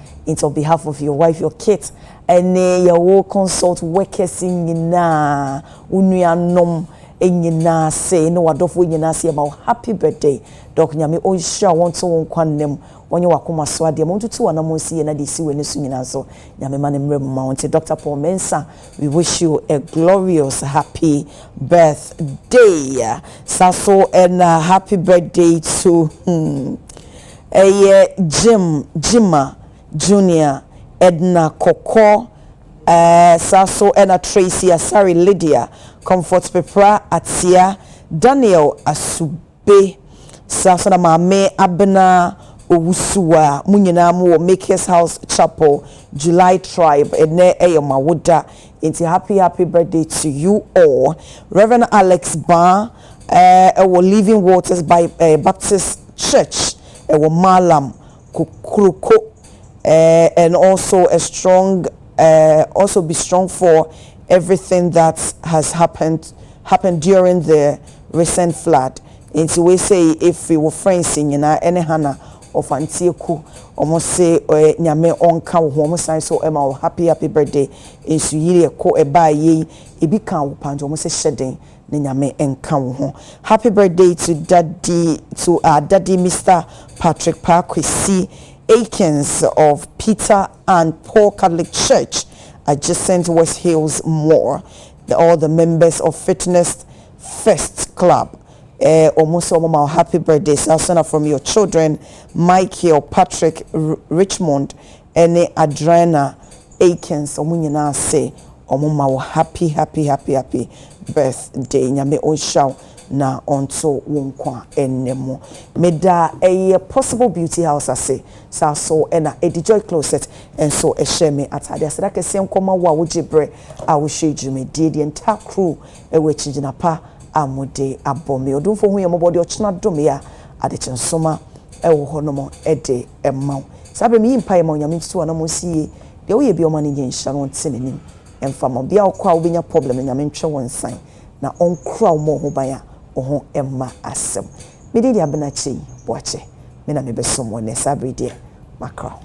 on behalf of your wife, your kids, and your consult workers in Yina, Unuanom, in Yina, say, no, Adolfo Yina, say about happy birthday. Doc Yami, oh, sure, want to one them when you are Kuma Swadi, I want to two and I see and I see when you swing so Yami Manim Mountain. Dr. Paul Mensa, we wish you a glorious, happy birthday. Sasso, and happy birthday to Jimma Junior, Edna Koko, Sasso, Enna Tracy, Asari Lydia, Comfort Pepra, Atia, Daniel Asube, Sasso Mame Abena, Owusua, Munyinamu, Makers House Chapel, July Tribe, Edne Eyamawuda. Into happy birthday to you all. Reverend Alex Bar, Living Waters by Baptist Church, Malam, Kukuruko. And also a strong, also be strong for everything that has happened during the recent flood. And so we say if we were friends in any hana of Antioku, almost say nyame onka wo say so Emma happy birthday. In so yiri ko eba ye e bi kan wo panjo almost say shedding ne nyame enka wo. Happy birthday to daddy Mr. Patrick Pakwesi Akins of Peter and Paul Catholic Church, adjacent West Hills Moor. All the members of Fitness First Club. Almost all happy birthdays. Also from your children, Michael, Patrick, Richmond, and Adriana Akins. Say, happy birthday. Nyame Oshao na onto wonkwa enemo meda eye possible beauty house ase sa so ena Edijoy closet enso ehye me atade aseda kese nkoma wo a wogibre a wo hye dwumedie de enta crew ewe chigina pa amode abome odumfo hu ye mobode ochena dome ya Adekye Nsroma ewo honomo ede emma sabe mi mpa ye ma onyame ntitu na mo sie de wo ye bi o ma ne nyenhya no ntenenim emfama bia okwa wo benya problem nyame ntwe won san na onkra wo mo ho baya oho emma asem mede dia benachi boache me na me besom won ne sabre de makra